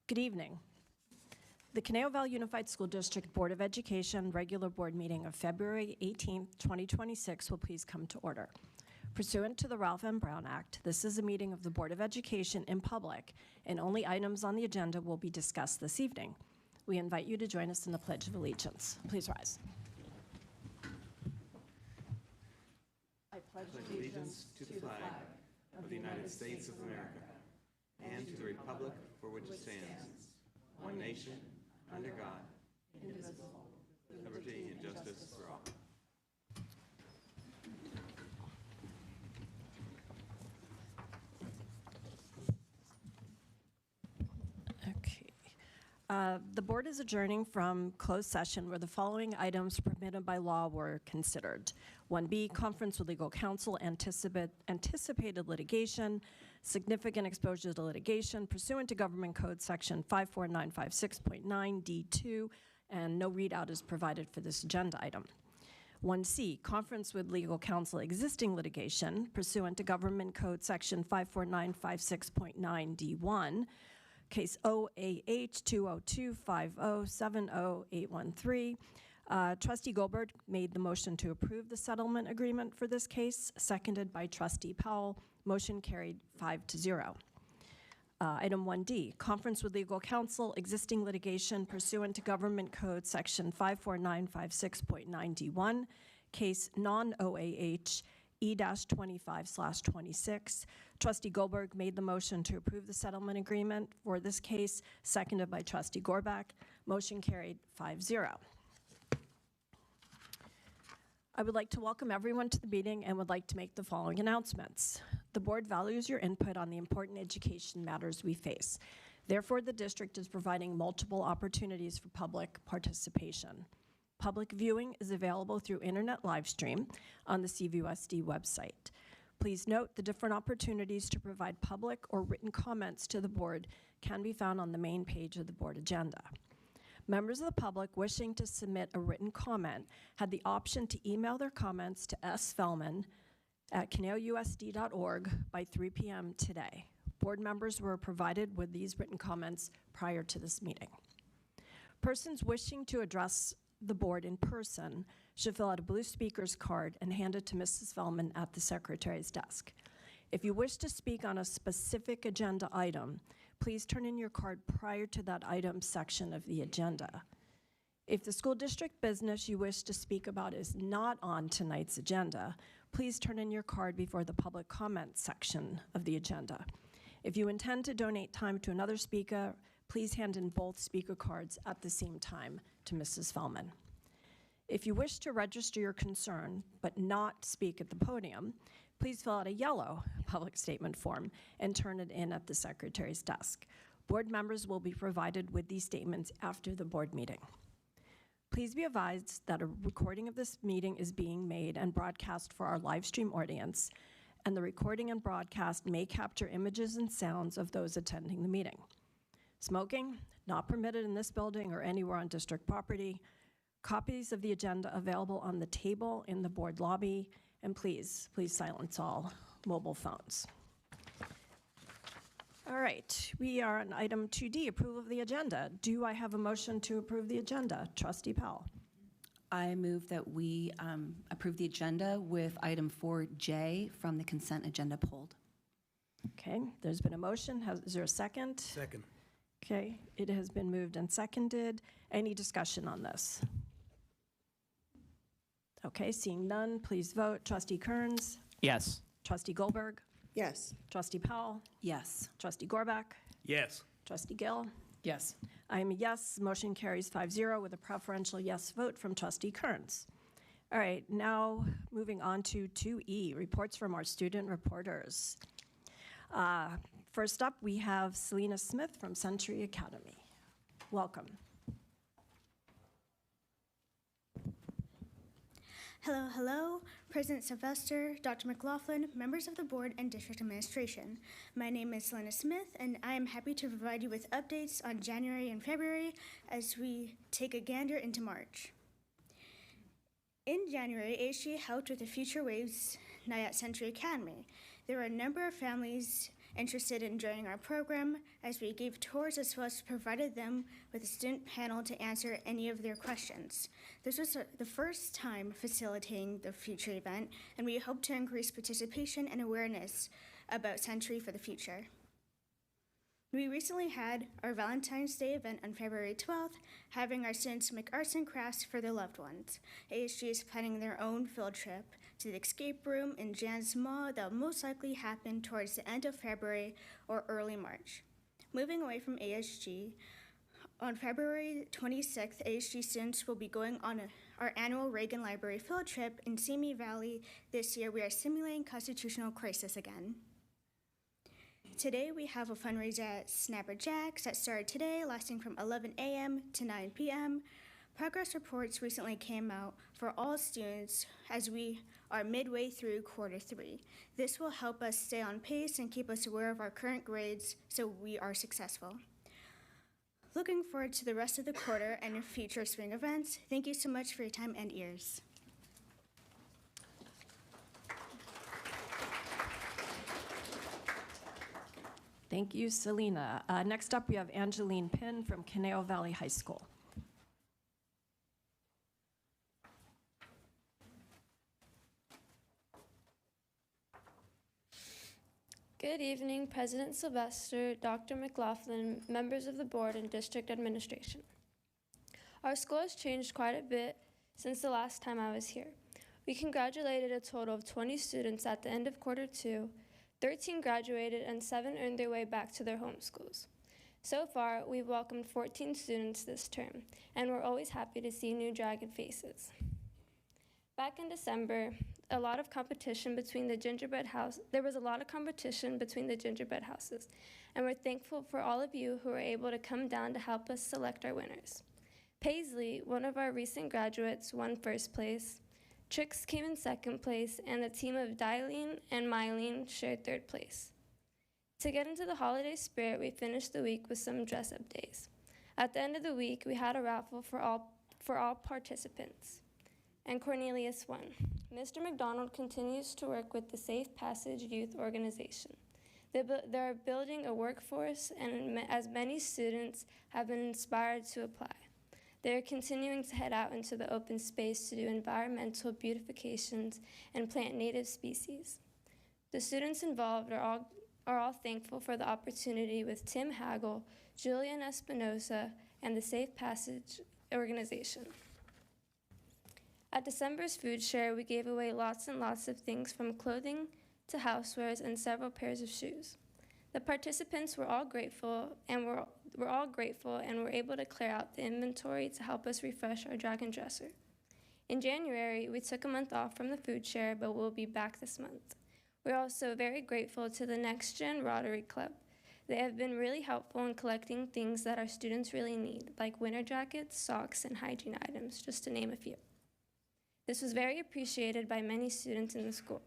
Good evening. The Conejo Valley Unified School District Board of Education regular board meeting of February 18th, 2026 will please come to order. Pursuant to the Ralph M. Brown Act, this is a meeting of the Board of Education in public, and only items on the agenda will be discussed this evening. We invite you to join us in the Pledge of Allegiance. Please rise. I pledge allegiance to the flag of the United States of America and to the republic for which it stands, one nation, under God, indivisible, with liberty and justice for all. Okay. The board is adjourning from closed session where the following items permitted by law were considered. 1B, conference with legal counsel, anticipated litigation, significant exposure to litigation pursuant to Government Code Section 54956.9 D2, and no readout is provided for this agenda item. 1C, conference with legal counsel, existing litigation pursuant to Government Code Section 54956.9 D1, Case OAH 20250700813. Trustee Goldberg made the motion to approve the settlement agreement for this case, seconded by Trustee Powell. Motion carried 5-0. Item 1D, conference with legal counsel, existing litigation pursuant to Government Code Section 54956.9 D1, case non-OAH E-25/26. Trustee Goldberg made the motion to approve the settlement agreement for this case, seconded by Trustee Gorbach. Motion carried 5-0. I would like to welcome everyone to the meeting and would like to make the following announcements. The board values your input on the important education matters we face. Therefore, the district is providing multiple opportunities for public participation. Public viewing is available through internet live stream on the CVUSD website. Please note the different opportunities to provide public or written comments to the board can be found on the main page of the board agenda. Members of the public wishing to submit a written comment had the option to email their comments to sfelman@conejousd.org by 3 p.m. today. Board members were provided with these written comments prior to this meeting. Persons wishing to address the board in person should fill out a blue speaker's card and hand it to Mrs. Feldman at the secretary's desk. If you wish to speak on a specific agenda item, please turn in your card prior to that item section of the agenda. If the school district business you wish to speak about is not on tonight's agenda, please turn in your card before the public comment section of the agenda. If you intend to donate time to another speaker, please hand in both speaker cards at the same time to Mrs. Feldman. If you wish to register your concern but not speak at the podium, please fill out a yellow public statement form and turn it in at the secretary's desk. Board members will be provided with these statements after the board meeting. Please be advised that a recording of this meeting is being made and broadcast for our live stream audience, and the recording and broadcast may capture images and sounds of those attending the meeting. Smoking, not permitted in this building or anywhere on district property. Copies of the agenda available on the table in the board lobby, and please silence all mobile phones. All right, we are on item 2D, approval of the agenda. Do I have a motion to approve the agenda? Trustee Powell. I move that we approve the agenda with item 4J from the consent agenda pulled. Okay, there's been a motion. Is there a second? Second. Okay, it has been moved and seconded. Any discussion on this? Okay, seeing none, please vote. Trustee Kearns? Yes. Trustee Goldberg? Yes. Trustee Powell? Yes. Trustee Gorbach? Yes. Trustee Gill? Yes. I am a yes. Motion carries 5-0 with a preferential yes vote from Trustee Kearns. All right, now moving on to 2E, reports from our student reporters. First up, we have Selena Smith from Century Academy. Welcome. Hello, hello, President Sylvester, Dr. McLaughlin, members of the board and district administration. My name is Selena Smith, and I am happy to provide you with updates on January and February as we take a gander into March. In January, HG helped with the Future Waves Night at Century Academy. There were a number of families interested in joining our program, as we gave tours as well as provided them with a student panel to answer any of their questions. This was the first time facilitating the future event, and we hope to increase participation and awareness about Century for the future. We recently had our Valentine's Day event on February 12th, having our students make arts and crafts for their loved ones. ASG is planning their own field trip to the escape room in Jan's Mall that will most likely happen towards the end of February or early March. Moving away from ASG, on February 26th, ASG students will be going on our annual Reagan Library field trip in Simi Valley. This year, we are simulating constitutional crisis again. Today, we have a fundraiser at Snapper Jacks that started today, lasting from 11 a.m. to 9 p.m. Progress reports recently came out for all students as we are midway through quarter 3. This will help us stay on pace and keep us aware of our current grades so we are successful. Looking forward to the rest of the quarter and future spring events. Thank you so much for your time and ears. Thank you, Selena. Next up, we have Angeline Pinn from Conejo Valley High School. Good evening, President Sylvester, Dr. McLaughlin, members of the board, and district administration. Our school has changed quite a bit since the last time I was here. We congratulated a total of 20 students at the end of quarter 2, 13 graduated, and 7 earned their way back to their home schools. So far, we've welcomed 14 students this term, and we're always happy to see new dragon faces. Back in December, there was a lot of competition between the gingerbread houses, and we're thankful for all of you who were able to come down to help us select our winners. Paisley, one of our recent graduates, won first place. Trix came in second place, and the team of Dylene and Mylene shared third place. To get into the holiday spirit, we finished the week with some dress-up days. At the end of the week, we had a raffle for all participants, and Cornelius won. Mr. McDonald continues to work with the Safe Passage Youth Organization. They're building a workforce, and as many students have been inspired to apply. They are continuing to head out into the open space to do environmental beautifications and plant native species. The students involved are all thankful for the opportunity with Tim Hagel, Julian Espinosa, and the Safe Passage organization. At December's food share, we gave away lots and lots of things from clothing to housewares and several pairs of shoes. The participants were all grateful and were able to clear out the inventory to help us refresh our dragon dresser. In January, we took a month off from the food share, but we'll be back this month. We're also very grateful to the Next Gen Rotary Club. They have been really helpful in collecting things that our students really need, like winter jackets, socks, and hygiene items, just to name a few. This was very appreciated by many students in the school.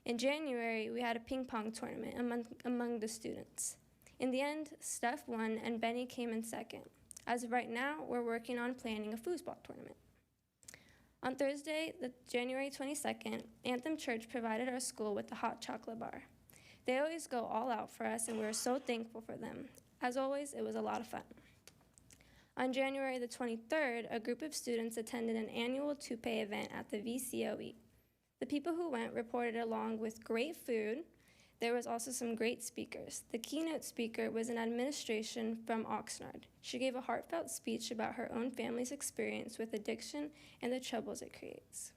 In January, we had a ping pong tournament among the students. In the end, Steph won and Benny came in second. As of right now, we're working on planning a foosball tournament. On Thursday, January 22nd, Anthem Church provided our school with a hot chocolate bar. They always go all out for us, and we're so thankful for them. As always, it was a lot of fun. On January the 23rd, a group of students attended an annual toupee event at the VCOE. The people who went reported along with great food. There was also some great speakers. The keynote speaker was an administration from Oxnard. She gave a heartfelt speech about her own family's experience with addiction and the troubles it creates.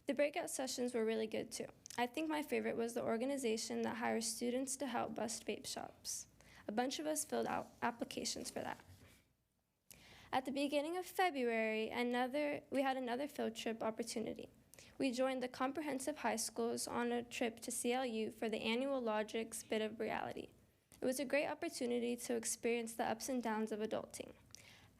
The breakout sessions were really good too. I think my favorite was the organization that hires students to help bust vape shops. A bunch of us filled out applications for that. At the beginning of February, we had another field trip opportunity. We joined the comprehensive high schools on a trip to CLU for the annual Logic's Bit of Reality. It was a great opportunity to experience the ups and downs of adulting.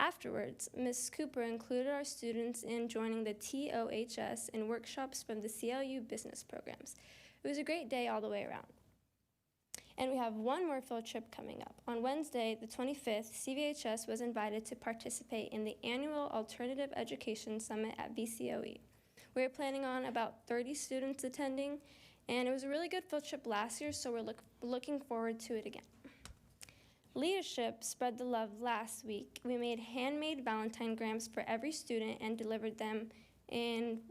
Afterwards, Ms. Cooper included our students in joining the TOHS and workshops from the CLU business programs. It was a great day all the way around. And we have one more field trip coming up. On Wednesday, the 25th, CVHS was invited to participate in the annual Alternative Education Summit at VCOE. We are planning on about 30 students attending, And it was a really good field trip last year, so we're looking forward to it again. Leadership spread the love last week. We made handmade Valentinegrams for every student and delivered them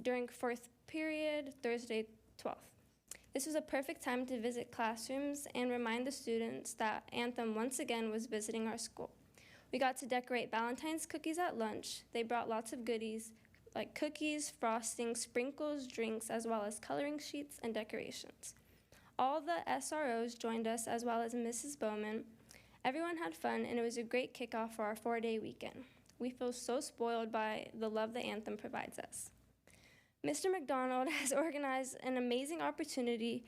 during fourth period, Thursday 12th. This was a perfect time to visit classrooms and remind the students that Anthem once again was visiting our school. We got to decorate Valentine's cookies at lunch. They brought lots of goodies like cookies, frosting, sprinkles, drinks, as well as coloring sheets and decorations. All the SROs joined us, as well as Mrs. Bowman. Everyone had fun, and it was a great kickoff for our 4-day weekend. We feel so spoiled by the love the Anthem provides us. Mr. McDonald has organized an amazing opportunity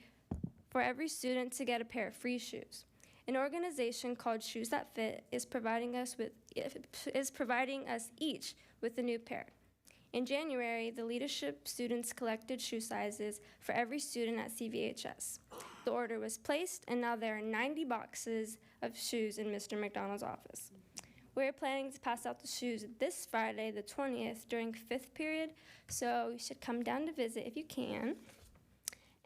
for every student to get a pair of free shoes. An organization called Shoes That Fit is providing us each with a new pair. In January, the leadership students collected shoe sizes for every student at CVHS. The order was placed, and now there are 90 boxes of shoes in Mr. McDonald's office. We're planning to pass out the shoes this Friday, the 20th, during 5th period, so you should come down to visit if you can.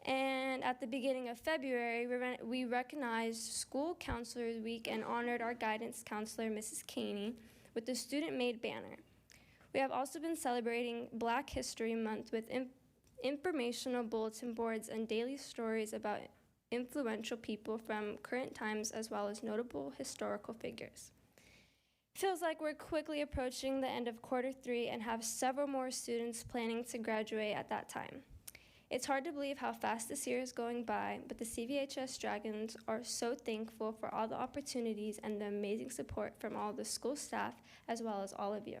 And at the beginning of February, we recognized School Counselors Week and honored our guidance counselor, Mrs. Caney, with the student-made banner. We have also been celebrating Black History Month with informational bulletin boards and daily stories about influential people from current times, as well as notable historical figures. Feels like we're quickly approaching the end of quarter 3 and have several more students planning to graduate at that time. It's hard to believe how fast this year is going by, but the CVHS Dragons are so thankful for all the opportunities and the amazing support from all the school staff, as well as all of you.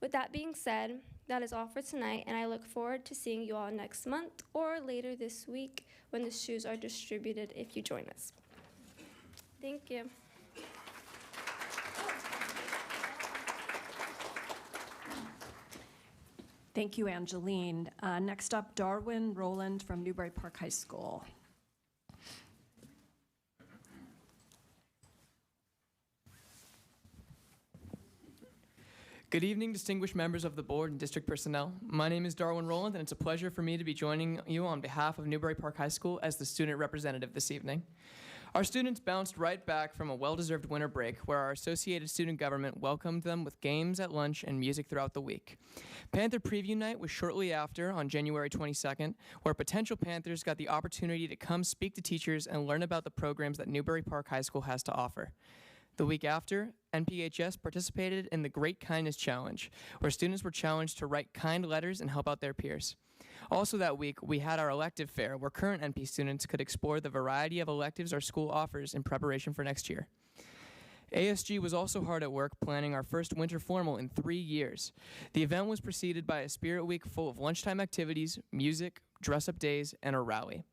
With that being said, that is all for tonight, and I look forward to seeing you all next month or later this week when the shoes are distributed if you join us. Thank you. Thank you, Angeline. Next up, Darwin Rowland from Newbury Park High School. Good evening, distinguished members of the board and district personnel. My name is Darwin Rowland, and it's a pleasure for me to be joining you on behalf of Newbury Park High School as the student representative this evening. Our students bounced right back from a well-deserved winter break where our Associated Student Government welcomed them with games at lunch and music throughout the week. Panther Preview Night was shortly after on January 22nd, where potential Panthers got the opportunity to come speak to teachers and learn about the programs that Newbury Park High School has to offer. The week after, NPHS participated in the Great Kindness Challenge, where students were challenged to write kind letters and help out their peers. Also that week, we had our elective fair, where current NP students could explore the variety of electives our school offers in preparation for next year. ASG was also hard at work planning our first winter formal in 3 years. The event was preceded by a spirit week full of lunchtime activities, music, dress-up days, and a rally.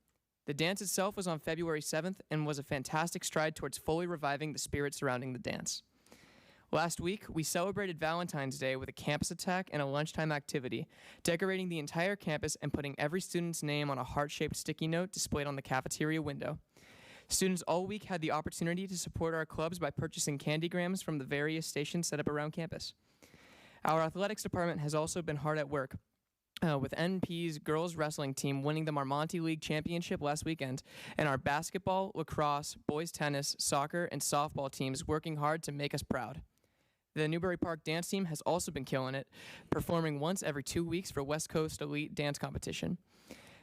The dance itself was on February 7th and was a fantastic stride towards fully reviving the spirit surrounding the dance. Last week, we celebrated Valentine's Day with a campus attack and a lunchtime activity, decorating the entire campus and putting every student's name on a heart-shaped sticky note displayed on the cafeteria window. Students all week had the opportunity to support our clubs by purchasing candygrams from the various stations set up around campus. Our athletics department has also been hard at work, with NP's girls wrestling team winning the Marmonte League Championship last weekend, and our basketball, lacrosse, boys tennis, soccer, and softball teams working hard to make us proud. The Newbury Park dance team has also been killing it, performing once every 2 weeks for West Coast Elite Dance Competition.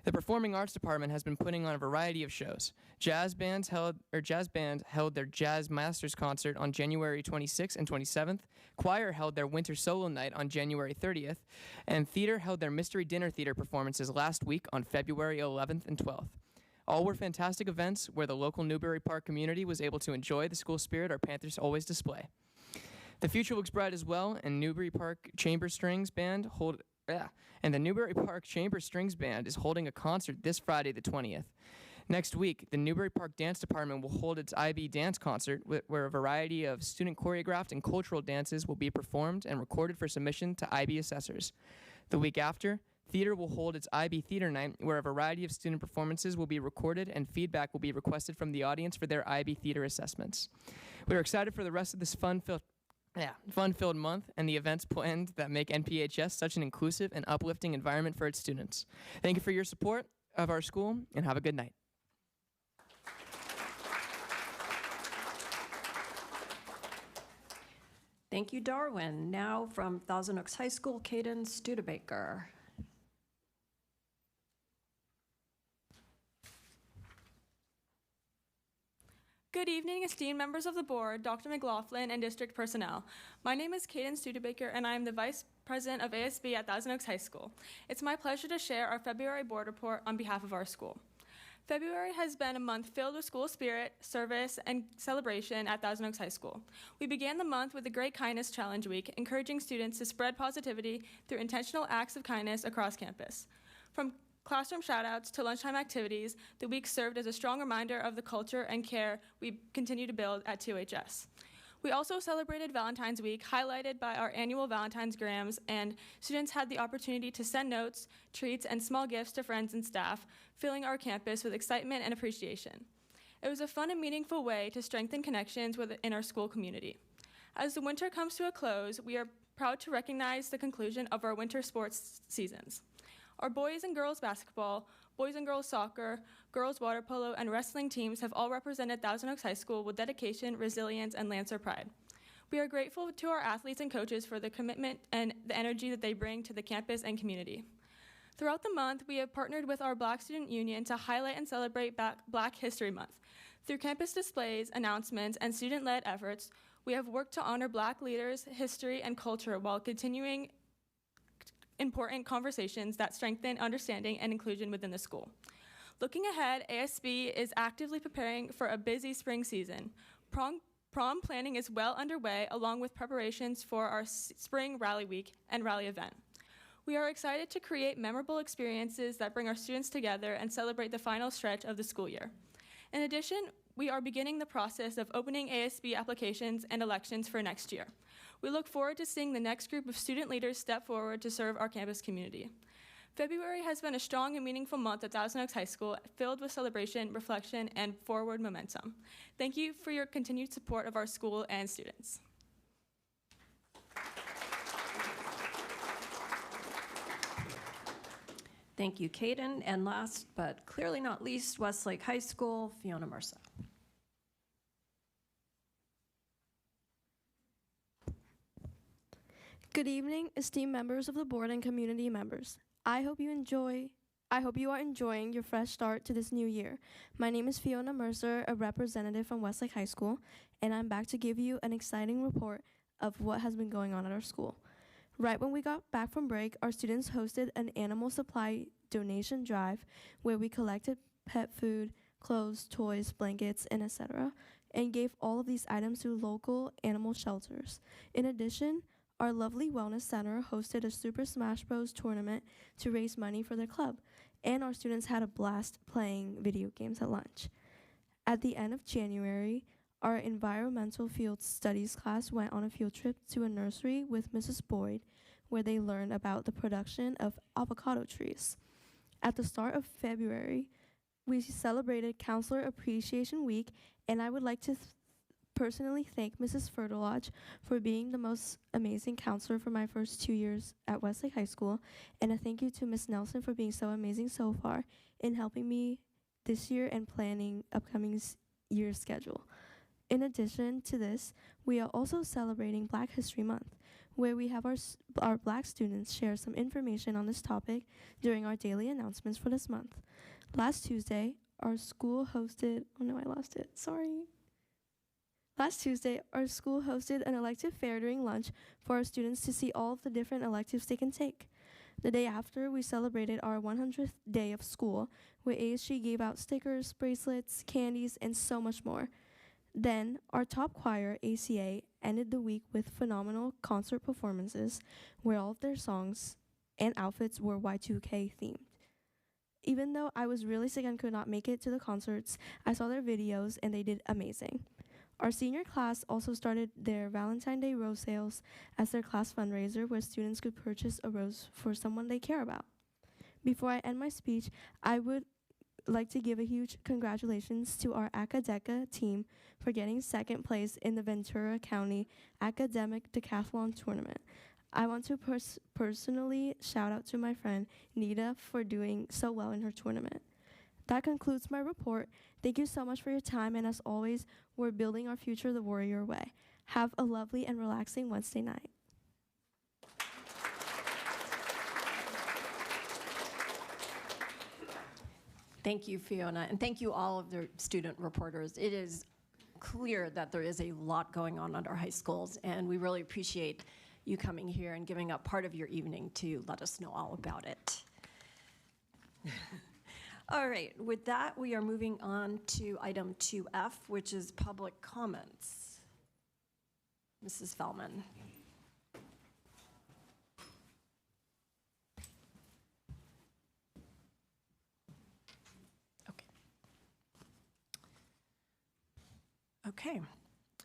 The Performing Arts Department has been putting on a variety of shows. Jazz Band held their Jazz Masters concert on January 26th and 27th. Choir held their Winter Solo Night on January 30th. And theater held their Mystery Dinner Theater performances last week on February 11th and 12th. All were fantastic events where the local Newbury Park community was able to enjoy the school spirit our Panthers always display. The future looks bright as well, and Newbury Park Chamber Strings Band the Newbury Park Chamber Strings Band is holding a concert this Friday, the 20th. Next week, the Newbury Park Dance Department will hold its IB Dance Concert, where a variety of student choreographed and cultural dances will be performed and recorded for submission to IB assessors. The week after, theater will hold its IB Theater Night, where a variety of student performances will be recorded and feedback will be requested from the audience for their IB theater assessments. We are excited for the rest of this fun-filled month and the events planned that make NPHS such an inclusive and uplifting environment for its students. Thank you for your support. of our school, and have a good night. Thank you, Darwin. Now from Thousand Oaks High School, Caden Studebaker. Good evening, esteemed members of the board, Dr. McLaughlin, and district personnel. My name is Caden Studebaker, and I am the Vice President of ASB at Thousand Oaks High School. It's my pleasure to share our February board report on behalf of our school. February has been a month filled with school spirit, service, and celebration at Thousand Oaks High School. We began the month with the Great Kindness Challenge Week, encouraging students to spread positivity through intentional acts of kindness across campus. From classroom shout-outs to lunchtime activities, the week served as a strong reminder of the culture and care we continue to build at TOHS. We also celebrated Valentine's Week, highlighted by our annual Valentine's Grams, and students had the opportunity to send notes, treats, and small gifts to friends and staff, filling our campus with excitement and appreciation. It was a fun and meaningful way to strengthen connections within our school community. As the winter comes to a close, we are proud to recognize the conclusion of our winter sports seasons. Our boys and girls basketball, boys and girls soccer, girls water polo, and wrestling teams have all represented Thousand Oaks High School with dedication, resilience, and Lancer pride. We are grateful to our athletes and coaches for the commitment and the energy that they bring to the campus and community. Throughout the month, we have partnered with our Black Student Union to highlight and celebrate Black History Month. Through campus displays, announcements, and student-led efforts, we have worked to honor Black leaders, history, and culture while continuing important conversations that strengthen understanding and inclusion within the school. Looking ahead, ASB is actively preparing for a busy spring season. Prom planning is well underway, along with preparations for our spring rally week and rally event. We are excited to create memorable experiences that bring our students together and celebrate the final stretch of the school year. In addition, we are beginning the process of opening ASB applications and elections for next year. We look forward to seeing the next group of student leaders step forward to serve our campus community. February has been a strong and meaningful month at Thousand Oaks High School, filled with celebration, reflection, and forward momentum. Thank you for your continued support of our school and students. Thank you, Caden. And last but clearly not least, Westlake High School, Fiona Mercer. Good evening, esteemed members of the board and community members. I hope you are enjoying your fresh start to this new year. My name is Fiona Mercer, a representative from Westlake High School, and I'm back to give you an exciting report of what has been going on at our school. Right when we got back from break, our students hosted an animal supply donation drive where we collected pet food, clothes, toys, blankets, and etc., and gave all of these items to local animal shelters. In addition, our lovely Wellness Center hosted a Super Smash Bros. Tournament to raise money for their club, and our students had a blast playing video games at lunch. At the end of January, our environmental field studies class went on a field trip to a nursery with Mrs. Boyd, where they learned about the production of avocado trees. At the start of February, we celebrated Counselor Appreciation Week, and I would like to personally thank Mrs. Fertilage for being the most amazing counselor for my first 2 years at Westlake High School, and a thank you to Ms. Nelson for being so amazing so far in helping me this year and planning upcoming year's schedule. In addition to this, we are also celebrating Black History Month, where we have our Black students share some information on this topic during our daily announcements for this month. Last Tuesday, our school hosted, Last Tuesday, our school hosted an elective fair during lunch for our students to see all of the different electives they can take. The day after, we celebrated our 100th day of school, where ASG gave out stickers, bracelets, candies, and so much more. Then, our top choir, ACA, ended the week with phenomenal concert performances, where all of their songs and outfits were Y2K themed. Even though I was really sick and could not make it to the concerts, I saw their videos and they did amazing. Our senior class also started their Valentine's Day rose sales as their class fundraiser, where students could purchase a rose for someone they care about. Before I end my speech, I would like to give a huge congratulations to our Academica team for getting second place in the Ventura County Academic Decathlon Tournament. I want to personally shout out to my friend Nita for doing so well in her tournament. That concludes my report. Thank you so much for your time, and as always, we're building our future the warrior way. Have a lovely and relaxing Wednesday night. Thank you, Fiona, and thank you all of the student reporters. It is clear that there is a lot going on at our high schools, and we really appreciate you coming here and giving up part of your evening to let us know all about it. All right, with that, we are moving on to item 2F, which is public comments. Mrs. Fellman. Okay.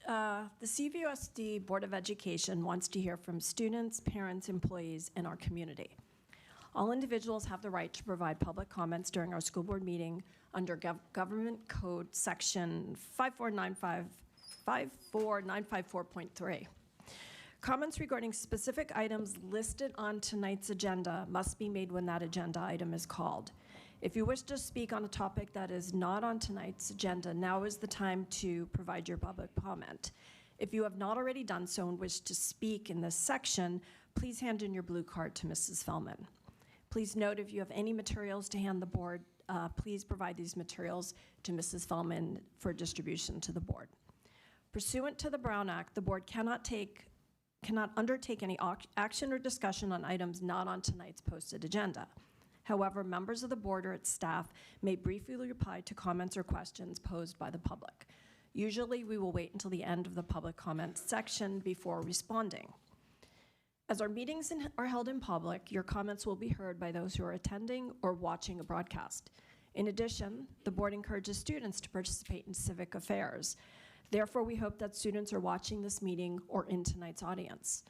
The CVUSD Board of Education wants to hear from students, parents, employees, and our community. All individuals have the right to provide public comments during our school board meeting under Government Code Section 54954.3. Comments regarding specific items listed on tonight's agenda must be made when that agenda item is called. If you wish to speak on a topic that is not on tonight's agenda, now is the time to provide your public comment. If you have not already done so and wish to speak in this section, please hand in your blue card to Mrs. Fellman. Please note if you have any materials to hand the board, please provide these materials to Mrs. Fellman for distribution to the board. Pursuant to the Brown Act, the board cannot undertake any action or discussion on items not on tonight's posted agenda. However, members of the board or its staff may briefly reply to comments or questions posed by the public. Usually, we will wait until the end of the public comment section before responding. As our meetings are held in public, your comments will be heard by those who are attending or watching a broadcast. In addition, the board encourages students to participate in civic affairs. Therefore, we hope that students are watching this meeting or in tonight's audience.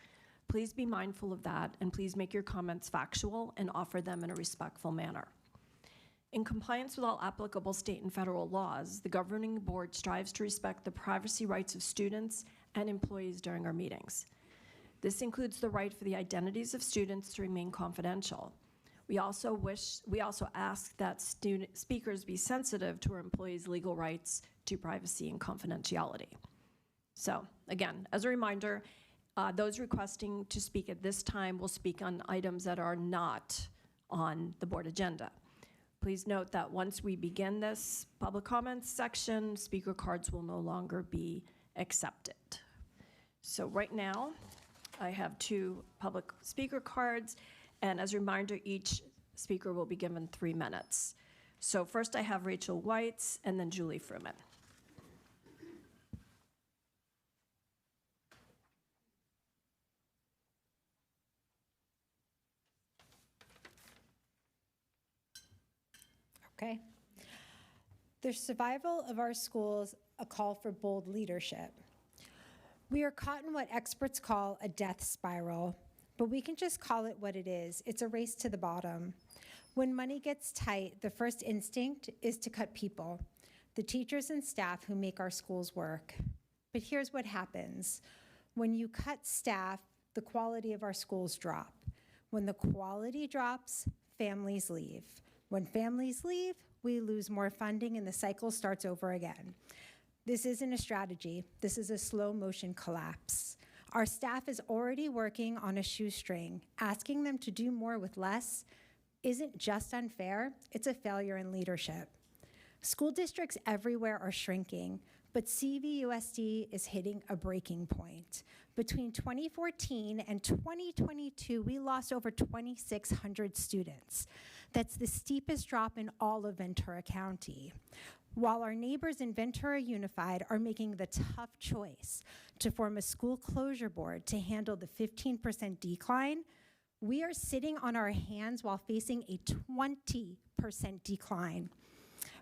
Please be mindful of that, and please make your comments factual and offer them in a respectful manner. In compliance with all applicable state and federal laws, the governing board strives to respect the privacy rights of students and employees during our meetings. This includes the right for the identities of students to remain confidential. We also ask that speakers be sensitive to our employees' legal rights to privacy and confidentiality. So, again, as a reminder, those requesting to speak at this time will speak on items that are not on the board agenda. Please note that once we begin this public comments section, speaker cards will no longer be accepted. So right now, I have 2 public speaker cards, and as a reminder, each speaker will be given 3 minutes. So first I have Rachel Weitz and then Julie Fruman. Okay. The survival of our schools, a call for bold leadership. We are caught in what experts call a death spiral, but we can just call it what it is. It's a race to the bottom. When money gets tight, the first instinct is to cut people, the teachers and staff who make our schools work. But here's what happens. When you cut staff, the quality of our schools drop. When the quality drops, families leave. When families leave, we lose more funding and the cycle starts over again. This isn't a strategy. This is a slow motion collapse. Our staff is already working on a shoestring. Asking them to do more with less isn't just unfair, it's a failure in leadership. School districts everywhere are shrinking, but CVUSD is hitting a breaking point. Between 2014 and 2022, we lost over 2,600 students. That's the steepest drop in all of Ventura County. While our neighbors in Ventura Unified are making the tough choice to form a school closure board to handle the 15% decline, we are sitting on our hands while facing a 20% decline.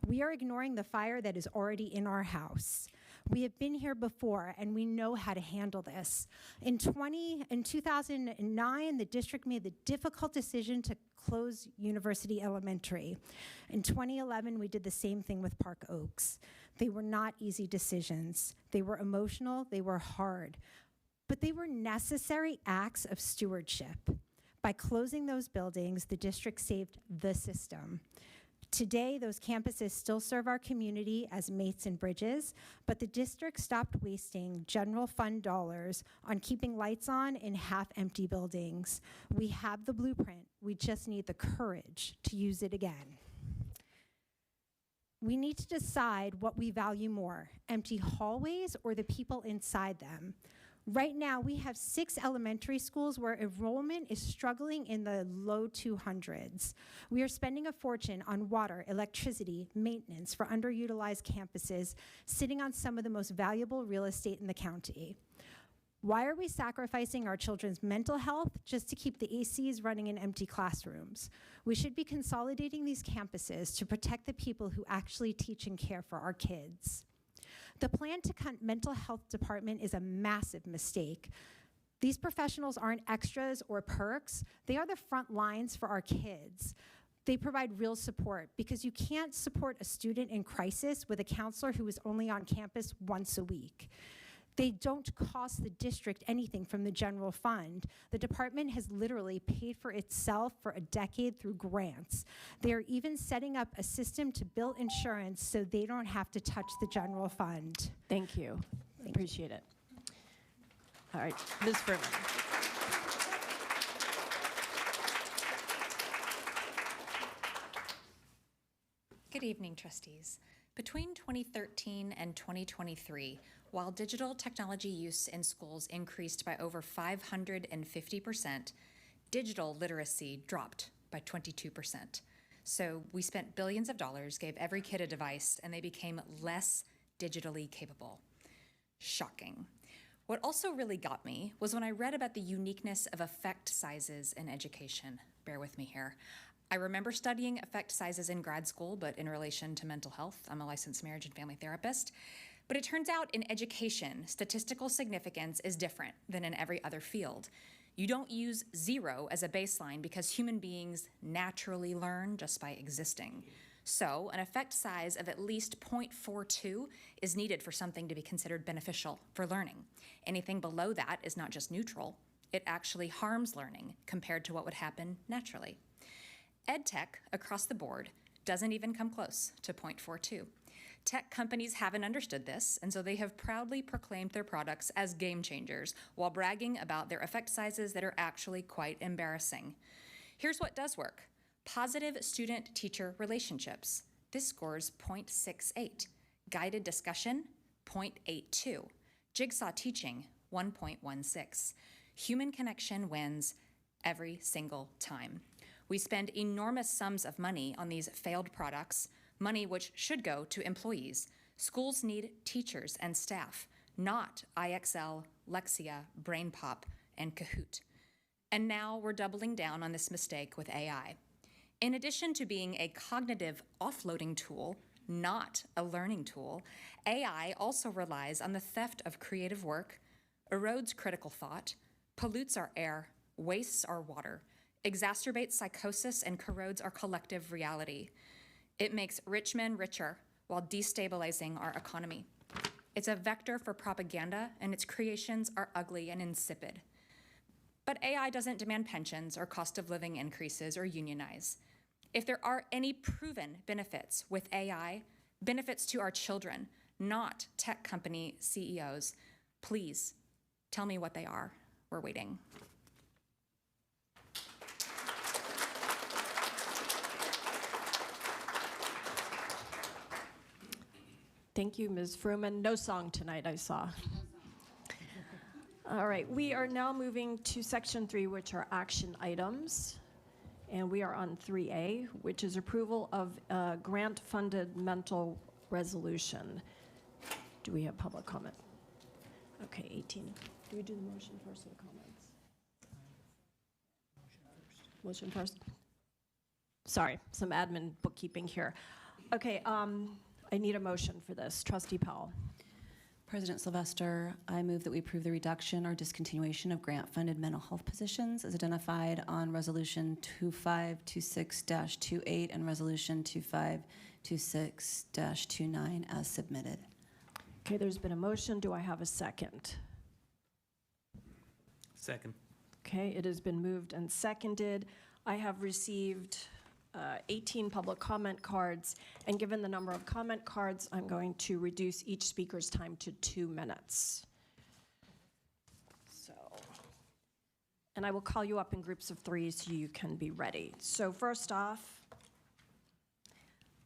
We are ignoring the fire that is already in our house. We have been here before, and we know how to handle this. In 2009, the district made the difficult decision to close University Elementary. In 2011, we did the same thing with Park Oaks. They were not easy decisions. They were emotional, they were hard, but they were necessary acts of stewardship. By closing those buildings, the district saved the system. Today, those campuses still serve our community as mates and bridges, but the district stopped wasting general fund dollars on keeping lights on in half-empty buildings. We have the blueprint. We just need the courage to use it again. We need to decide what we value more, empty hallways or the people inside them. Right now, we have 6 elementary schools where enrollment is struggling in the low 200s. We are spending a fortune on water, electricity, maintenance for underutilized campuses, sitting on some of the most valuable real estate in the county. Why are we sacrificing our children's mental health just to keep the ACs running in empty classrooms? We should be consolidating these campuses to protect the people who actually teach and care for our kids. The plan to cut mental health department is a massive mistake. These professionals aren't extras or perks. They are the front lines for our kids. They provide real support because you can't support a student in crisis with a counselor who is only on campus once a week. They don't cost the district anything from the general fund. The department has literally paid for itself for a decade through grants. They are even setting up a system to bill insurance so they don't have to touch the general fund. Thank you. Appreciate it. All right, Ms. Furman. Good evening, trustees. Between 2013 and 2023, while digital technology use in schools increased by over 550%, digital literacy dropped by 22%. So we spent billions of dollars, gave every kid a device, and they became less digitally capable. Shocking. What also really got me was when I read about the uniqueness of effect sizes in education. Bear with me here. I remember studying effect sizes in grad school, but in relation to mental health. I'm a licensed marriage and family therapist. But it turns out in education, statistical significance is different than in every other field. You don't use 0 as a baseline because human beings naturally learn just by existing. So an effect size of at least 0.42 is needed for something to be considered beneficial for learning. Anything below that is not just neutral, it actually harms learning compared to what would happen naturally. EdTech across the board doesn't even come close to 0.42. Tech companies haven't understood this, and so they have proudly proclaimed their products as game changers while bragging about their effect sizes that are actually quite embarrassing. Here's what does work. Positive student-teacher relationships. This scores 0.68. Guided discussion, 0.82. Jigsaw teaching, 1.16. Human connection wins every single time. We spend enormous sums of money on these failed products, money which should go to employees. Schools need teachers and staff, not IXL, Lexia, BrainPop, and Kahoot. And now we're doubling down on this mistake with AI. In addition to being a cognitive offloading tool, not a learning tool, AI also relies on the theft of creative work, erodes critical thought, pollutes our air, wastes our water, exacerbates psychosis, and corrodes our collective reality. It makes rich men richer while destabilizing our economy. It's a vector for propaganda, and its creations are ugly and insipid. But AI doesn't demand pensions or cost of living increases or unionize. If there are any proven benefits with AI, benefits to our children, not tech company CEOs, please tell me what they are. We're waiting. Thank you, Ms. Fruman. No song tonight, I saw. All right, we are now moving to section 3, which are action items. And we are on 3A, which is approval of a grant-funded mental resolution. Do we have public comment? Okay, 18. Do we do the motion first or the comments? Motion first. Sorry, some admin bookkeeping here. Okay, I need a motion for this. Trustee Powell. President Sylvester, I move that we approve the reduction or discontinuation of grant-funded mental health positions as identified on Resolution 2526-28 and Resolution 2526-29 as submitted. Okay, there's been a motion. Do I have a second? Second. Okay, it has been moved and seconded. I have received 18 public comment cards, and given the number of comment cards, I'm going to reduce each speaker's time to 2 minutes. So, and I will call you up in groups of 3 so you can be ready. So first off,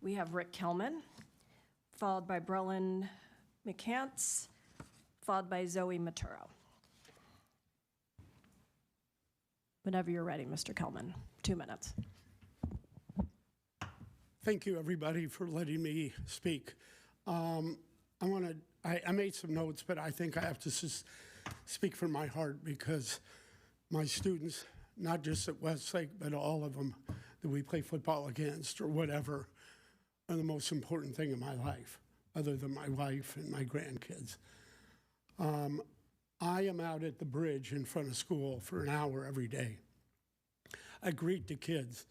we have Rick Kelman, followed by Brelin McCants, followed by Zoe Maturo. Whenever you're ready, Mr. Kelman, 2 minutes. Thank you, everybody, for letting me speak. I made some notes, but I think I have to speak from my heart because my students, not just at Westlake, but all of them that we play football against or whatever, are the most important thing in my life, other than my wife and my grandkids. I am out at the bridge in front of school for an hour every day. I greet the kids.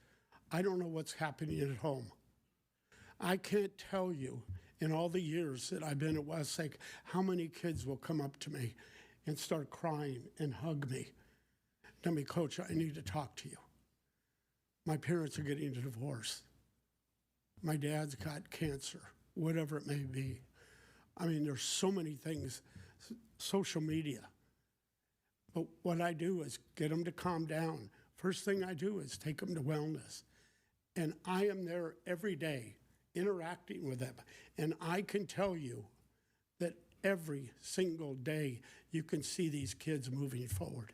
I don't know what's happening at home. I can't tell you in all the years that I've been at Westlake how many kids will come up to me and start crying and hug me. Tell me, Coach, I need to talk to you. My parents are getting a divorce. My dad's got cancer, whatever it may be. I mean, there's so many things, social media. But what I do is get them to calm down. First thing I do is take them to wellness. And I am there every day interacting with them. And I can tell you that every single day you can see these kids moving forward.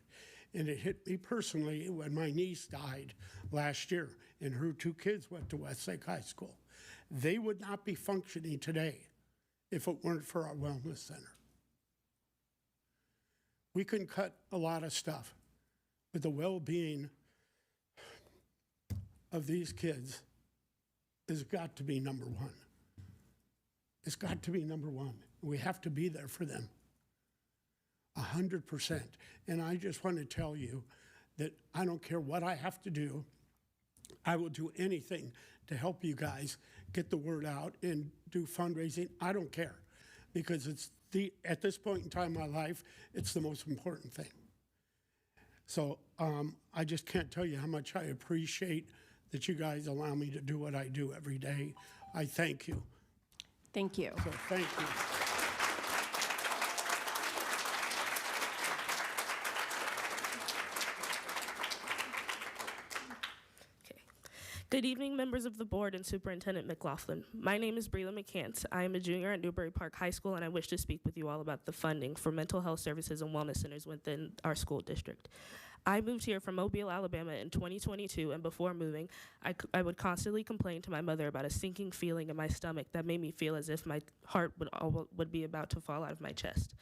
And it hit me personally when my niece died last year and her 2 kids went to Westlake High School. They would not be functioning today if it weren't for our wellness center. We can cut a lot of stuff, but the well-being of these kids has got to be number 1. It's got to be number 1. We have to be there for them, 100%. And I just want to tell you that I don't care what I have to do. I will do anything to help you guys get the word out and do fundraising. I don't care, because at this point in time in my life, it's the most important thing. So I just can't tell you how much I appreciate that you guys allow me to do what I do every day. I thank you. Thank you. So thank you. Good evening, members of the board and Superintendent McLaughlin. My name is Breela McCants. I am a junior at Newbury Park High School, and I wish to speak with you all about the funding for mental health services and wellness centers within our school district. I moved here from Mobile, Alabama in 2022, and before moving, I would constantly complain to my mother about a sinking feeling in my stomach that made me feel as if my heart would be about to fall out of my chest.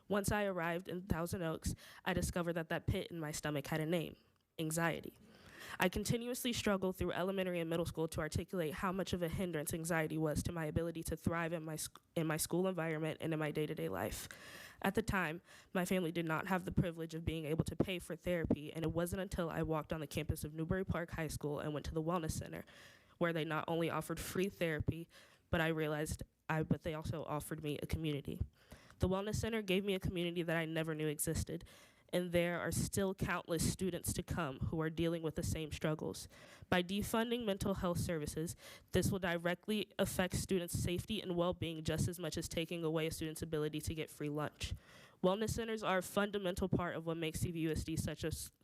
Once I arrived in Thousand Oaks, I discovered that pit in my stomach had a name: anxiety. I continuously struggled through elementary and middle school to articulate how much of a hindrance anxiety was to my ability to thrive in my school environment and in my day-to-day life. At the time, my family did not have the privilege of being able to pay for therapy, and it wasn't until I walked on the campus of Newbury Park High School and went to the Wellness Center, where they not only offered free therapy, but but they also offered me a community. The Wellness Center gave me a community that I never knew existed, and there are still countless students to come who are dealing with the same struggles. By defunding mental health services, this will directly affect students' safety and well-being just as much as taking away a student's ability to get free lunch. Wellness centers are a fundamental part of what makes CVUSD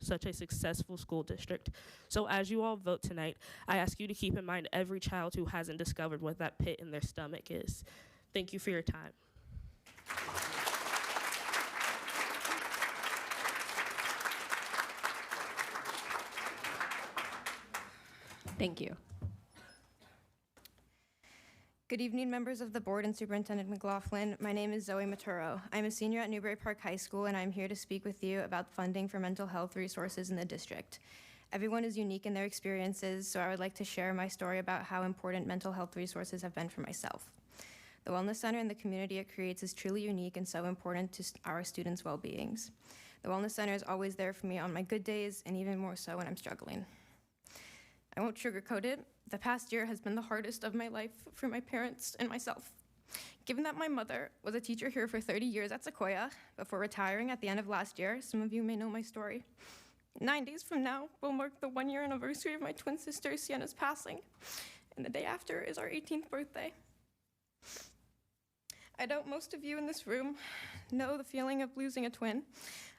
such a successful school district. So as you all vote tonight, I ask you to keep in mind every child who hasn't discovered what that pit in their stomach is. Thank you for your time. Thank you. Good evening, members of the board and Superintendent McLaughlin. My name is Zoe Maturo. I'm a senior at Newbury Park High School, and I'm here to speak with you about funding for mental health resources in the district. Everyone is unique in their experiences, so I would like to share my story about how important mental health resources have been for myself. The Wellness Center and the community it creates is truly unique and so important to our students' well-beings. The Wellness Center is always there for me on my good days, and even more so when I'm struggling. I won't sugarcoat it. The past year has been the hardest of my life for my parents and myself. Given that my mother was a teacher here for 30 years at Sequoia before retiring at the end of last year, some of you may know my story. 9 days from now will mark the 1-year anniversary of my twin sister Sienna's passing, and the day after is our 18th birthday. I doubt most of you in this room know the feeling of losing a twin,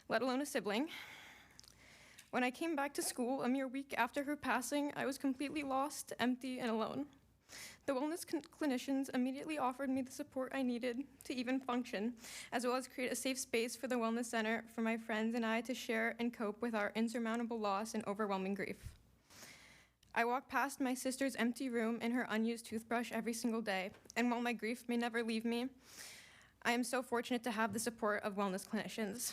let alone a sibling. When I came back to school a mere week after her passing, I was completely lost, empty, and alone. The wellness clinicians immediately offered me the support I needed to even function, as well as create a safe space for the wellness center for my friends and I to share and cope with our insurmountable loss and overwhelming grief. I walk past my sister's empty room and her unused toothbrush every single day, and while my grief may never leave me, I am so fortunate to have the support of wellness clinicians.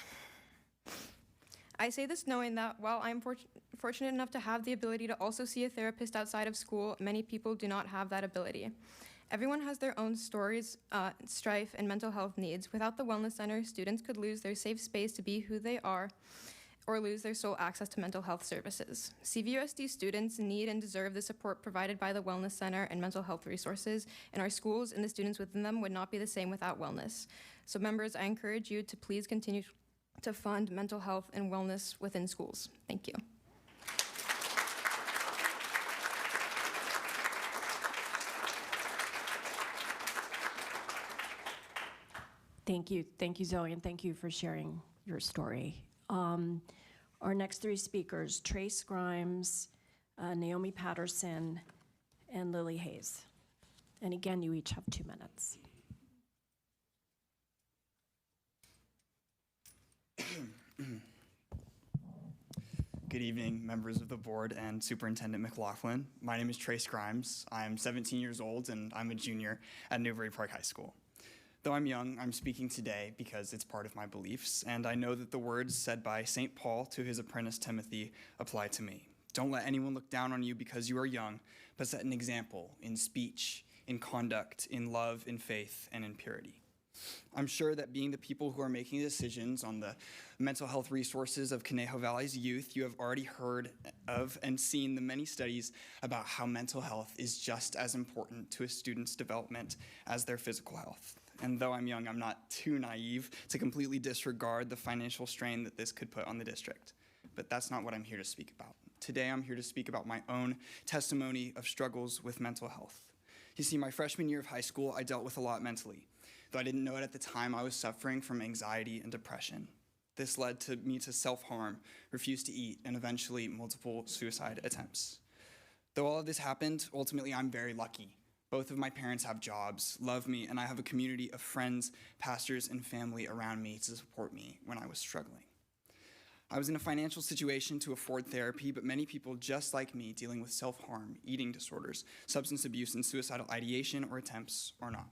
I say this knowing that while I'm fortunate enough to have the ability to also see a therapist outside of school, many people do not have that ability. Everyone has their own stories, strife, and mental health needs. Without the Wellness Center, students could lose their safe space to be who they are or lose their sole access to mental health services. CVUSD students need and deserve the support provided by the Wellness Center and mental health resources, and our schools and the students within them would not be the same without wellness. So members, I encourage you to please continue to fund mental health and wellness within schools. Thank you. Thank you, Zoe, and thank you for sharing your story. Our next three speakers, Trace Grimes, Naomi Patterson, and Lily Hayes. And again, you each have 2 minutes. Good evening, members of the board and Superintendent McLaughlin. My name is Trace Grimes. I'm 17 years old and I'm a junior at Newbury Park High School. Though I'm young, I'm speaking today because it's part of my beliefs, and I know that the words said by St. Paul to his apprentice Timothy apply to me. Don't let anyone look down on you because you are young, but set an example in speech, in conduct, in love, in faith, and in purity. I'm sure that being the people who are making decisions on the mental health resources of Conejo Valley's youth, you have already heard of and seen the many studies about how mental health is just as important to a student's development as their physical health. And though I'm young, I'm not too naive to completely disregard the financial strain that this could put on the district. But that's not what I'm here to speak about. Today, I'm here to speak about my own testimony of struggles with mental health. You see, my freshman year of high school, I dealt with a lot mentally. Though I didn't know it at the time, I was suffering from anxiety and depression. This led to me to self-harm, refuse to eat, and eventually multiple suicide attempts. Though all of this happened, ultimately I'm very lucky. Both of my parents have jobs, love me, and I have a community of friends, pastors, and family around me to support me when I was struggling. I was in a financial situation to afford therapy, but many people just like me dealing with self-harm, eating disorders, substance abuse, and suicidal ideation or attempts are not.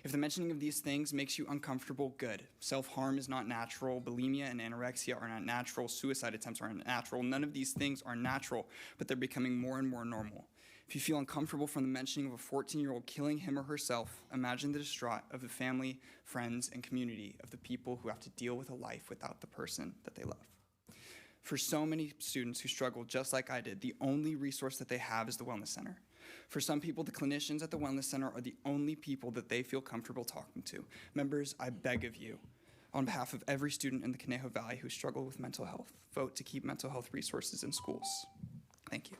If the mentioning of these things makes you uncomfortable, good. Self-harm is not natural, bulimia and anorexia are not natural, suicide attempts are not natural. None of these things are natural, but they're becoming more and more normal. If you feel uncomfortable from the mentioning of a 14-year-old killing him or herself, imagine the distraught of the family, friends, and community of the people who have to deal with a life without the person that they love. For so many students who struggle just like I did, the only resource that they have is the Wellness Center. For some people, the clinicians at the Wellness Center are the only people that they feel comfortable talking to. Members, I beg of you, on behalf of every student in the Conejo Valley who struggle with mental health, vote to keep mental health resources in schools. Thank you.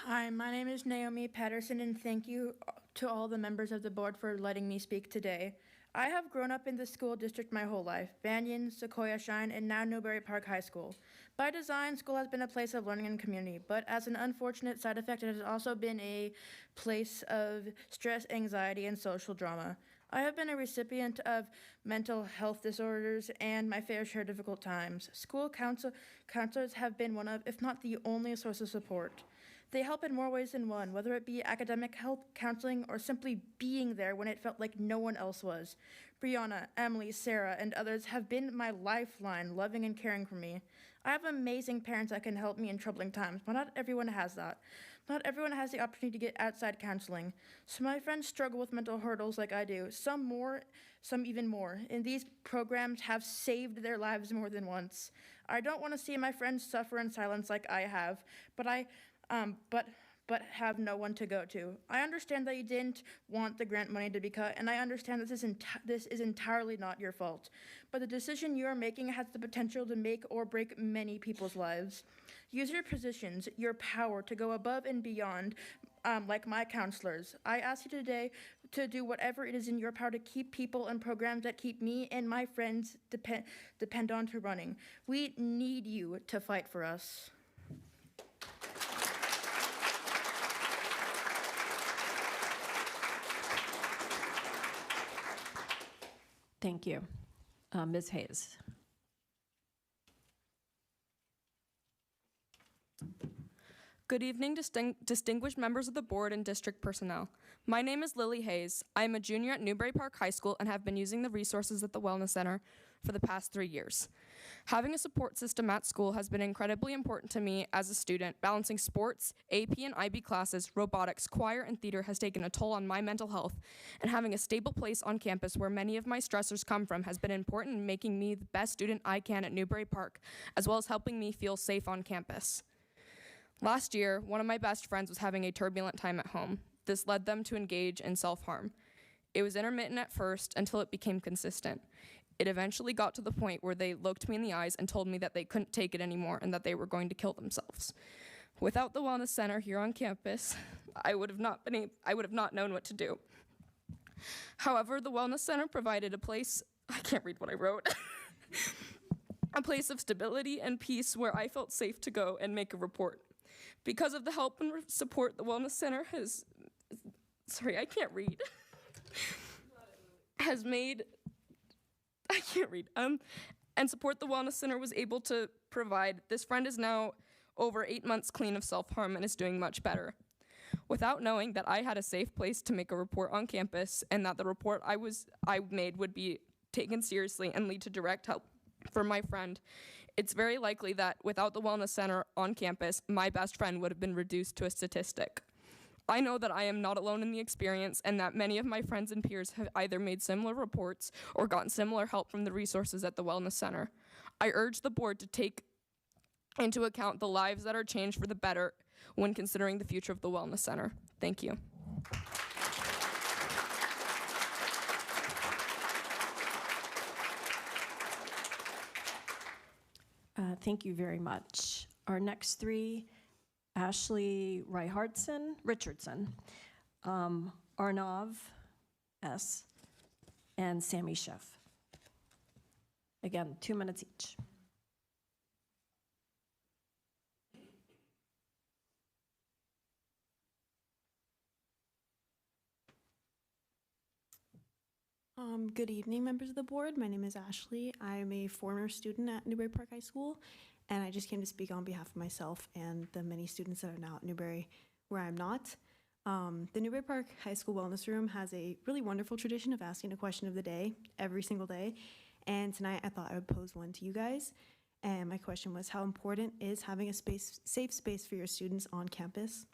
Hi, my name is Naomi Patterson, and thank you to all the members of the board for letting me speak today. I have grown up in the school district my whole life, Banyan, Sequoia Shine, and now Newbury Park High School. By design, school has been a place of learning and community, but as an unfortunate side effect, it has also been a place of stress, anxiety, and social drama. I have been a recipient of mental health disorders and my fair share of difficult times. School counselors have been one of, if not the only source of support. They help in more ways than one, whether it be academic help, counseling, or simply being there when it felt like no one else was. Brianna, Emily, Sarah, and others have been my lifeline, loving and caring for me. I have amazing parents that can help me in troubling times, but not everyone has that. Not everyone has the opportunity to get outside counseling. So my friends struggle with mental hurdles like I do, some more, some even more. And these programs have saved their lives more than once. I don't want to see my friends suffer in silence like I have, but but have no one to go to. I understand that you didn't want the grant money to be cut, and I understand this is entirely not your fault. But the decision you are making has the potential to make or break many people's lives. Use your positions, your power to go above and beyond, like my counselors. I ask you today to do whatever it is in your power to keep people and programs that keep me and my friends depend on to running. We need you to fight for us. Thank you. Ms. Hayes. Good evening, distinguished members of the board and district personnel. My name is Lily Hayes. I am a junior at Newbury Park High School and have been using the resources at the Wellness Center for the past 3 years. Having a support system at school has been incredibly important to me as a student. Balancing sports, AP and IB classes, robotics, choir, and theater has taken a toll on my mental health, and having a stable place on campus where many of my stressors come from has been important in making me the best student I can at Newbury Park, as well as helping me feel safe on campus. Last year, one of my best friends was having a turbulent time at home. This led them to engage in self-harm. It was intermittent at first until it became consistent. It eventually got to the point where they looked me in the eyes and told me that they couldn't take it anymore and that they were going to kill themselves. Without the Wellness Center here on campus, I would have not known what to do. However, the Wellness Center provided a place, I can't read what I wrote, a place of stability and peace where I felt safe to go and make a report. Because of the help and support the Wellness Center has made, and support the Wellness Center was able to provide, this friend is now over 8 months clean of self-harm and is doing much better. Without knowing that I had a safe place to make a report on campus and that the report I made would be taken seriously and lead to direct help for my friend, it's very likely that without the Wellness Center on campus, my best friend would have been reduced to a statistic. I know that I am not alone in the experience and that many of my friends and peers have either made similar reports or gotten similar help from the resources at the Wellness Center. I urge the board to take into account the lives that are changed for the better when considering the future of the Wellness Center. Thank you. Thank you very much. Our next three, Ashley Richardson, Arnav S., and Sammy Schiff. Again, 2 minutes each. Good evening, members of the board. My name is Ashley. I'm a former student at Newbury Park High School, and I just came to speak on behalf of myself and the many students that are now at Newbury where I'm not. The Newbury Park High School Wellness Room has a really wonderful tradition of asking a question of the day every single day, and tonight I thought I would pose one to you guys. And my question was, how important is having a safe space for your students on campus?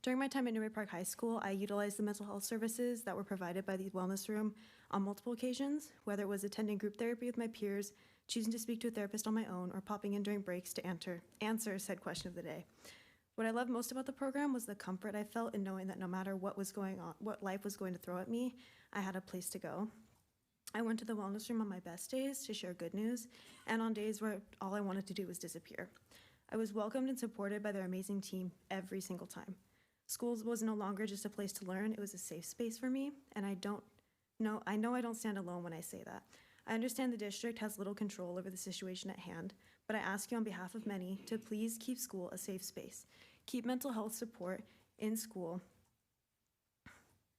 During my time at Newbury Park High School, I utilized the mental health services that were provided by the Wellness Room on multiple occasions, whether it was attending group therapy with my peers, choosing to speak to a therapist on my own, or popping in during breaks to answer said question of the day. What I loved most about the program was the comfort I felt in knowing that no matter what was going on, what life was going to throw at me, I had a place to go. I went to the Wellness Room on my best days to share good news, and on days where all I wanted to do was disappear. I was welcomed and supported by their amazing team every single time. School was no longer just a place to learn, it was a safe space for me, and I know I don't stand alone when I say that. I understand the district has little control over the situation at hand, but I ask you on behalf of many to please keep school a safe space. Keep mental health support in school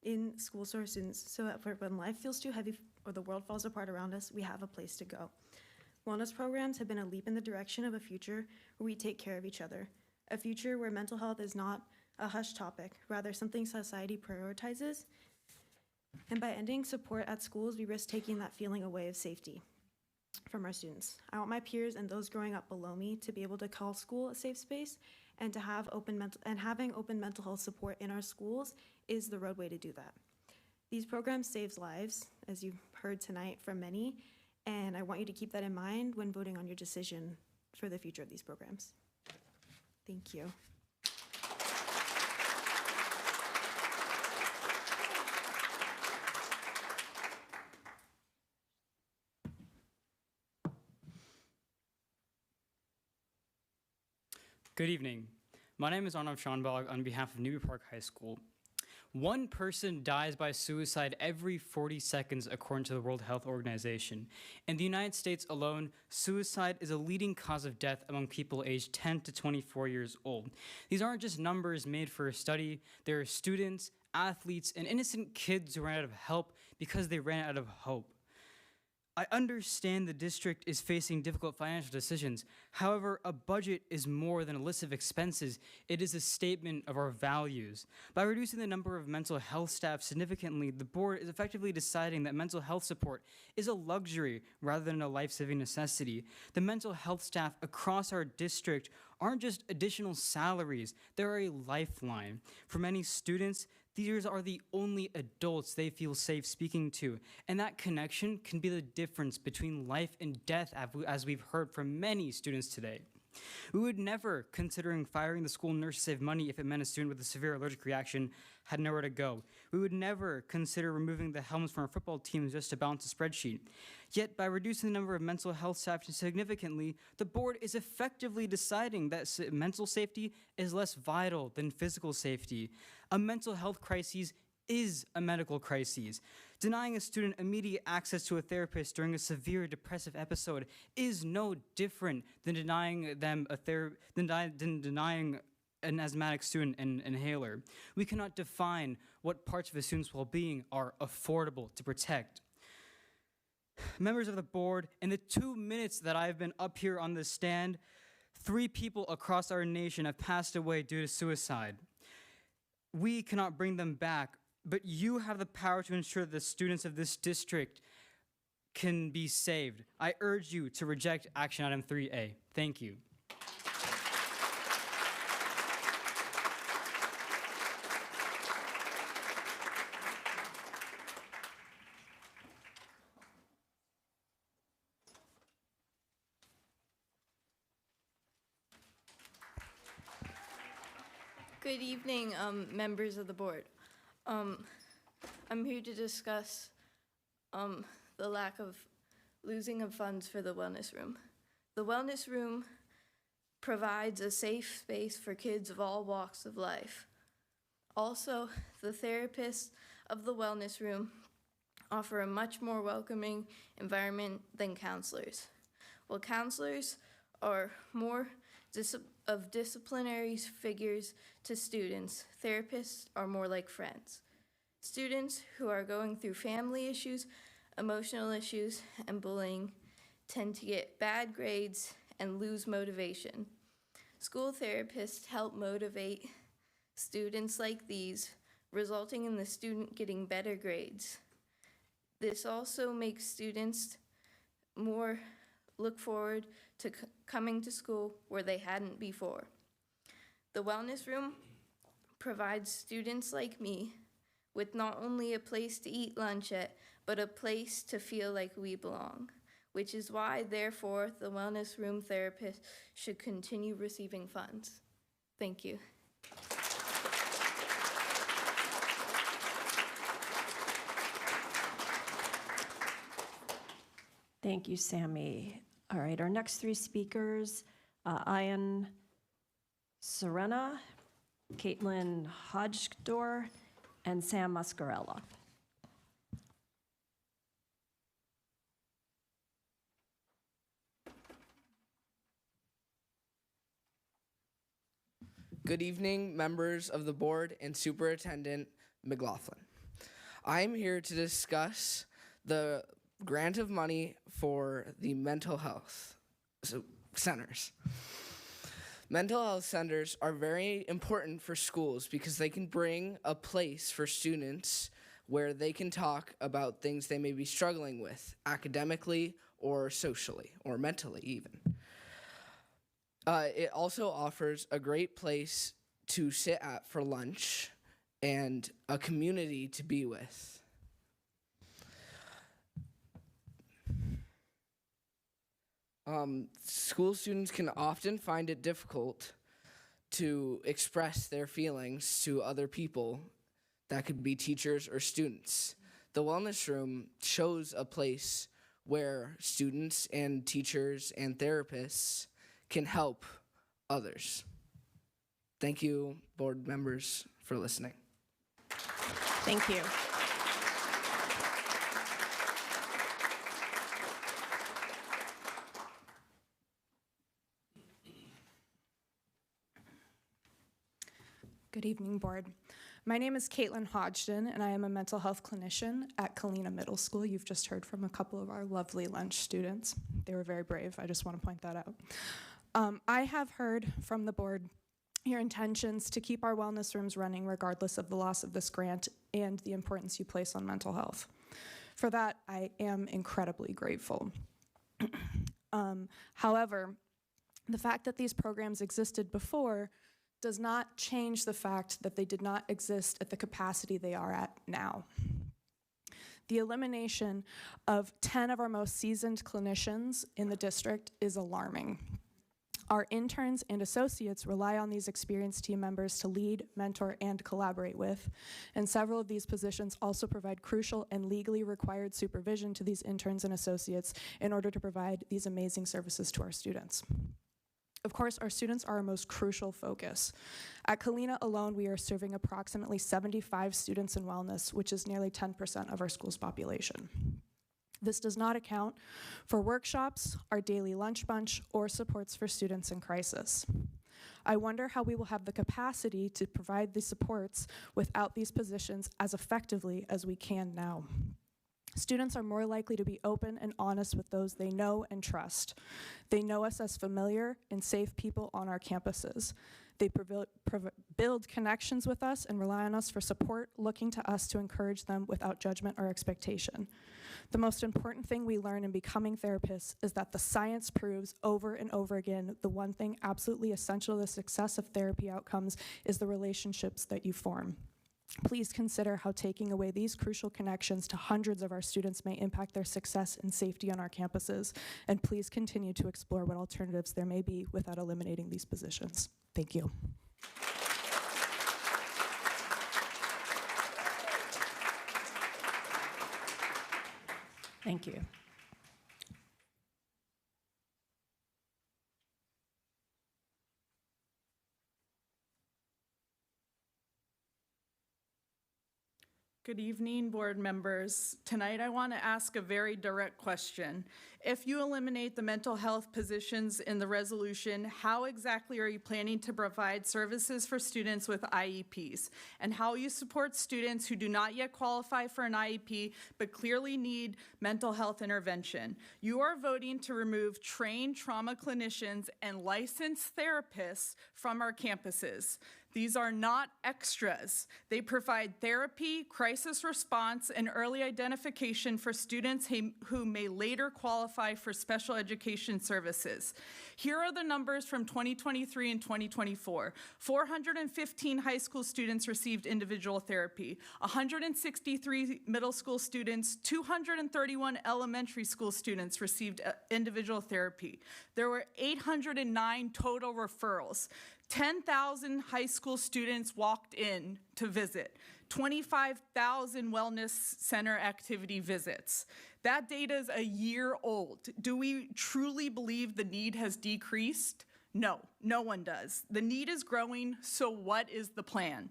for our students, so that when life feels too heavy or the world falls apart around us, we have a place to go. Wellness programs have been a leap in the direction of a future where we take care of each other, a future where mental health is not a hush topic, rather something society prioritizes. And by ending support at schools, we risk taking that feeling away of safety from our students. I want my peers and those growing up below me to be able to call school a safe space, and to have having open mental health support in our schools is the roadway to do that. These programs save lives, as you've heard tonight from many, and I want you to keep that in mind when voting on your decision for the future of these programs. Thank you. Good evening. My name is Arnav Schonbog on behalf of Newbury Park High School. One person dies by suicide every 40 seconds according to the World Health Organization. In the United States alone, suicide is a leading cause of death among people aged 10 to 24 years old. These aren't just numbers made for a study. There are students, athletes, and innocent kids who ran out of help because they ran out of hope. I understand the district is facing difficult financial decisions. However, a budget is more than a list of expenses. It is a statement of our values. By reducing the number of mental health staff significantly, the board is effectively deciding that mental health support is a luxury rather than a life-saving necessity. The mental health staff across our district aren't just additional salaries, they're a lifeline. For many students, these are the only adults they feel safe speaking to, and that connection can be the difference between life and death, as we've heard from many students today. We would never considering firing the school nurse to save money if it meant a student with a severe allergic reaction had nowhere to go. We would never consider removing the helmets from our football teams just to balance a spreadsheet. Yet, by reducing the number of mental health staff significantly, the board is effectively deciding that mental safety is less vital than physical safety. A mental health crisis is a medical crisis. Denying a student immediate access to a therapist during a severe depressive episode is no different than denying them denying an asthmatic student an inhaler. We cannot define what parts of a student's well-being are affordable to protect. Members of the board, in the 2 minutes that I've been up here on this stand, 3 people across our nation have passed away due to suicide. We cannot bring them back, but you have the power to ensure that the students of this district can be saved. I urge you to reject action item 3A. Thank you. Good evening, members of the board. I'm here to discuss the lack of losing of funds for the wellness room. The wellness room provides a safe space for kids of all walks of life. Also, the therapists of the wellness room offer a much more welcoming environment than counselors. While counselors are more of disciplinary figures to students, therapists are more like friends. Students who are going through family issues, emotional issues, and bullying tend to get bad grades and lose motivation. School therapists help motivate students like these, resulting in the student getting better grades. This also makes students more look forward to coming to school where they hadn't before. The wellness room provides students like me with not only a place to eat lunch at, but a place to feel like we belong, which is why, therefore, the wellness room therapist should continue receiving funds. Thank you. Thank you, Sammy. All right, our next 3 speakers, Ian Serena, Caitlin Hodgdor, and Sam Muscarella. Good evening, members of the board and Superintendent McLaughlin. I'm here to discuss the grant of money for the mental health centers. Mental health centers are very important for schools because they can bring a place for students where they can talk about things they may be struggling with academically or socially or mentally even. It also offers a great place to sit at for lunch and a community to be with. School students can often find it difficult to express their feelings to other people. That could be teachers or students. The wellness room shows a place where students and teachers and therapists can help others. Thank you, board members, for listening. Thank you. Good evening, board. My name is Caitlin Hodgson, and I am a mental health clinician at Kalina Middle School. You've just heard from a couple of our lovely lunch students. They were very brave. I just want to point that out. I have heard from the board your intentions to keep our wellness rooms running regardless of the loss of this grant and the importance you place on mental health. For that, I am incredibly grateful. However, the fact that these programs existed before does not change the fact that they did not exist at the capacity they are at now. The elimination of 10 of our most seasoned clinicians in the district is alarming. Our interns and associates rely on these experienced team members to lead, mentor, and collaborate with, and several of these positions also provide crucial and legally required supervision to these interns and associates in order to provide these amazing services to our students. Of course, our students are our most crucial focus. At Kalina alone, we are serving approximately 75 students in wellness, which is nearly 10% of our school's population. This does not account for workshops, our daily lunch bunch, or supports for students in crisis. I wonder how we will have the capacity to provide these supports without these positions as effectively as we can now. Students are more likely to be open and honest with those they know and trust. They know us as familiar and safe people on our campuses. They build connections with us and rely on us for support, looking to us to encourage them without judgment or expectation. The most important thing we learn in becoming therapists is that the science proves over and over again the one thing absolutely essential to the success of therapy outcomes is the relationships that you form. Please consider how taking away these crucial connections to hundreds of our students may impact their success and safety on our campuses, and please continue to explore what alternatives there may be without eliminating these positions. Thank you. Thank you. Good evening, board members. Tonight I want to ask a very direct question. If you eliminate the mental health positions in the resolution, how exactly are you planning to provide services for students with IEPs? And how you support students who do not yet qualify for an IEP but clearly need mental health intervention? You are voting to remove trained trauma clinicians and licensed therapists from our campuses. These are not extras. They provide therapy, crisis response, and early identification for students who may later qualify for special education services. Here are the numbers from 2023 and 2024. 415 high school students received individual therapy, 163 middle school students, 231 elementary school students received individual therapy. There were 809 total referrals. 10,000 high school students walked in to visit, 25,000 wellness center activity visits. That data is a year old. Do we truly believe the need has decreased? No, no one does. The need is growing, so what is the plan?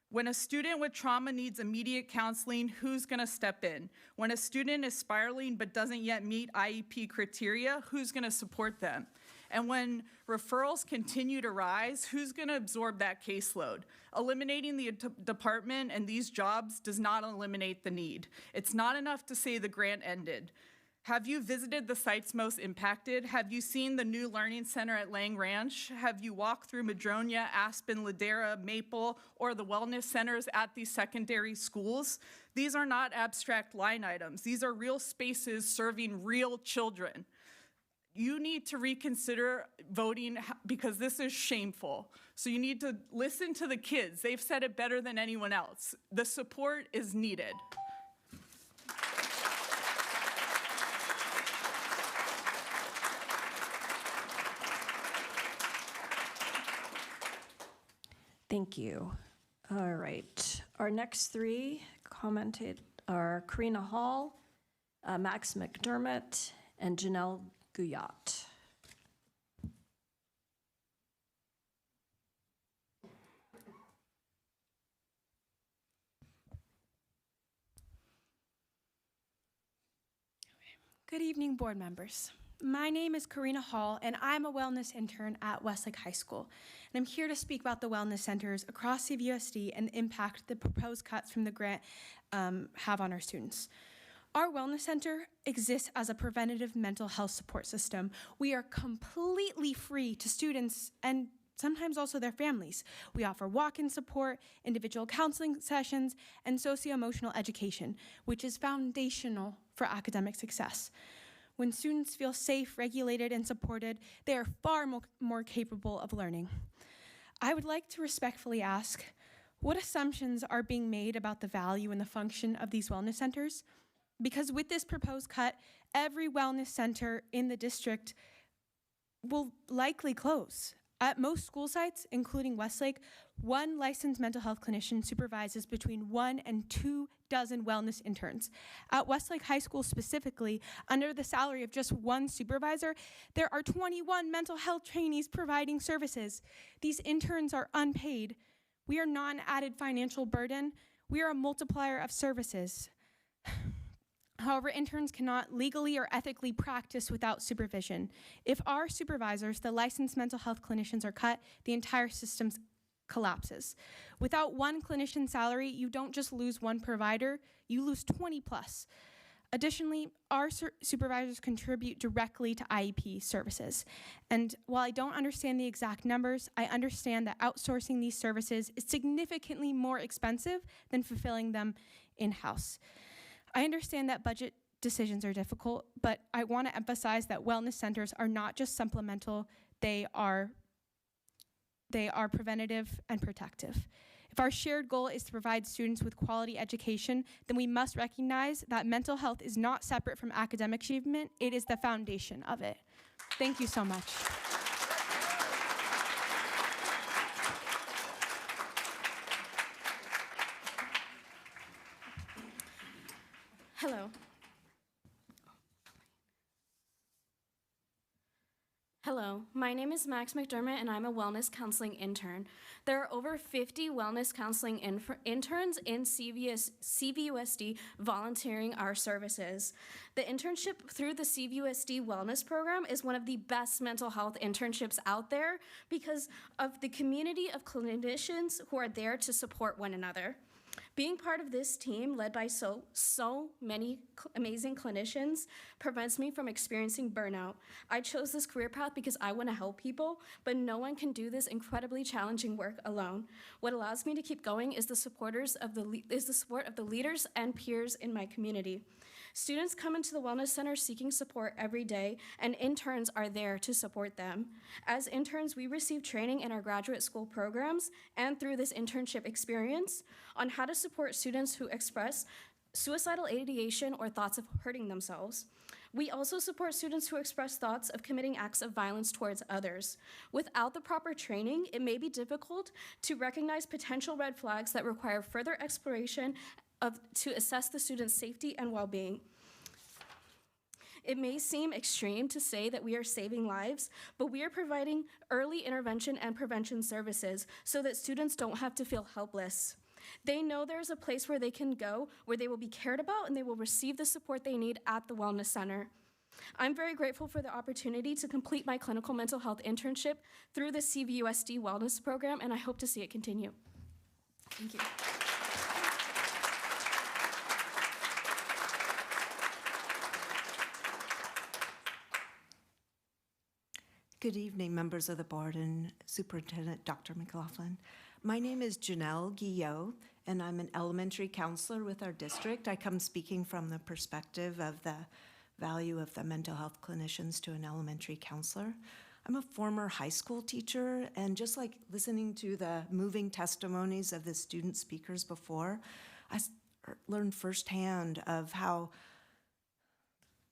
When a student with trauma needs immediate counseling, who's gonna step in? When a student is spiraling but doesn't yet meet IEP criteria, who's gonna support them? And when referrals continue to rise, who's going to absorb that caseload? Eliminating the department and these jobs does not eliminate the need. It's not enough to say the grant ended. Have you visited the sites most impacted? Have you seen the new learning center at Lang Ranch? Have you walked through Madronia, Aspen, Ladera, Maple, or the wellness centers at these secondary schools? These are not abstract line items. These are real spaces serving real children. You need to reconsider voting because this is shameful. So you need to listen to the kids. They've said it better than anyone else. The support is needed. Thank you. All right. Our next three commented are Karina Hall, Max McDermott, and Janelle Guyot. Good evening, board members. My name is Karina Hall, and I'm a wellness intern at Westlake High School. And I'm here to speak about the wellness centers across CVUSD and the impact the proposed cuts from the grant have on our students. Our wellness center exists as a preventative mental health support system. We are completely free to students and sometimes also their families. We offer walk-in support, individual counseling sessions, and socio-emotional education, which is foundational for academic success. When students feel safe, regulated, and supported, they are far more capable of learning. I would like to respectfully ask, what assumptions are being made about the value and the function of these wellness centers? Because with this proposed cut, every wellness center in the district will likely close. At most school sites, including Westlake, one licensed mental health clinician supervises between 1 and 2 dozen wellness interns. At Westlake High School specifically, under the salary of just one supervisor, there are 21 mental health trainees providing services. These interns are unpaid. We are not an added financial burden. We are a multiplier of services. However, interns cannot legally or ethically practice without supervision. If our supervisors, the licensed mental health clinicians, are cut, the entire system collapses. Without one clinician's salary, you don't just lose one provider, you lose 20 plus. Additionally, our supervisors contribute directly to IEP services. And while I don't understand the exact numbers, I understand that outsourcing these services is significantly more expensive than fulfilling them in-house. I understand that budget decisions are difficult, but I want to emphasize that wellness centers are not just supplemental, they are preventative and protective. If our shared goal is to provide students with quality education, then we must recognize that mental health is not separate from academic achievement, it is the foundation of it. Thank you so much. Hello. Hello, my name is Max McDermott and I'm a wellness counseling intern. There are over 50 wellness counseling interns in CVUSD volunteering our services. The internship through the CVUSD Wellness Program is one of the best mental health internships out there because of the community of clinicians who are there to support one another. Being part of this team, led by so many amazing clinicians, prevents me from experiencing burnout. I chose this career path because I want to help people, but no one can do this incredibly challenging work alone. What allows me to keep going is the support of the leaders and peers in my community. Students come into the Wellness Center seeking support every day, and interns are there to support them. As interns, we receive training in our graduate school programs and through this internship experience on how to support students who express suicidal ideation or thoughts of hurting themselves. We also support students who express thoughts of committing acts of violence towards others. Without the proper training, it may be difficult to recognize potential red flags that require further exploration to assess the student's safety and well-being. It may seem extreme to say that we are saving lives, but we are providing early intervention and prevention services so that students don't have to feel helpless. They know there's a place where they can go, where they will be cared about, and they will receive the support they need at the Wellness Center. I'm very grateful for the opportunity to complete my clinical mental health internship through the CVUSD Wellness Program, and I hope to see it continue. Thank you. Good evening, members of the board and Superintendent Dr. McLaughlin. My name is Janelle Guillot, and I'm an elementary counselor with our district. I come speaking from the perspective of the value of the mental health clinicians to an elementary counselor. I'm a former high school teacher, and just like listening to the moving testimonies of the student speakers before, I learned firsthand of how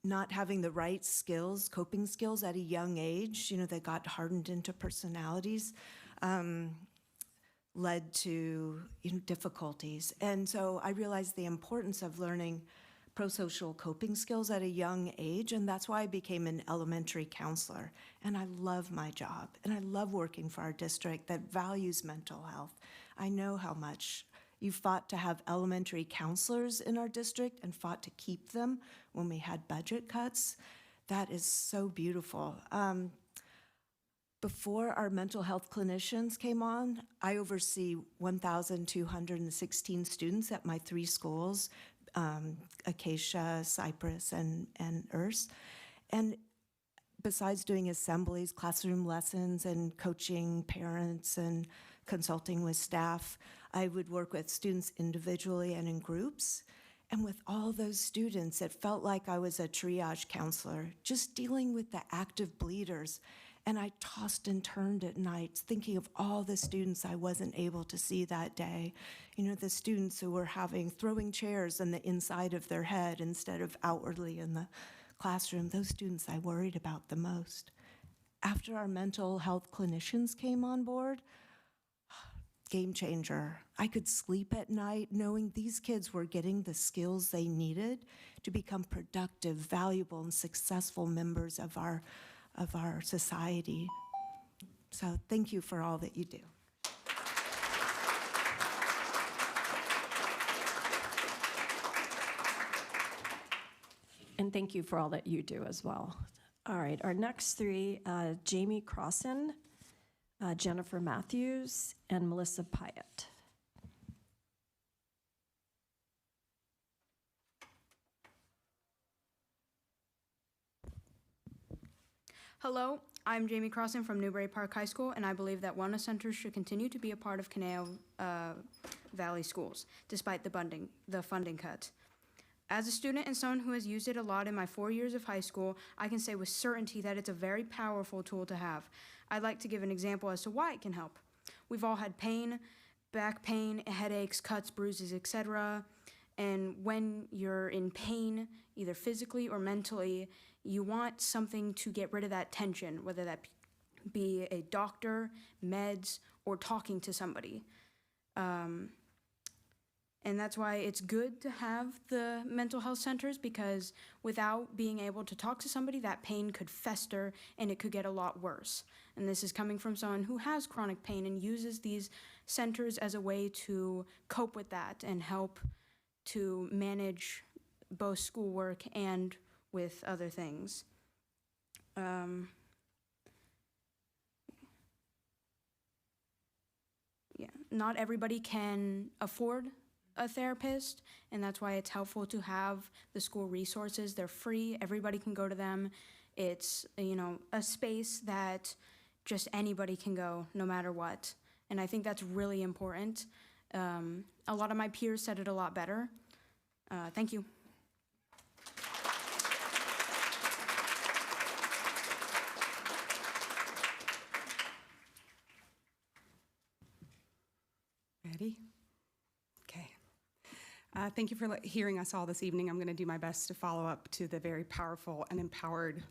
not having the right skills, coping skills at a young age, they got hardened into personalities, led to difficulties. And so I realized the importance of learning pro-social coping skills at a young age, and that's why I became an elementary counselor. And I love my job, and I love working for our district that values mental health. I know how much You fought to have elementary counselors in our district and fought to keep them when we had budget cuts. That is so beautiful. Before our mental health clinicians came on, I oversee 1,216 students at my 3 schools, Acacia, Cypress, and Urs. And besides doing assemblies, classroom lessons, and coaching parents and consulting with staff, I would work with students individually and in groups. And with all those students, it felt like I was a triage counselor, just dealing with the active bleeders. And I tossed and turned at nights, thinking of all the students I wasn't able to see that day. You know, the students who were throwing chairs in the inside of their head instead of outwardly in the classroom. Those students I worried about the most. After our mental health clinicians came on board, game changer. I could sleep at night knowing these kids were getting the skills they needed to become productive, valuable, and successful members of our society. So thank you for all that you do. And thank you for all that you do as well. All right, our next 3, Jamie Crossan, Jennifer Matthews, and Melissa Pyatt. Hello, I'm Jamie Crossan from Newbury Park High School, and I believe that wellness centers should continue to be a part of Conejo Valley schools, despite the funding cuts. As a student and someone who has used it a lot in my 4 years of high school, I can say with certainty that it's a very powerful tool to have. I'd like to give an example as to why it can help. We've all had pain, back pain, headaches, cuts, bruises, etc. And when you're in pain, either physically or mentally, you want something to get rid of that tension, whether that be a doctor, meds, or talking to somebody. And that's why it's good to have the mental health centers, because without being able to talk to somebody, that pain could fester and it could get a lot worse. And this is coming from someone who has chronic pain and uses these centers as a way to cope with that and help to manage both schoolwork and with other things. Not everybody can afford a therapist, and that's why it's helpful to have the school resources. They're free, everybody can go to them. It's, a space that just anybody can go, no matter what. And I think that's really important. A lot of my peers said it a lot better. Thank you. Ready? Okay. Thank you for hearing us all this evening. I'm going to do my best to follow up to the very powerful and empowered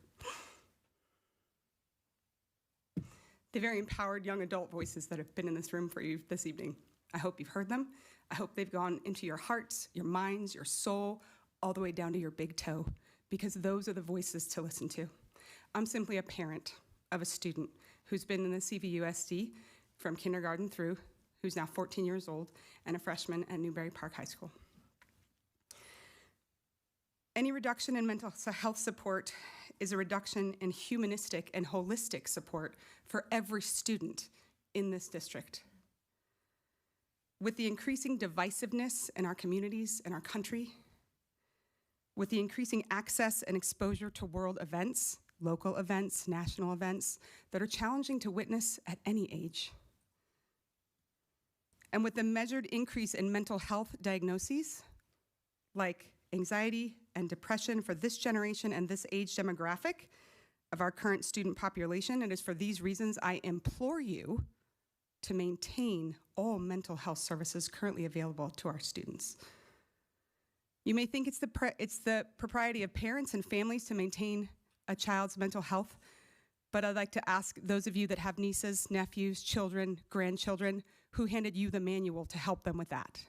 young adult voices that have been in this room for you this evening. I hope you've heard them. I hope they've gone into your hearts, your minds, your soul, all the way down to your big toe, because those are the voices to listen to. I'm simply a parent of a student who's been in the CVUSD from kindergarten through, who's now 14 years old, and a freshman at Newbury Park High School. Any reduction in mental health support is a reduction in humanistic and holistic support for every student in this district. With the increasing divisiveness in our communities and our country, with the increasing access and exposure to world events, local events, national events that are challenging to witness at any age, and with the measured increase in mental health diagnoses, like anxiety and depression for this generation and this age demographic of our current student population, it is for these reasons I implore you to maintain all mental health services currently available to our students. You may think it's the propriety of parents and families to maintain a child's mental health, but I'd like to ask those of you that have nieces, nephews, children, grandchildren, who handed you the manual to help them with that?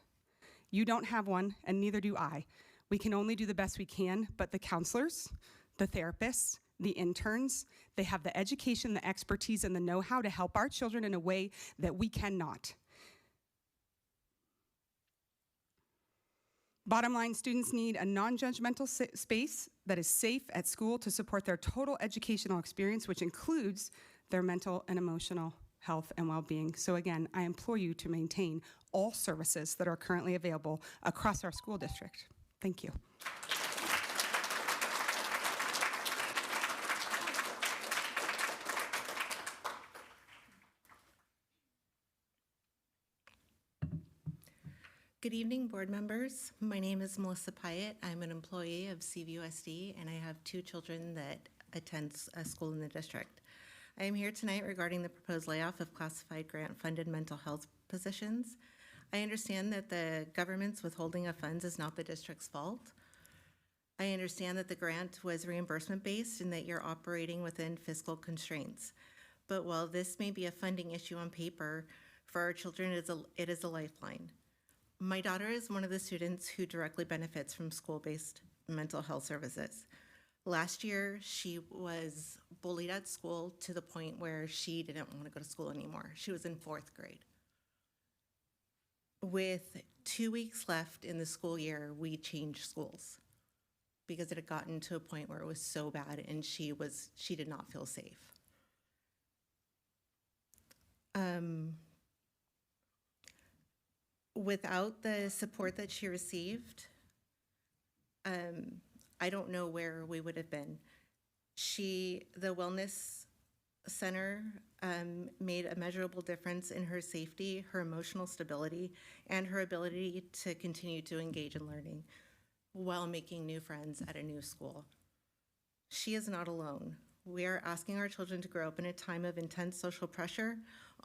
You don't have one, and neither do I. We can only do the best we can, but the counselors, the therapists, the interns, they have the education, the expertise, and the know-how to help our children in a way that we cannot. Bottom line, students need a non-judgmental space that is safe at school to support their total educational experience, which includes their mental and emotional health and well-being. So again, I implore you to maintain all services that are currently available across our school district. Thank you. Good evening, board members. My name is Melissa Pyatt. I'm an employee of CVUSD, and I have 2 children that attend a school in the district. I am here tonight regarding the proposed layoff of classified grant-funded mental health positions. I understand that the government's withholding of funds is not the district's fault. I understand that the grant was reimbursement-based and that you're operating within fiscal constraints. But while this may be a funding issue on paper, for our children, it is a lifeline. My daughter is one of the students who directly benefits from school-based mental health services. Last year, she was bullied at school to the point where she didn't want to go to school anymore. She was in 4th grade. With 2 weeks left in the school year, we changed schools because it had gotten to a point where it was so bad and she did not feel safe. Without the support that she received, I don't know where we would have been. The wellness center made a measurable difference in her safety, her emotional stability, and her ability to continue to engage in learning while making new friends at a new school. She is not alone. We are asking our children to grow up in a time of intense social pressure,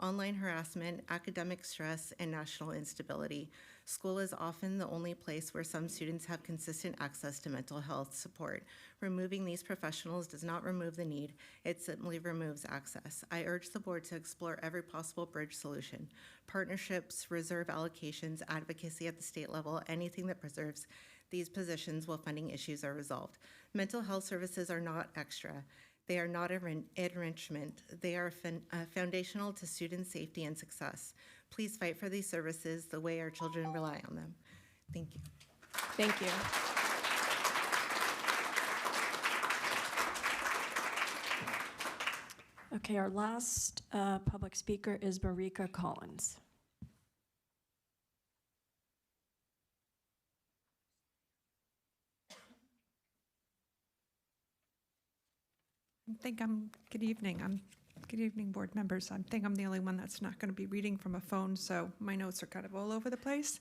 online harassment, academic stress, and national instability. School is often the only place where some students have consistent access to mental health support. Removing these professionals does not remove the need, it simply removes access. I urge the board to explore every possible bridge solution. Partnerships, reserve allocations, advocacy at the state level, anything that preserves these positions while funding issues are resolved. Mental health services are not extra. They are not enrichment. They are foundational to student safety and success. Please fight for these services the way our children rely on them. Thank you. Thank you. Okay, our last public speaker is Marika Collins. Good evening, board members. I think I'm the only one that's not going to be reading from a phone, so my notes are kind of all over the place.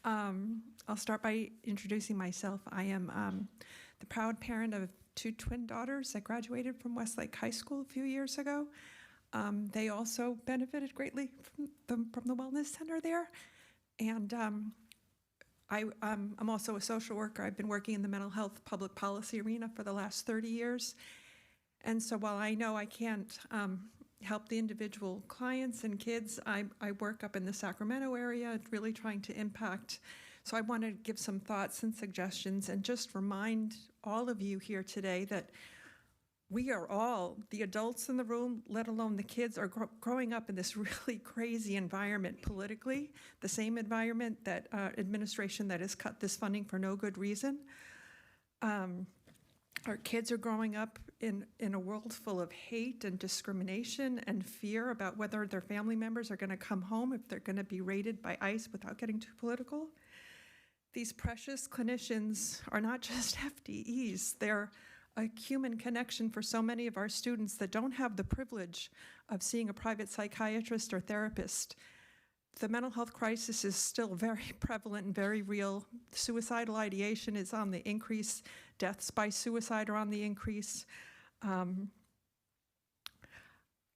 I'll start by introducing myself. I am the proud parent of 2 twin daughters that graduated from Westlake High School a few years ago. They also benefited greatly from the wellness center there. And I'm also a social worker. I've been working in the mental health public policy arena for the last 30 years. And so while I know I can't help the individual clients and kids, I work up in the Sacramento area, really trying to impact. So I want to give some thoughts and suggestions and just remind all of you here today that we are all, the adults in the room, let alone the kids, are growing up in this really crazy environment politically, the same environment that administration that has cut this funding for no good reason. Our kids are growing up in a world full of hate and discrimination and fear about whether their family members are going to come home, if they're going to be raided by ICE, without getting too political. These precious clinicians are not just FTEs. They're a human connection for so many of our students that don't have the privilege of seeing a private psychiatrist or therapist. The mental health crisis is still very prevalent and very real. Suicidal ideation is on the increase. Deaths by suicide are on the increase.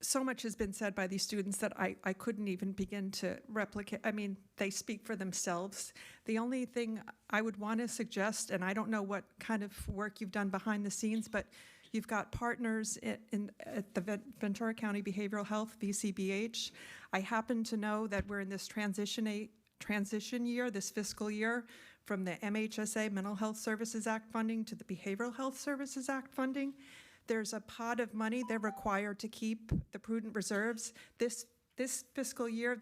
So much has been said by these students that I couldn't even begin to replicate. I mean, they speak for themselves. The only thing I would want to suggest, and I don't know what kind of work you've done behind the scenes, but you've got partners at the Ventura County Behavioral Health, VCBH. I happen to know that we're in this transition year, this fiscal year, from the MHSA Mental Health Services Act funding to the Behavioral Health Services Act funding. There's a pot of money they're required to keep, the prudent reserves. This fiscal year,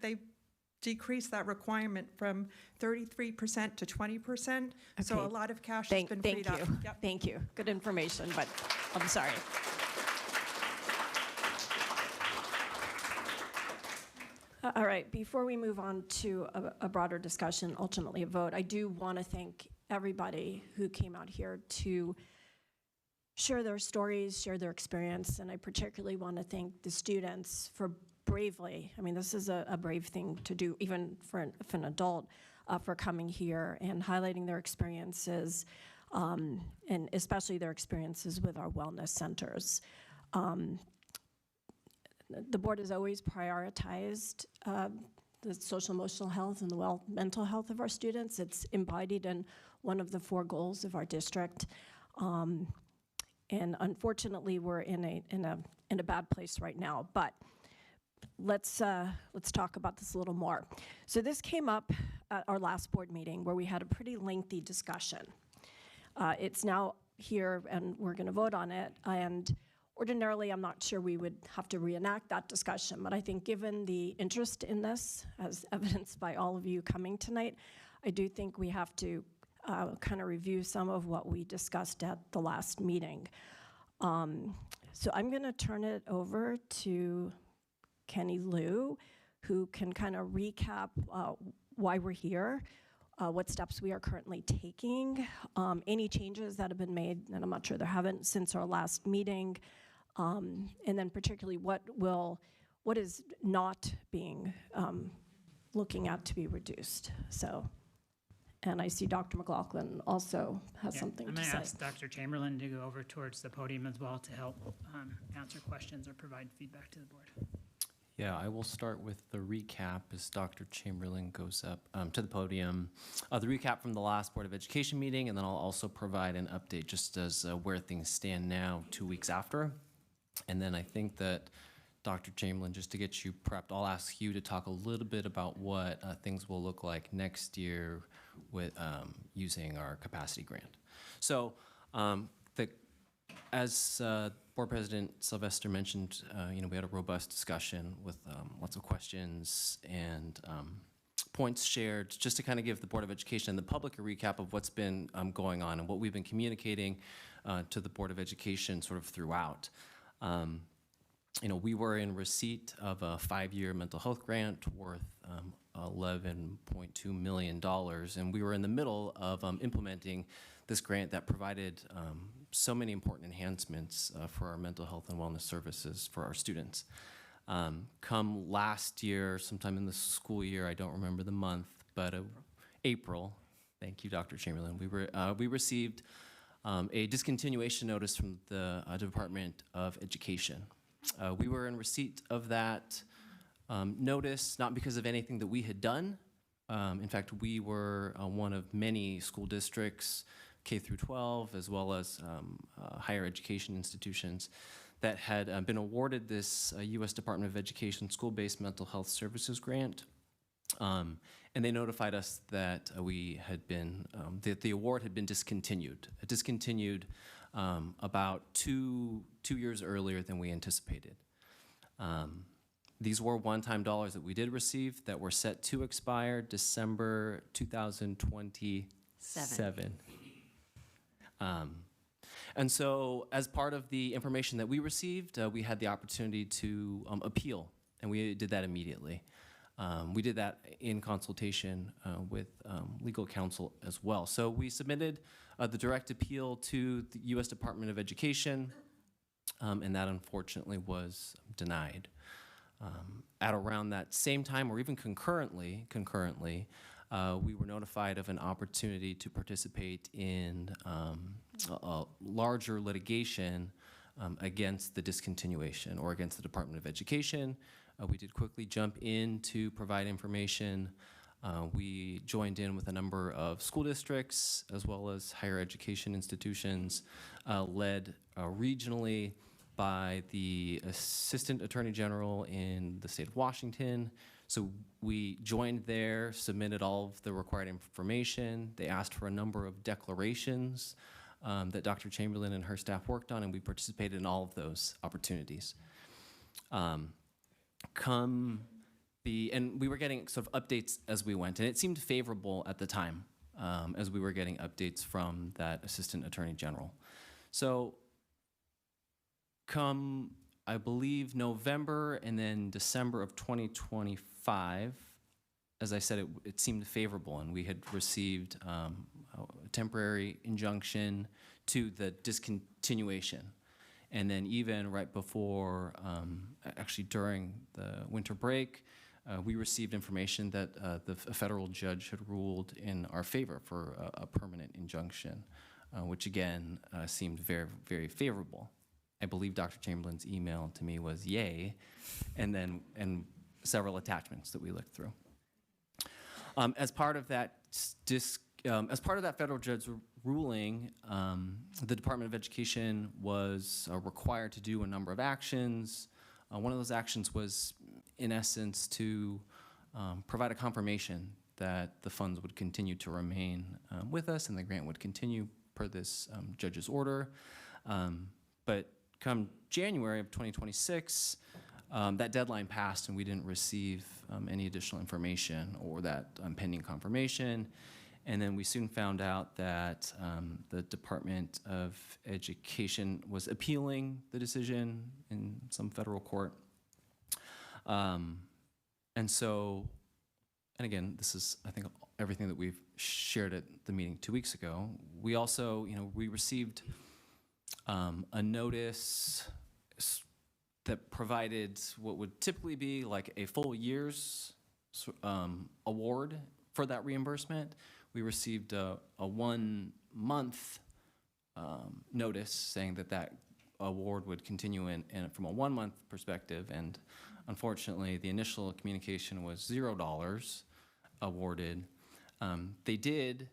decrease that requirement from 33% to 20%. So Okay. a lot of cash has been freed up. Thank you. Yep. Thank you. Good information, but I'm sorry. All right, before we move on to a broader discussion, ultimately a vote, I do want to thank everybody who came out here to share their stories, share their experience, and I particularly want to thank the students for bravely, I mean, this is a brave thing to do, even for an adult, for coming here and highlighting their experiences, and especially their experiences with our wellness centers. The board has always prioritized the social emotional health and the mental health of our students. It's embodied in one of the 4 goals of our district. And unfortunately, we're in a bad place right now. But let's talk about this a little more. So this came up at our last board meeting where we had a pretty lengthy discussion. It's now here, and we're going to vote on it. And ordinarily, I'm not sure we would have to reenact that discussion, but I think given the interest in this, as evidenced by all of you coming tonight, I do think we have to kind of review some of what we discussed at the last meeting. So I'm going to turn it over to Kenny Liu, who can kind of recap why we're here, what steps we are currently taking, any changes that have been made, and I'm not sure there haven't since our last meeting, and then particularly what is not being looking at to be reduced. So, and I see Dr. McLaughlin also has something to say. I'm going to ask Dr. Chamberlain to go over towards the podium as well to help answer questions or provide feedback to the board. Yeah, I will start with the recap as Dr. Chamberlain goes up to the podium. The recap from the last Board of Education meeting, and then I'll also provide an update just as where things stand now 2 weeks after. And then I think that Dr. Chamberlain, just to get you prepped, I'll ask you to talk a little bit about what things will look like next year with using our capacity grant. So as Board President Sylvester mentioned, we had a robust discussion with lots of questions and points shared, just to kind of give the Board of Education and the public a recap of what's been going on and what we've been communicating to the Board of Education sort of throughout. We were in receipt of a 5-year mental health grant worth $11.2 million, and we were in the middle of implementing this grant that provided so many important enhancements for our mental health and wellness services for our students. Come last year, sometime in the school year, I don't remember the month, but April, thank you, Dr. Chamberlain, we received a discontinuation notice from the Department of Education. We were in receipt of that notice, not because of anything that we had done. In fact, we were one of many school districts, K through 12, as well as higher education institutions that had been awarded this U.S. Department of Education school-based mental health services grant. And they notified us that we had been, that the award had been discontinued. About two years earlier than we anticipated. These were one-time dollars that we did receive that were set to expire December 2027. And so as part of the information that we received, we had the opportunity to appeal, and we did that immediately. We did that in consultation with legal counsel as well. So we submitted the direct appeal to the U.S. Department of Education, and that unfortunately was denied. At around that same time, or even concurrently, we were notified of an opportunity to participate in a larger litigation against the discontinuation or against the Department of Education. We did quickly jump in to provide information. We joined in with a number of school districts as well as higher education institutions led regionally by the Assistant Attorney General in the state of Washington. So we joined there, submitted all of the required information. They asked for a number of declarations that Dr. Chamberlain and her staff worked on, and we participated in all of those opportunities. Come and we were getting sort of updates as we went, and it seemed favorable at the time as we were getting updates from that Assistant Attorney General. So come, I believe, November and then December of 2025, as I said, it seemed favorable, and we had received a temporary injunction to the discontinuation. And then even right before, actually during the winter break, we received information that a federal judge had ruled in our favor for a permanent injunction, which again seemed very, very favorable. I believe Dr. Chamberlain's email to me was yay, and several attachments that we looked through. As part of that federal judge's ruling, the Department of Education was required to do a number of actions. One of those actions was, in essence, to provide a confirmation that the funds would continue to remain with us and the grant would continue per this judge's order. But come January of 2026, that deadline passed and we didn't receive any additional information or that pending confirmation. And then we soon found out that the Department of Education was appealing the decision in some federal court. And again, this is, I think, everything that we've shared at the meeting 2 weeks ago. We also, we received a notice that provided what would typically be like a full year's award for that reimbursement. We received a 1 month notice saying that award would continue in from a 1 month perspective, and unfortunately the initial communication was $0 awarded. They did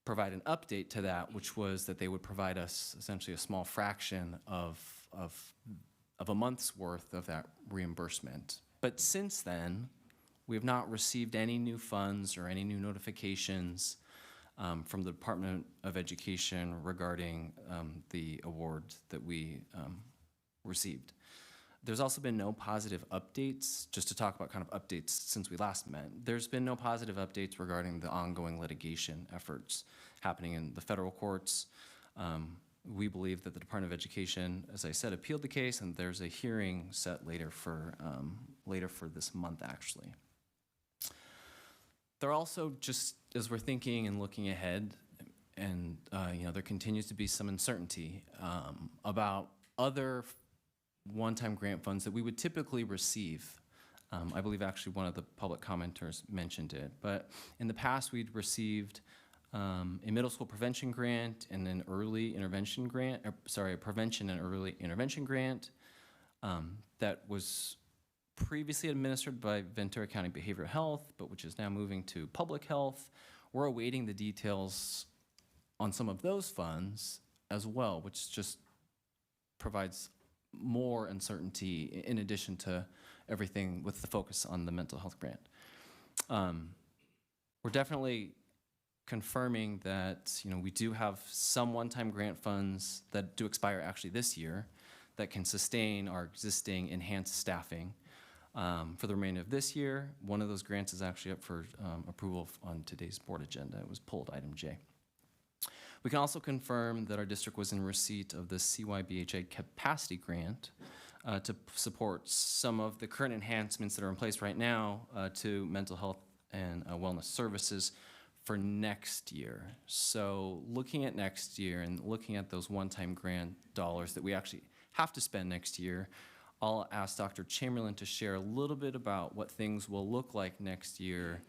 provide an update to that, which was that they would provide us essentially a small fraction of a month's worth of that reimbursement. But since then, we have not received any new funds or any new notifications from the Department of Education regarding the award that we received. There's also been no positive updates, just to talk about kind of updates since we last met. There's been no positive updates regarding the ongoing litigation efforts happening in the federal courts. We believe that the Department of Education, as I said, appealed the case, and there's a hearing set later for this month, actually. There are also, just as we're thinking and looking ahead, and there continues to be some uncertainty about other one-time grant funds that we would typically receive. I believe actually one of the public commenters mentioned it, but in the past we'd received a middle school prevention grant and an early intervention grant, a prevention and early intervention grant that was previously administered by Ventura County Behavioral Health, but which is now moving to public health. We're awaiting the details on some of those funds as well, which just provides more uncertainty in addition to everything with the focus on the mental health grant. We're definitely confirming that we do have some one-time grant funds that do expire actually this year that can sustain our existing enhanced staffing for the remainder of this year. One of those grants is actually up for approval on today's board agenda. It was pulled, item J. We can also confirm that our district was in receipt of the CYBHA capacity grant to support some of the current enhancements that are in place right now to mental health and wellness services for next year. So looking at next year and looking at those one-time grant dollars that we actually have to spend next year, I'll ask Dr. Chamberlain to share a little bit about what things will look like next year,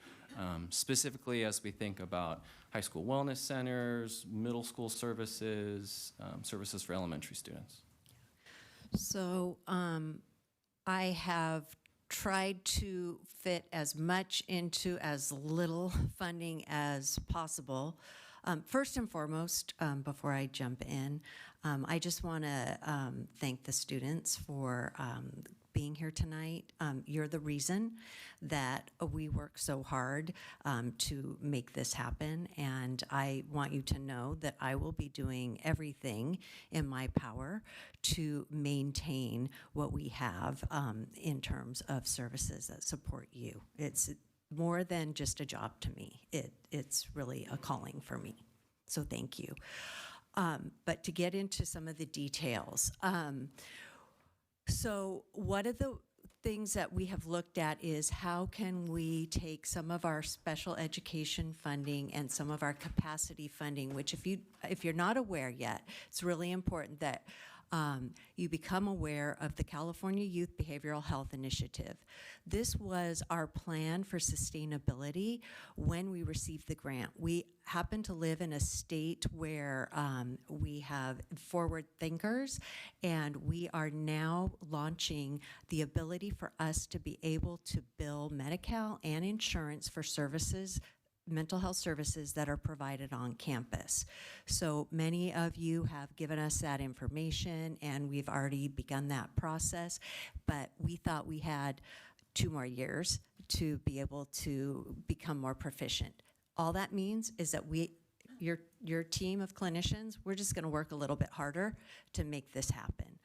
specifically as we think about high school wellness centers, middle school services, services for elementary students. So I have tried to fit as much into as little funding as possible. First and foremost, before I jump in, I just want to thank the students for being here tonight. You're the reason that we work so hard to make this happen, and I want you to know that I will be doing everything in my power to maintain what we have in terms of services that support you. It's more than just a job to me. It's really a calling for me. So thank you. But to get into some of the details, so one of the things that we have looked at is how can we take some of our special education funding and some of our capacity funding, which if you're not aware yet, it's really important that you become aware of the California Youth Behavioral Health Initiative. This was our plan for sustainability when we received the grant. We happen to live in a state where we have forward thinkers, and we are now launching the ability for us to be able to bill Medi-Cal and insurance for services, mental health services that are provided on campus. So many of you have given us that information, and we've already begun that process, but we thought we had 2 more years to be able to become more proficient. All that means is that your team of clinicians, we're just gonna work a little bit harder to make this happen.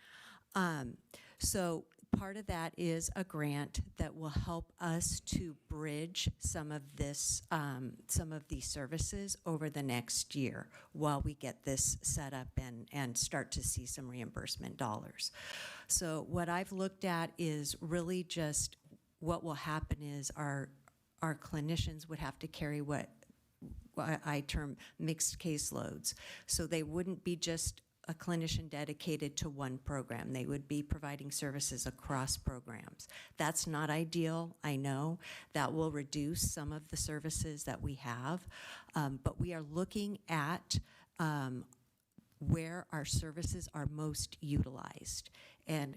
So part of that is a grant that will help us to bridge some of this, some of these services over the next year while we get this set up and start to see some reimbursement dollars. So what I've looked at is really just what will happen is our clinicians would have to carry what I term mixed caseloads. So they wouldn't be just a clinician dedicated to one program. They would be providing services across programs. That's not ideal, I know. That will reduce some of the services that we have, but we are looking at where our services are most utilized. And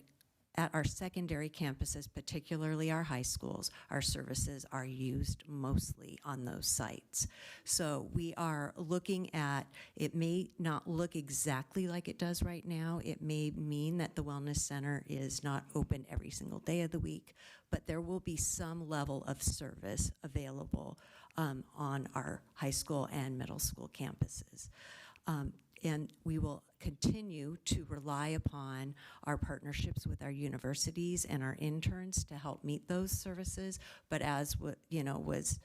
at our secondary campuses, particularly our high schools, our services are used mostly on those sites. So we are looking at, it may not look exactly like it does right now. It may mean that the Wellness Center is not open every single day of the week, but there will be some level of service available on our high school and middle school campuses. And we will continue to rely upon our partnerships with our universities and our interns to help meet those services. But as was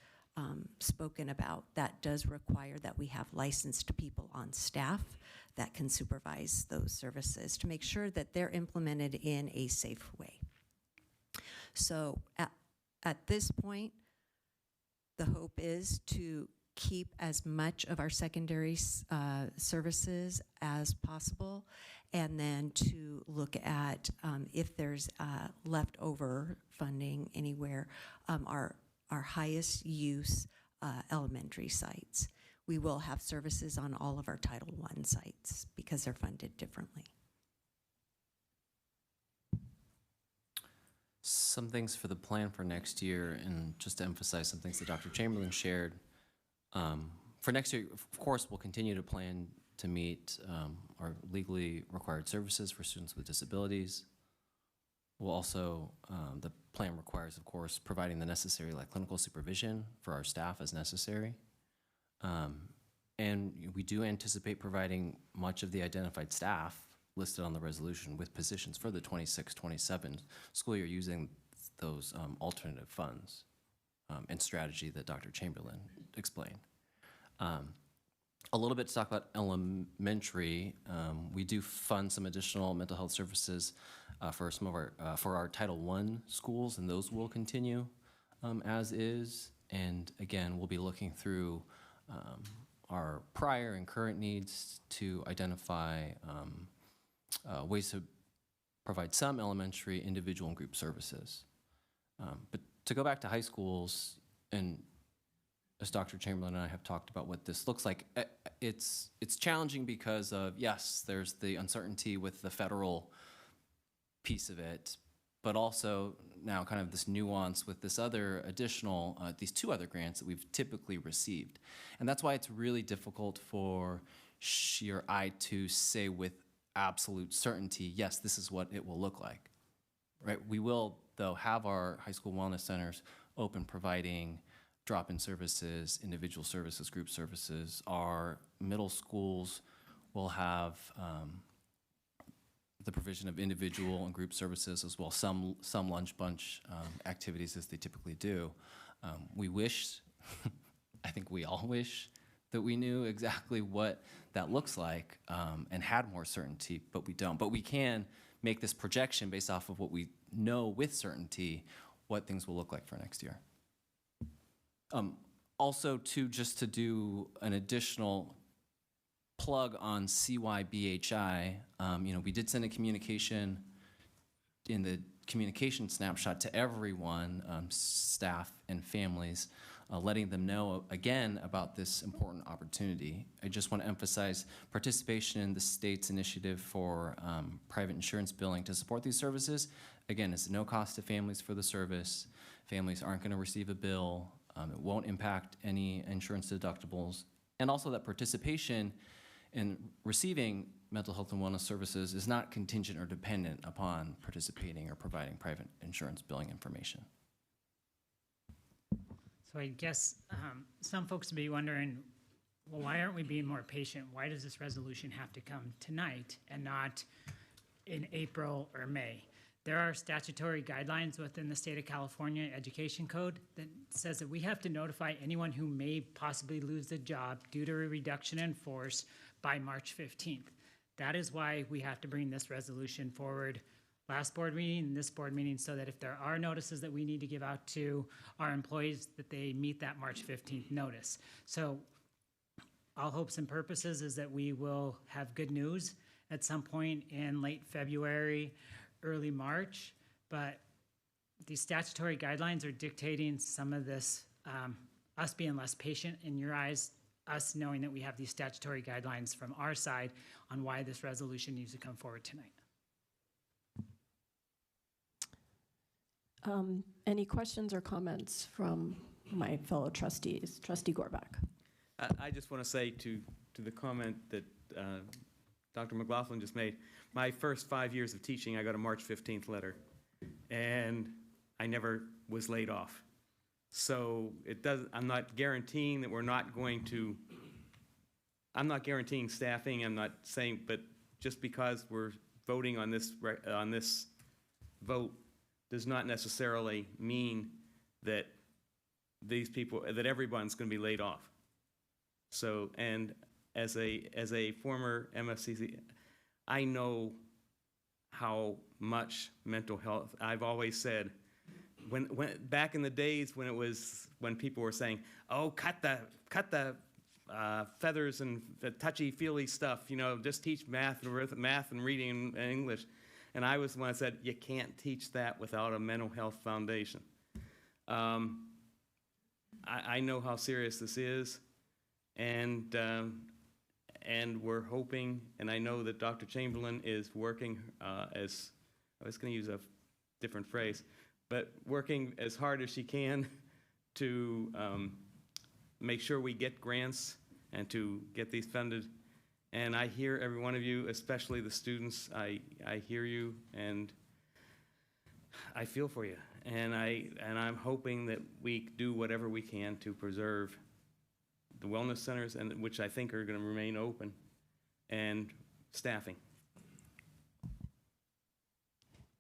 spoken about, that does require that we have licensed people on staff that can supervise those services to make sure that they're implemented in a safe way. So at this point, the hope is to keep as much of our secondary services as possible, and then to look at if there's leftover funding anywhere, our highest use elementary sites. We will have services on all of our Title I sites because they're funded differently. Some things for the plan for next year, and just to emphasize some things that Dr. Chamberlain shared. For next year, of course, we'll continue to plan to meet our legally required services for students with disabilities. We'll also, the plan requires, of course, providing the necessary clinical supervision for our staff as necessary. And we do anticipate providing much of the identified staff listed on the resolution with positions for the 26-27 school year using those alternative funds and strategy that Dr. Chamberlain explained. A little bit to talk about elementary. We do fund some additional mental health services for some of our Title I schools, and those will continue as is. And again, we'll be looking through our prior and current needs to identify ways to provide some elementary individual and group services. But to go back to high schools, and as Dr. Chamberlain and I have talked about what this looks like, it's challenging because of, yes, there's the uncertainty with the federal piece of it, but also now kind of this nuance with this other additional, these 2 other grants that we've typically received. And that's why it's really difficult for she or I to say with absolute certainty, yes, this is what it will look like. right? We will, though, have our high school wellness centers open, providing drop-in services, individual services, group services. Our middle schools will have the provision of individual and group services as well, some lunch bunch activities as they typically do. We wish, I think we all wish, that we knew exactly what that looks like and had more certainty, but we don't. But we can make this projection based off of what we know with certainty what things will look like for next year. Also, just to do an additional plug on CYBHI, we did send a communication in the communication snapshot to everyone, staff and families, letting them know again about this important opportunity. I just want to emphasize participation in the state's initiative for private insurance billing to support these services. Again, it's no cost to families for the service. Families aren't going to receive a bill. It won't impact any insurance deductibles. And also that participation in receiving mental health and wellness services is not contingent or dependent upon participating or providing private insurance billing information. So I guess some folks may be wondering, well, why aren't we being more patient? Why does this resolution have to come tonight and not in April or May? There are statutory guidelines within the state of California education code that says that we have to notify anyone who may possibly lose a job due to a reduction in force by March 15th. That is why we have to bring this resolution forward last board meeting and this board meeting, so that if there are notices that we need to give out to our employees, that they meet that March 15th notice. So all hopes and purposes is that we will have good news at some point in late February, early March, but these statutory guidelines are dictating some of this, us being less patient in your eyes, us knowing that we have these statutory guidelines from our side on why this resolution needs to come forward tonight. Any questions or comments from my fellow trustees? Trustee Gorbach. I just want to say to the comment that Dr. McLaughlin just made, my first 5 years of teaching, I got a March 15th letter, and I never was laid off. So I'm not guaranteeing that we're not going to, I'm not guaranteeing staffing, I'm not saying, but just because we're voting on this vote does not necessarily mean that these people, that everyone's going to be laid off. So, and as a former MFCC, I know how much mental health, I've always said, when back in the days when people were saying, oh, cut the feathers and the touchy-feely stuff, just teach math and reading and English. And I was the one that said, you can't teach that without a mental health foundation. I know how serious this is, and we're hoping, and I know that Dr. Chamberlain is working as, I was going to use a different phrase, but working as hard as she can to make sure we get grants and to get these funded. And I hear every one of you, especially the students, I hear you, and I feel for you. And I'm hoping that we do whatever we can to preserve the wellness centers, and which I think are going to remain open, and staffing.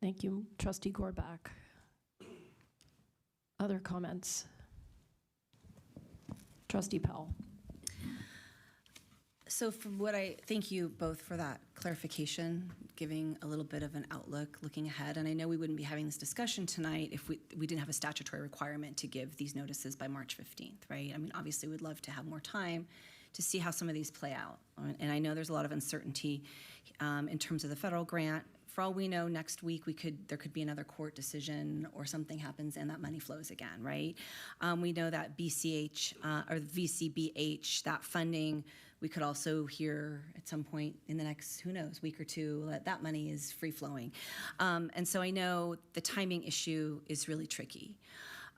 Thank you, Trustee Gorbach. Other comments? Trustee Powell. So thank you both for that clarification, giving a little bit of an outlook, looking ahead. And I know we wouldn't be having this discussion tonight if we didn't have a statutory requirement to give these notices by March 15th, right? I mean, obviously we'd love to have more time to see how some of these play out. And I know there's a lot of uncertainty in terms of the federal grant. For all we know, next week there could be another court decision or something happens and that money flows again, right? We know that BCH or VCBH, that funding, we could also hear at some point in the next, who knows, week or two, that money is free flowing. And so I know the timing issue is really tricky.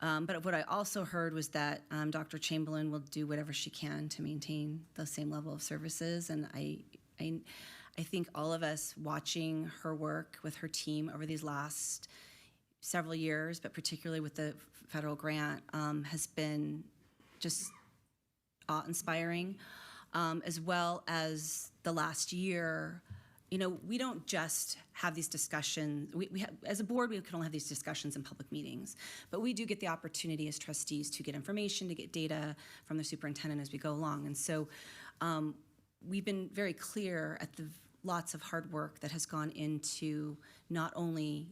But what I also heard was that Dr. Chamberlain will do whatever she can to maintain the same level of services. And I think all of us watching her work with her team over these last several years, but particularly with the federal grant, has been just awe-inspiring, as well as the last year. You know, we don't just have these discussions. As a board, we can only have these discussions in public meetings, but we do get the opportunity as trustees to get information, to get data from the superintendent as we go along. And so we've been very clear at the lots of hard work that has gone into not only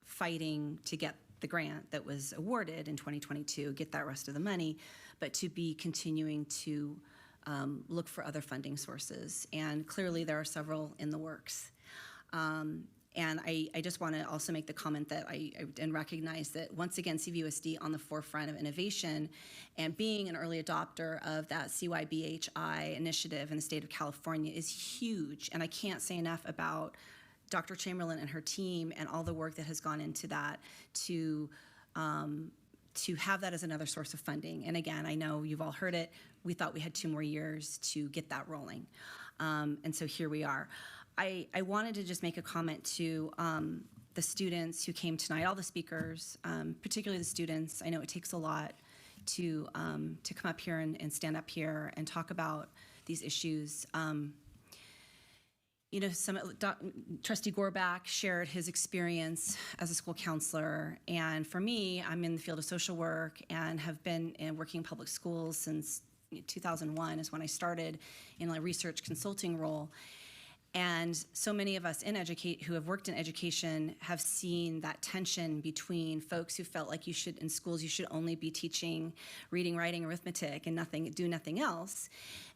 fighting to get the grant that was awarded in 2022, get that rest of the money, but to be continuing to look for other funding sources. And clearly there are several in the works. And I just want to also make the comment that and recognize that once again, CVUSD on the forefront of innovation and being an early adopter of that CYBHI initiative in the state of California is huge. And I can't say enough about Dr. Chamberlain and her team and all the work that has gone into that to have that as another source of funding. And again, I know you've all heard it. We thought we had 2 more years to get that rolling. And so here we are. I wanted to just make a comment to the students who came tonight, all the speakers, particularly the students. I know it takes a lot to come up here and stand up here and talk about these issues. You know, Trustee Gorbach shared his experience as a school counselor, and for me, I'm in the field of social work and have been working in public schools since 2001 is when I started in a research consulting role. And so many of us who have worked in education have seen that tension between folks who felt like in schools you should only be teaching reading, writing, arithmetic, and do nothing else.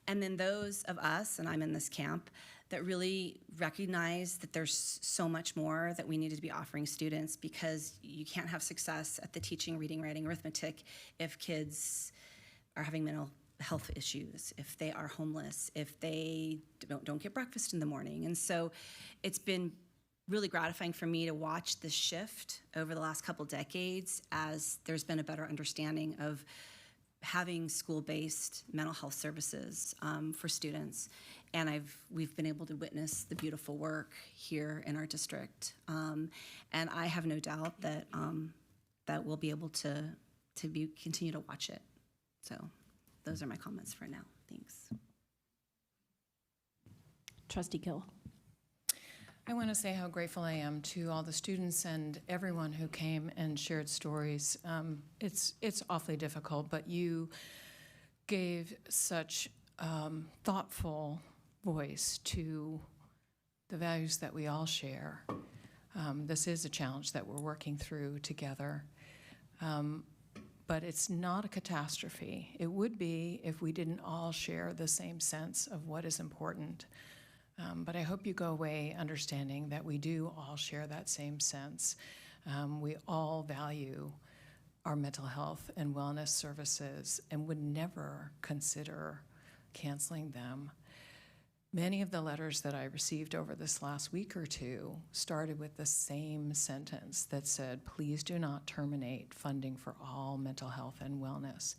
And then those of us, and I'm in this camp, that really recognize that there's so much more that we needed to be offering students, because you can't have success at the teaching reading, writing, arithmetic if kids are having mental health issues, if they are homeless, if they don't get breakfast in the morning. And so it's been really gratifying for me to watch this shift over the last couple decades as there's been a better understanding of having school-based mental health services for students. And we've been able to witness the beautiful work here in our district. And I have no doubt that that we'll be able to continue to watch it. So those are my comments for now. Thanks. Trustee Gill. I want to say how grateful I am to all the students and everyone who came and shared stories. It's awfully difficult, but you gave such thoughtful voice to the values that we all share. This is a challenge that we're working through together. But it's not a catastrophe. It would be if we didn't all share the same sense of what is important. But I hope you go away understanding that we do all share that same sense. We all value our mental health and wellness services and would never consider canceling them. Many of the letters that I received over this last week or two started with the same sentence that said, please do not terminate funding for all mental health and wellness.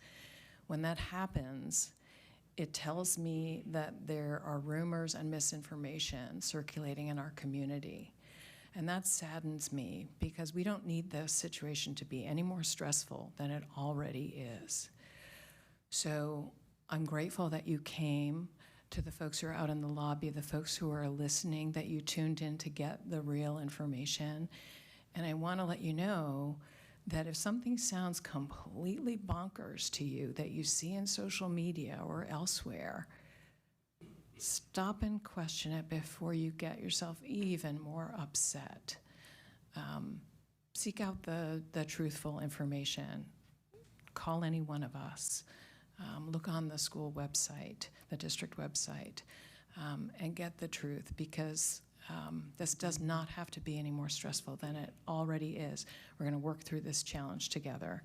When that happens, it tells me that there are rumors and misinformation circulating in our community. And that saddens me, because we don't need this situation to be any more stressful than it already is. So I'm grateful that you came, to the folks who are out in the lobby, the folks who are listening, that you tuned in to get the real information. And I want to let you know that if something sounds completely bonkers to you that you see in social media or elsewhere, stop and question it before you get yourself even more upset. Seek out the truthful information. Call any one of us. Look on the school website, the district website, and get the truth, because this does not have to be any more stressful than it already is. We're going to work through this challenge together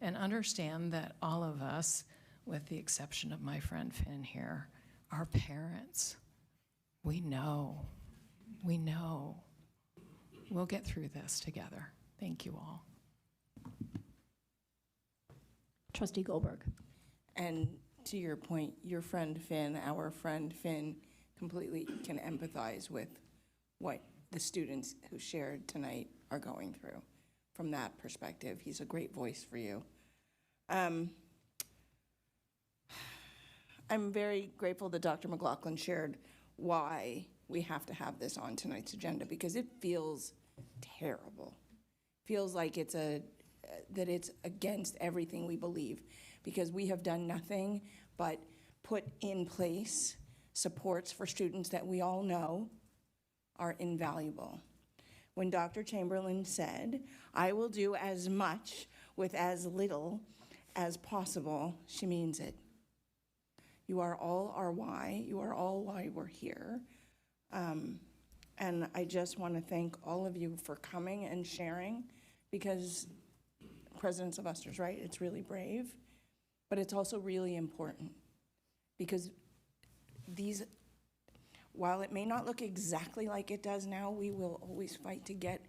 and understand that all of us, with the exception of my friend Finn here, are parents. We know. We'll get through this together. Thank you all. Trustee Goldberg. And to your point, your friend Finn, our friend Finn, completely can empathize with what the students who shared tonight are going through. from that perspective. He's a great voice for you. I'm very grateful that Dr. McLaughlin shared why we have to have this on tonight's agenda, because it feels terrible. Feels like that it's against everything we believe, because we have done nothing but put in place supports for students that we all know are invaluable. When Dr. Chamberlain said, "I will do as much with as little as possible," she means it. You are all our why. You are all why we're here. And I just want to thank all of you for coming and sharing, because President Sylvester's right, it's really brave, but it's also really important, because while it may not look exactly like it does now, we will always fight to get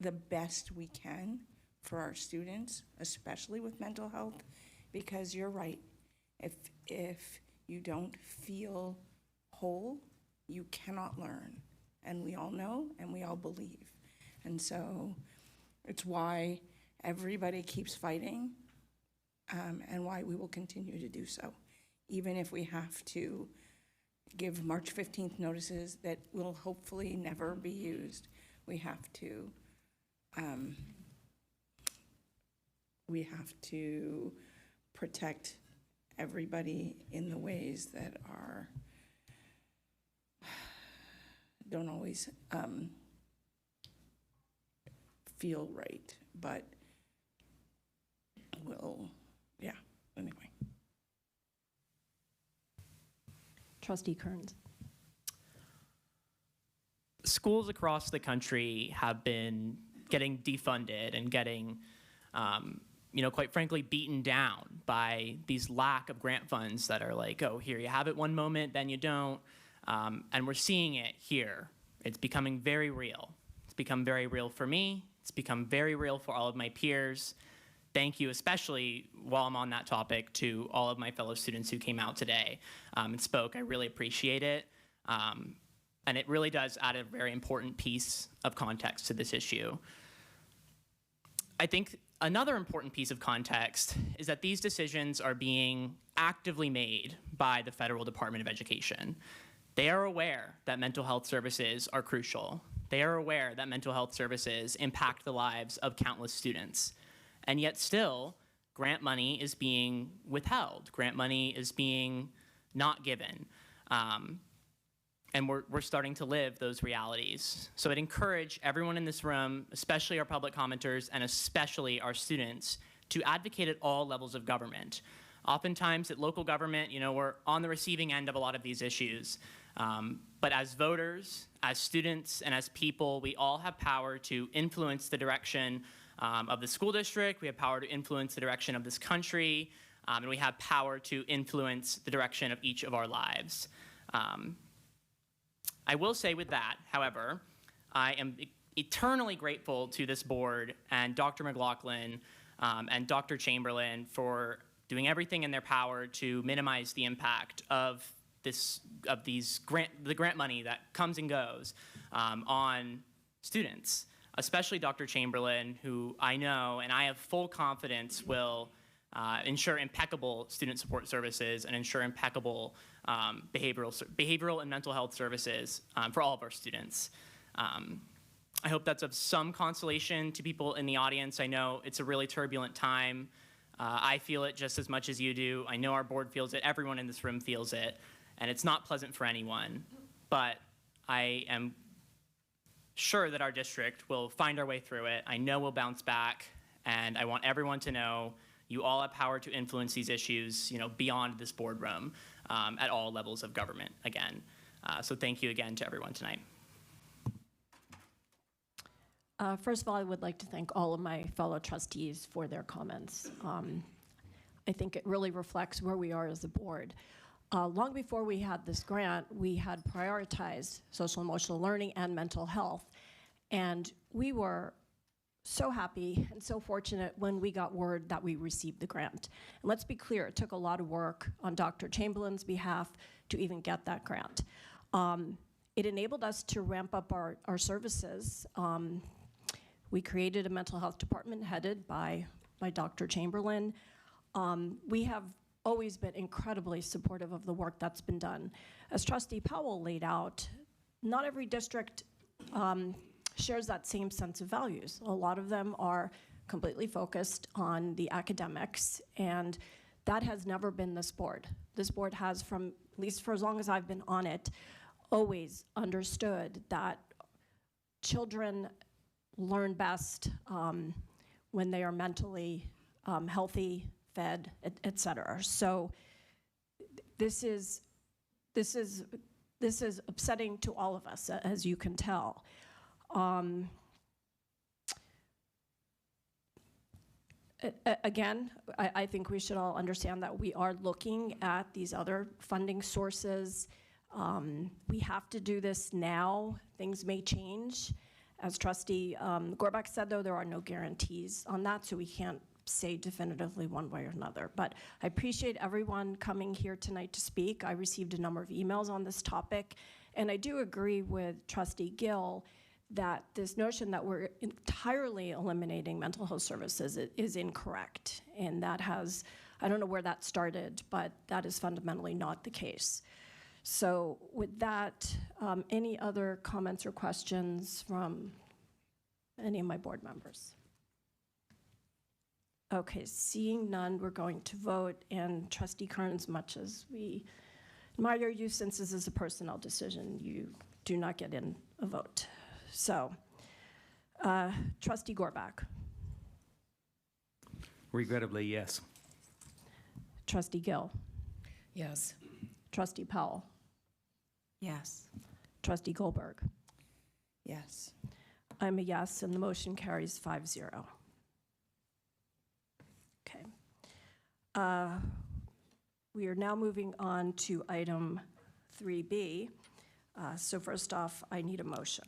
the best we can for our students, especially with mental health, because you're right. If you don't feel whole, you cannot learn. And we all know, and we all believe. And so it's why everybody keeps fighting, and why we will continue to do so, even if we have to give March 15th notices that will hopefully never be used. We have to protect everybody in the ways that don't always feel right, but anyway. Trustee Kearns. Schools across the country have been getting defunded and getting, quite frankly, beaten down by these lack of grant funds that are like, oh, here you have it one moment, then you don't. And we're seeing it here. It's becoming very real. It's become very real for me. It's become very real for all of my peers. Thank you, especially while I'm on that topic, to all of my fellow students who came out today and spoke. I really appreciate it. And it really does add a very important piece of context to this issue. I think another important piece of context is that these decisions are being actively made by the Federal Department of Education. They are aware that mental health services are crucial. They are aware that mental health services impact the lives of countless students. And yet still, grant money is being withheld. Grant money is being not given. And we're starting to live those realities. So I'd encourage everyone in this room, especially our public commenters and especially our students, to advocate at all levels of government. Oftentimes at local government, we're on the receiving end of a lot of these issues. But as voters, as students, and as people, we all have power to influence the direction of the school district. We have power to influence the direction of this country. And we have power to influence the direction of each of our lives. I will say with that, however, I am eternally grateful to this board and Dr. McLaughlin and Dr. Chamberlain for doing everything in their power to minimize the impact of the grant money that comes and goes on students, especially Dr. Chamberlain, who I know and I have full confidence will ensure impeccable student support services and ensure impeccable behavioral and mental health services for all of our students. I hope that's of some consolation to people in the audience. I know it's a really turbulent time. I feel it just as much as you do. I know our board feels it. Everyone in this room feels it. And it's not pleasant for anyone. But I am sure that our district will find our way through it. I know we'll bounce back. And I want everyone to know you all have power to influence these issues, beyond this boardroom at all levels of government again. So thank you again to everyone tonight. First of all, I would like to thank all of my fellow trustees for their comments. I think it really reflects where we are as a board. Long before we had this grant, we had prioritized social emotional learning and mental health. And we were so happy and so fortunate when we got word that we received the grant. And let's be clear, it took a lot of work on Dr. Chamberlain's behalf to even get that grant. It enabled us to ramp up our services. We created a mental health department headed by Dr. Chamberlain. We have always been incredibly supportive of the work that's been done. As Trustee Powell laid out, not every district shares that same sense of values. A lot of them are completely focused on the academics, and that has never been this board. This board has, from at least for as long as I've been on it, always understood that children learn best when they are mentally healthy, fed, et cetera. So this is upsetting to all of us, as you can tell. Again, I think we should all understand that we are looking at these other funding sources. We have to do this now. Things may change. As Trustee Gorbach said, though, there are no guarantees on that, so we can't say definitively one way or another. But I appreciate everyone coming here tonight to speak. I received a number of emails on this topic, and I do agree with Trustee Gill that this notion that we're entirely eliminating mental health services is incorrect. And that has, I don't know where that started, but that is fundamentally not the case. So with that, any other comments or questions from any of my board members? Okay, seeing none, we're going to vote. And Trustee Kern, as much as we admire you, since this is a personnel decision, you do not get in a vote. So, Trustee Gorbach. Regrettably, yes. Trustee Gill. Yes. Trustee Powell. Yes. Trustee Goldberg. Yes. I'm a yes, and the motion carries 5-0. Okay. We are now moving on to item 3B. So first off, I need a motion.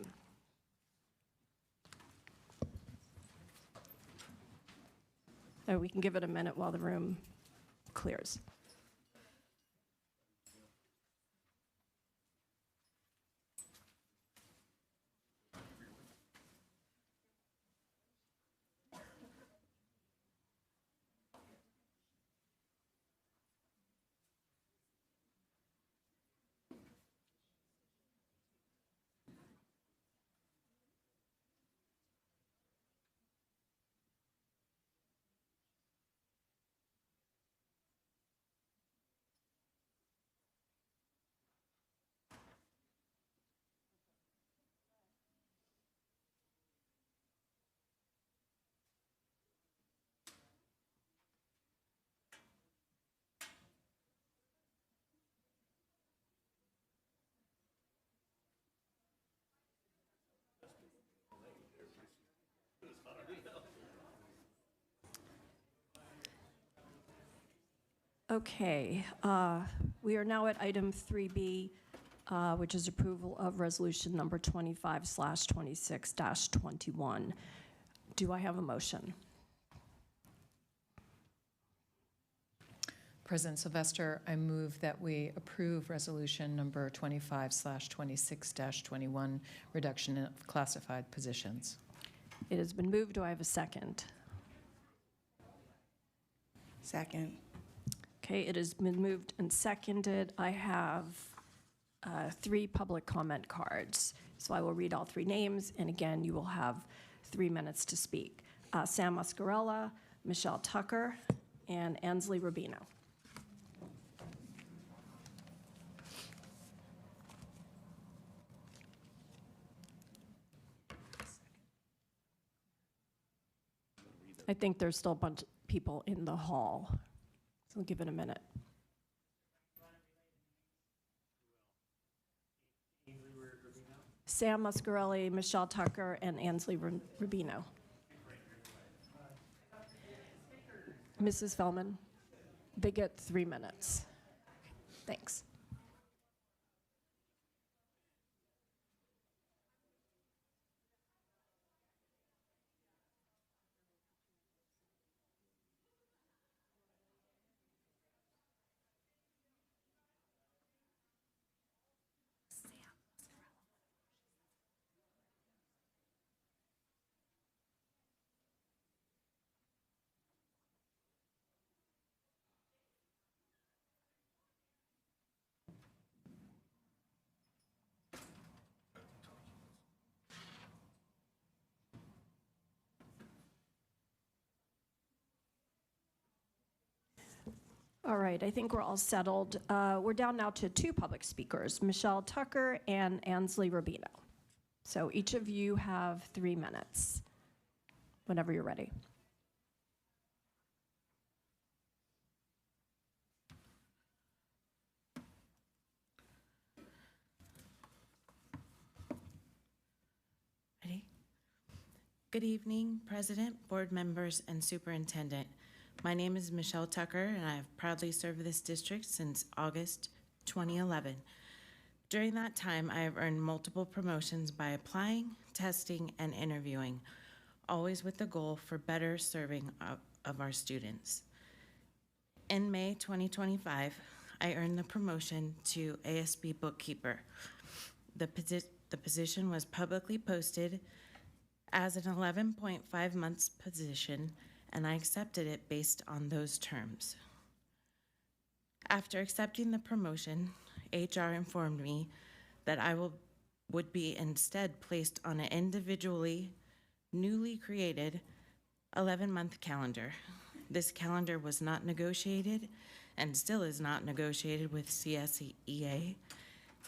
We can give it a minute while the room clears. Okay, we are now at item 3B, which is approval of resolution number 25/26-21. Do I have a motion? President Sylvester, I move that we approve resolution number 25/26-21, reduction of classified positions. It has been moved. Do I have a second? Second. Okay, it has been moved and seconded. I have 3 public comment cards. So I will read all 3 names, and again, you will have 3 minutes to speak. Sam Muscarella, Michelle Tucker, and Ansley Rubino. I think there's still a bunch of people in the hall, so we'll give it a minute. Sam Muscarelli, Michelle Tucker, and Ansley Rubino. Mrs. Fellman, they get 3 minutes. Thanks. All right, I think we're all settled. We're down now to two public speakers, Michelle Tucker and Ansley Rubino. So each of you have 3 minutes, whenever you're ready. Ready? Good evening, President, board members, and superintendent. My name is Michelle Tucker, and I have proudly served this district since August 2011. During that time, I have earned multiple promotions by applying, testing, and interviewing, always with the goal for better serving of our students. In May 2025, I earned the promotion to ASB bookkeeper. The position was publicly posted as an 11.5 months position, and I accepted it based on those terms. After accepting the promotion, HR informed me that I would be instead placed on an individually, newly created 11-month calendar. This calendar was not negotiated and still is not negotiated with CSEA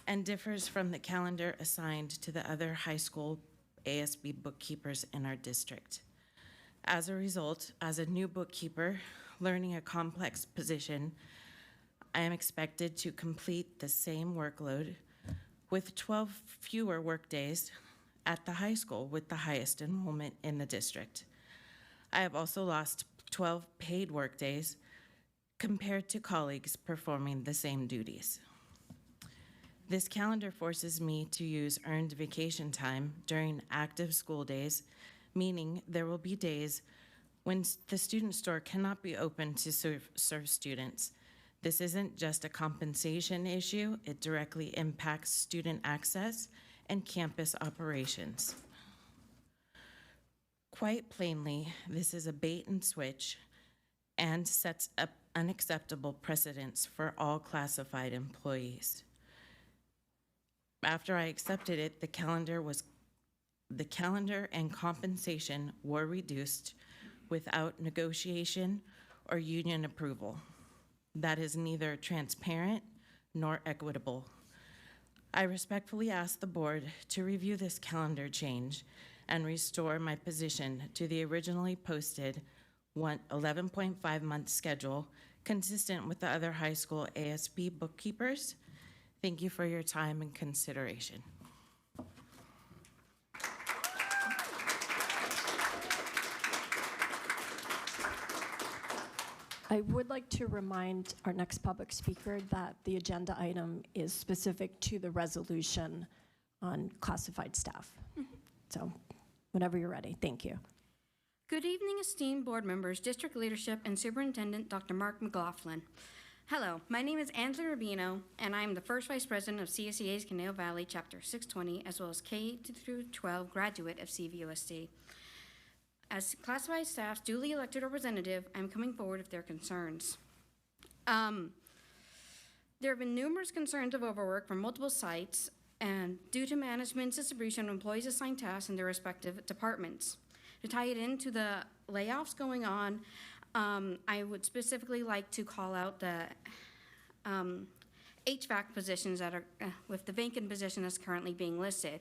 and differs from the calendar assigned to the other high school ASB bookkeepers in our district. As a result, as a new bookkeeper learning a complex position, I am expected to complete the same workload with 12 fewer workdays at the high school with the highest enrollment in the district. I have also lost 12 paid workdays compared to colleagues performing the same duties. This calendar forces me to use earned vacation time during active school days, meaning there will be days when the student store cannot be open to serve students. This isn't just a compensation issue, it directly impacts student access and campus operations. Quite plainly, this is a bait and switch and sets up unacceptable precedents for all classified employees. After I accepted it, the calendar and compensation were reduced without negotiation or union approval. That is neither transparent nor equitable. I respectfully ask the board to review this calendar change and restore my position to the originally posted 11.5 month schedule consistent with the other high school ASB bookkeepers. Thank you for your time and consideration. I would like to remind our next public speaker that the agenda item is specific to the resolution on classified staff. So whenever you're ready, thank you. Good evening, esteemed board members, district leadership, and Superintendent Dr. Mark McLaughlin. Hello, my name is Ansley Rubino, and I am the first Vice President of CSEA's Conejo Valley Chapter 620, as well as K-12 graduate of CVUSD. As classified staff's duly elected representative, I'm coming forward with their concerns. There have been numerous concerns of overwork from multiple sites and due to management's distribution of employees assigned tasks in their respective departments. To tie it into the layoffs going on, I would specifically like to call out the HVAC positions that are with the vacant position that's currently being listed.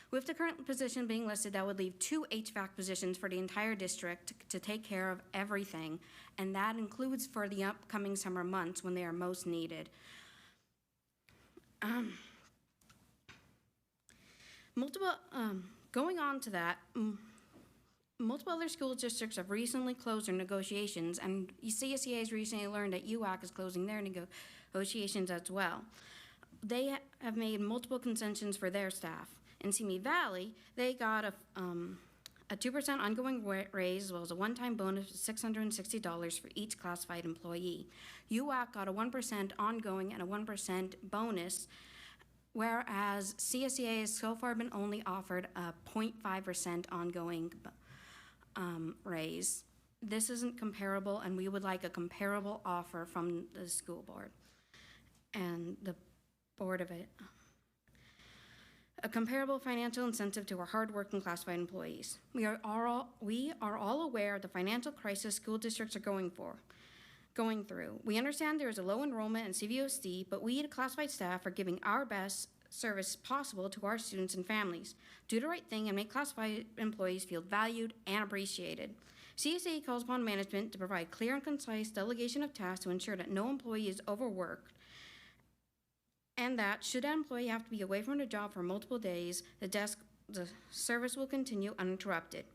With the current position being listed, that would leave 2 HVAC positions for the entire district to take care of everything, and that includes for the upcoming summer months when they are most needed. Going on to that, multiple other school districts have recently closed their negotiations, and CSEA has recently learned that UAC is closing their negotiations as well. They have made multiple concessions for their staff. In Simi Valley, they got a 2% ongoing raise as well as a one-time bonus of $660 for each classified employee. UAC got a 1% ongoing and a 1% bonus, whereas CSEA has so far been only offered a 0.5% ongoing raise. This isn't comparable, and we would like a comparable offer from the school board and the board of it. A comparable financial incentive to our hardworking classified employees. We are all aware of the financial crisis school districts are going for. going through. We understand there is a low enrollment in CVUSD, but we, the classified staff, are giving our best service possible to our students and families. Do the right thing and make classified employees feel valued and appreciated. CSA calls upon management to provide clear and concise delegation of tasks to ensure that no employee is overworked, and that should an employee have to be away from the job for multiple days, the service will continue uninterrupted.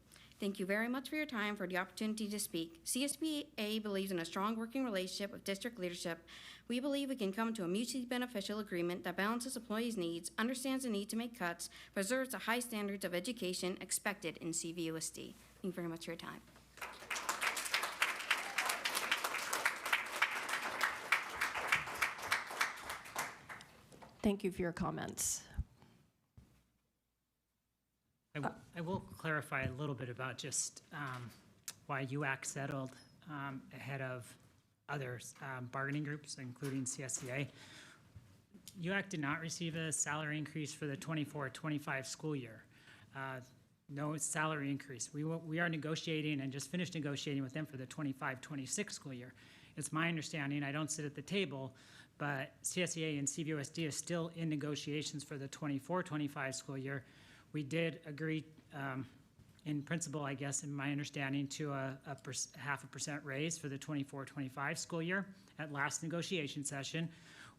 Thank you very much for your time, for the opportunity to speak. CSBA believes in a strong working relationship with district leadership. We believe we can come to a mutually beneficial agreement that balances employees' needs, understands the need to make cuts, preserves the high standards of education expected in CVUSD. Thank you very much for your time. Thank you for your comments. I will clarify a little bit about just why UAC settled ahead of other bargaining groups, including CSCA. UAC did not receive a salary increase for the 24-25 school year. No salary increase. We are negotiating and just finished negotiating with them for the 25-26 school year. It's my understanding, I don't sit at the table, but CSEA and CVUSD is still in negotiations for the 24-25 school year. We did agree in principle, I guess, in my understanding, to a 0.5% raise for the 24-25 school year at last negotiation session.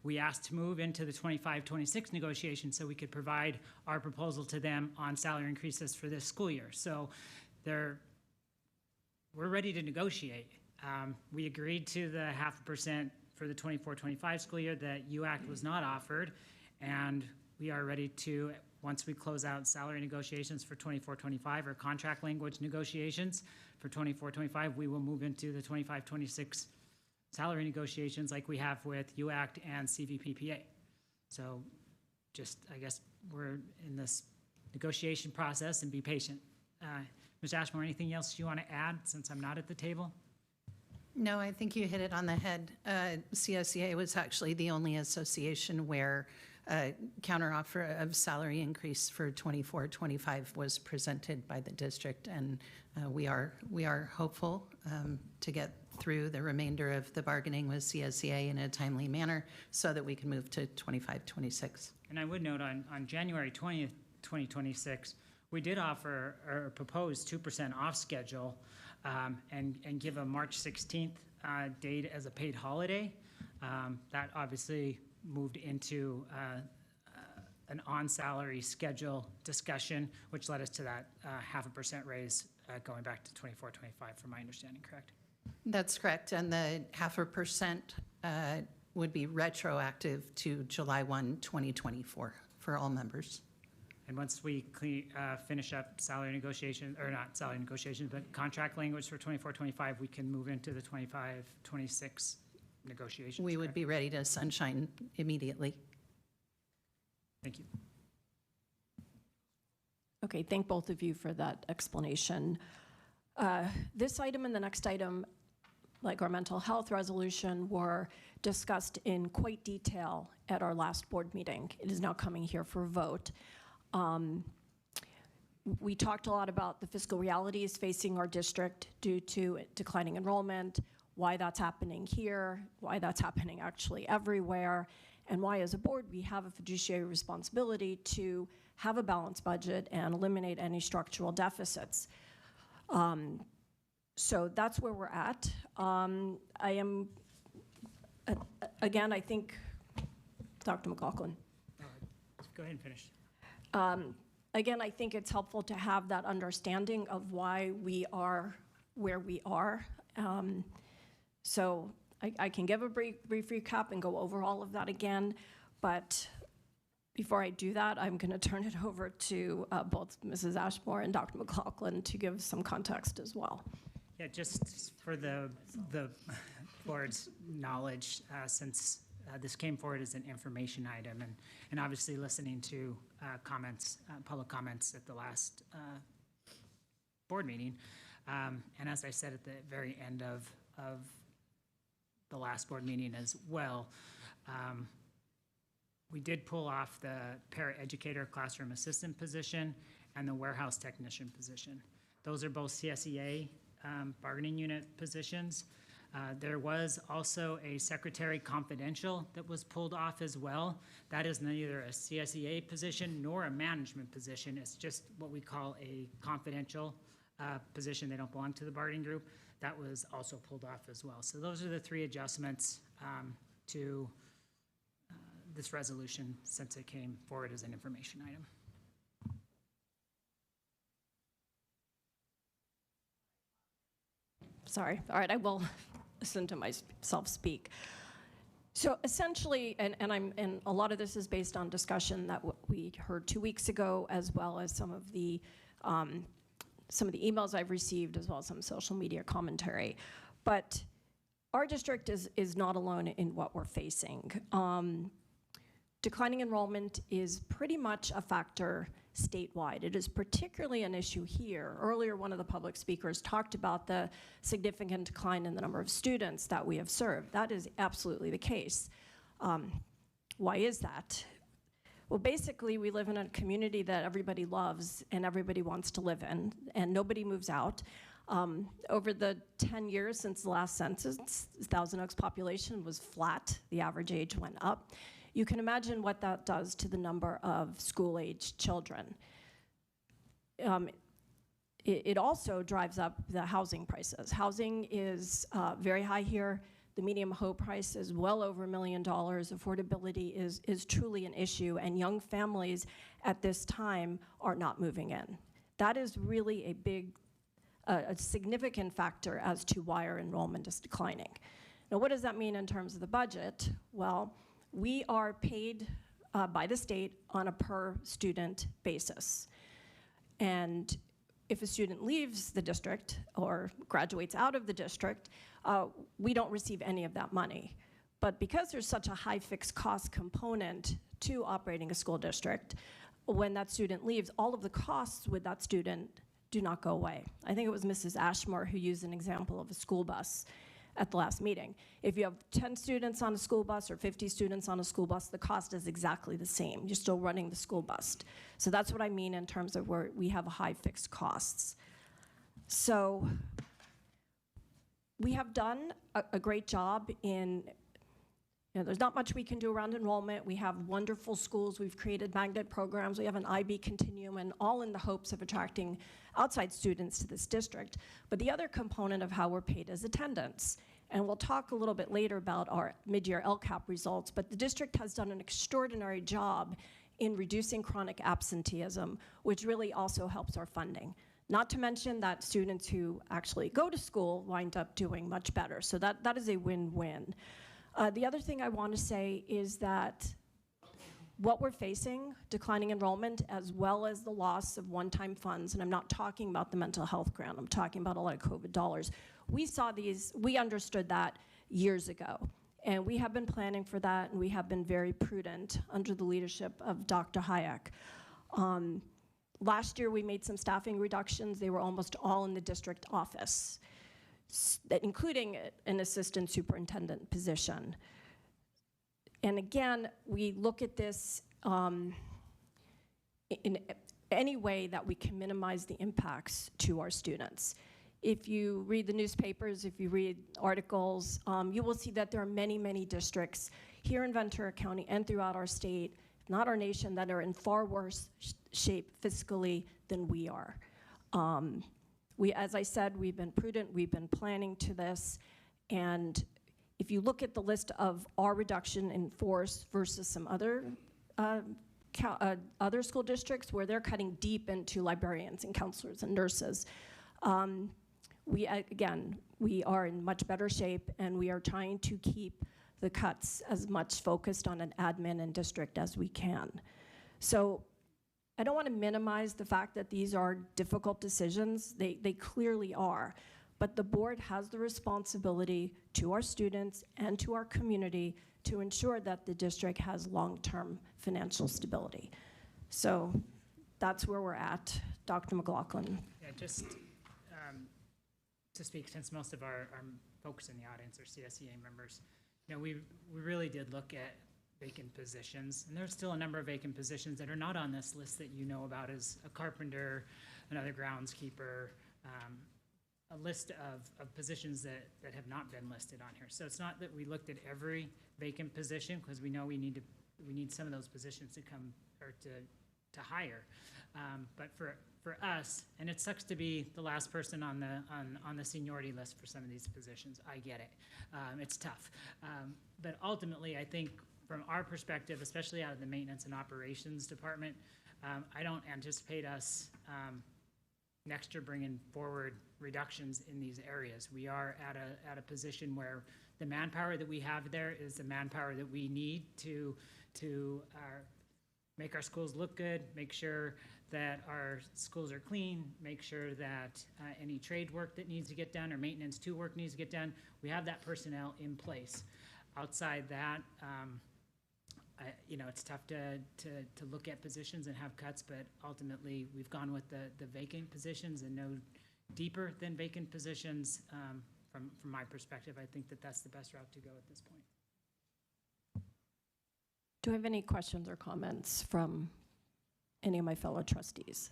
We asked to move into the 25-26 negotiation so we could provide our proposal to them on salary increases for this school year. So we're ready to negotiate. We agreed to the 0.5% for the 24-25 school year that UAC was not offered, and we are ready to, once we close out salary negotiations for 24-25 or contract language negotiations for 24-25, we will move into the 25-26 salary negotiations like we have with UAC and CVPPA. So just, I guess, we're in this negotiation process and be patient. Ms. Ashmore, anything else you want to add since I'm not at the table? No, I think you hit it on the head. CSEA was actually the only association where a counteroffer of salary increase for 24-25 was presented by the district, and we are hopeful to get through the remainder of the bargaining with CSEA in a timely manner so that we can move to 25-26. And I would note on January 20th, 2026, we did offer or propose 2% off schedule and give a March 16th date as a paid holiday. That obviously moved into an on-salary schedule discussion, which led us to that 0.5% raise going back to 24-25, from my understanding, correct? That's correct, and the 0.5% would be retroactive to July 1, 2024 for all members. And once we finish up salary negotiations, or not salary negotiations, but contract language for 24-25, we can move into the 25-26 negotiations. We would be ready to sunshine immediately. Thank you. Okay, thank both of you for that explanation. This item and the next item, like our mental health resolution, were discussed in quite detail at our last board meeting. It is now coming here for a vote. We talked a lot about the fiscal realities facing our district due to declining enrollment, why that's happening here, why that's happening actually everywhere, and why as a board we have a fiduciary responsibility to have a balanced budget and eliminate any structural deficits. So that's where we're at. I am, again, I think, Dr. McLaughlin. Go ahead and finish. Again, I think it's helpful to have that understanding of why we are where we are. So I can give a brief recap and go over all of that again, but before I do that, I'm going to turn it over to both Mrs. Ashmore and Dr. McLaughlin to give some context as well. Yeah, just for the board's knowledge, since this came forward as an information item, and obviously listening to comments, public comments at the last board meeting, and as I said at the very end of the last board meeting as well, we did pull off the paraeducator classroom assistant position and the warehouse technician position. Those are both CSEA bargaining unit positions. There was also a secretary confidential that was pulled off as well. That is neither a CSEA position nor a management position. It's just what we call a confidential position. They don't belong to the bargaining group. That was also pulled off as well. So those are the three adjustments to this resolution since it came forward as an information item. Sorry. All right, I will listen to myself speak. So essentially, and a lot of this is based on discussion that we heard 2 weeks ago, as well as some of the emails I've received, as well as some social media commentary. But our district is not alone in what we're facing. Declining enrollment is pretty much a factor statewide. It is particularly an issue here. Earlier, one of the public speakers talked about the significant decline in the number of students that we have served. That is absolutely the case. Why is that? Well, basically, we live in a community that everybody loves and everybody wants to live in, and nobody moves out. Over the 10 years since the last census, Thousand Oaks population was flat. The average age went up. You can imagine what that does to the number of school-aged children. It also drives up the housing prices. Housing is very high here. The median home price is well over $1 million. Affordability is truly an issue, and young families at this time are not moving in. That is really a big, a significant factor as to why our enrollment is declining. Now, what does that mean in terms of the budget? Well, we are paid by the state on a per student basis. And if a student leaves the district or graduates out of the district, we don't receive any of that money. But because there's such a high fixed cost component to operating a school district, when that student leaves, all of the costs with that student do not go away. I think it was Mrs. Ashmore who used an example of a school bus at the last meeting. If you have 10 students on a school bus or 50 students on a school bus, the cost is exactly the same. You're still running the school bus. So that's what I mean in terms of where we have high fixed costs. So we have done a great job in, there's not much we can do around enrollment. We have wonderful schools. We've created magnet programs. We have an IB continuum, and all in the hopes of attracting outside students to this district. But the other component of how we're paid is attendance. And we'll talk a little bit later about our mid-year LCAP results, but the district has done an extraordinary job in reducing chronic absenteeism, which really also helps our funding. Not to mention that students who actually go to school wind up doing much better. So that is a win-win. The other thing I want to say is that what we're facing, declining enrollment, as well as the loss of one-time funds, and I'm not talking about the mental health grant, I'm talking about a lot of COVID dollars. We saw these, we understood that years ago, and we have been planning for that, and we have been very prudent under the leadership of Dr. Hayek. Last year, we made some staffing reductions. They were almost all in the district office, including an assistant superintendent position. And again, we look at this in any way that we can minimize the impacts to our students. If you read the newspapers, if you read articles, you will see that there are many, many districts here in Ventura County and throughout our state, if not our nation, that are in far worse shape fiscally than we are. As I said, we've been prudent, we've been planning to this, and if you look at the list of our reduction in force versus some other school districts where they're cutting deep into librarians and counselors and nurses, we are in much better shape, and we are trying to keep the cuts as much focused on an admin and district as we can. So I don't want to minimize the fact that these are difficult decisions. They clearly are. But the board has the responsibility to our students and to our community to ensure that the district has long-term financial stability. So that's where we're at. Dr. McLaughlin. Yeah, just to speak, since most of our folks in the audience are CSEA members, we really did look at vacant positions, and there's still a number of vacant positions that are not on this list that you know about, as a carpenter, another groundskeeper, a list of positions that have not been listed on here. So it's not that we looked at every vacant position, because we know we need some of those positions to come, or to hire. But for us, and it sucks to be the last person on the seniority list for some of these positions. I get it. It's tough. But ultimately, I think from our perspective, especially out of the maintenance and operations department, I don't anticipate us next year bringing forward reductions in these areas. We are at a position where the manpower that we have there is the manpower that we need to make our schools look good, make sure that our schools are clean, make sure that any trade work that needs to get done or maintenance to work needs to get done, we have that personnel in place. Outside that, it's tough to look at positions and have cuts, but ultimately we've gone with the vacant positions and no deeper than vacant positions. From my perspective, I think that's the best route to go at this point. Do I have any questions or comments from any of my fellow trustees?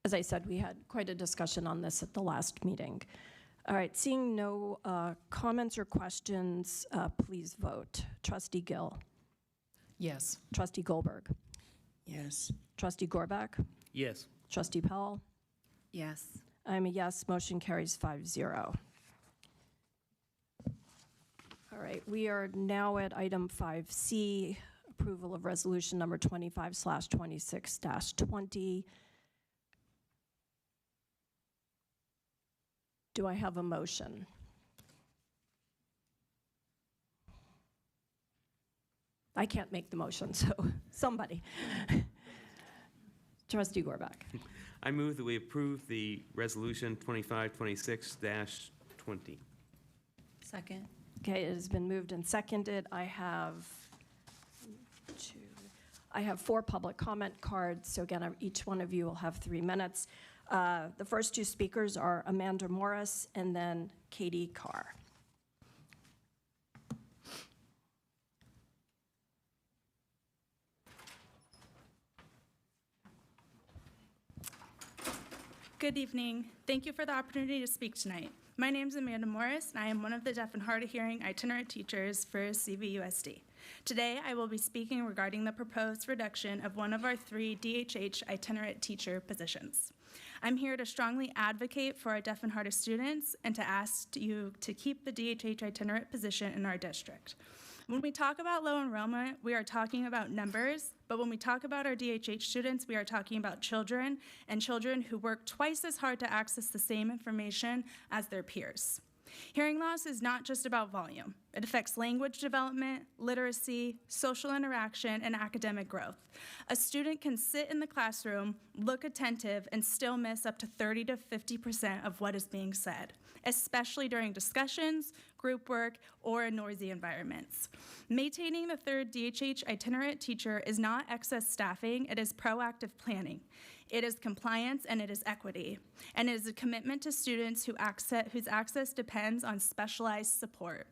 As I said, we had quite a discussion on this at the last meeting. All right, seeing no comments or questions, please vote. Trustee Gill? Yes. Trustee Goldberg? Yes. Trustee Gorbach? Yes. Trustee Powell? Yes. I'm a yes. Motion carries 5-0. All right, we are now at item 5C, approval of resolution number 25/26-20. Do I have a motion? I can't make the motion, so somebody. Trustee Gorbach. I move that we approve the resolution 2526-20. Second. Okay, it has been moved and seconded. I have 4 public comment cards, so again, each one of you will have 3 minutes. The first 2 speakers are Amanda Morris and then Katie Carr. Good evening. Thank you for the opportunity to speak tonight. My name is Amanda Morris, and I am one of the deaf and hard of hearing itinerant teachers for CVUSD. Today, I will be speaking regarding the proposed reduction of one of our 3 DHH itinerant teacher positions. I'm here to strongly advocate for our deaf and hard of students and to ask you to keep the DHH itinerant position in our district. When we talk about low enrollment, we are talking about numbers, but when we talk about our DHH students, we are talking about children, and children who work twice as hard to access the same information as their peers. Hearing loss is not just about volume. It affects language development, literacy, social interaction, and academic growth. A student can sit in the classroom, look attentive, and still miss up to 30 to 50% of what is being said, especially during discussions, group work, or in noisy environments. Maintaining the 3rd DHH itinerant teacher is not excess staffing, it is proactive planning. It is compliance and it is equity. And it is a commitment to students whose access depends on specialized support.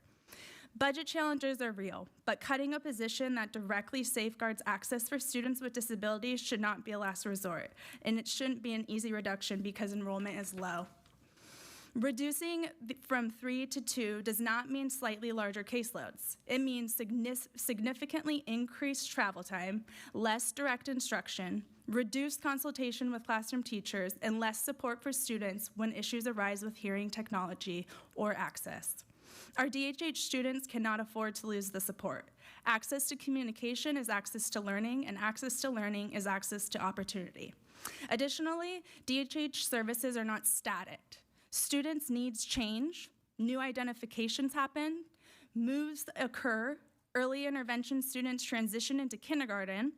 Budget challenges are real, but cutting a position that directly safeguards access for students with disabilities should not be a last resort, and it shouldn't be an easy reduction because enrollment is low. Reducing from 3 to 2 does not mean slightly larger caseloads. It means significantly increased travel time, less direct instruction, reduced consultation with classroom teachers, and less support for students when issues arise with hearing technology or access. Our DHH students cannot afford to lose the support. Access to communication is access to learning, and access to learning is access to opportunity. Additionally, DHH services are not static. Students' needs change, new identifications happen, moves occur, early intervention students transition into kindergarten.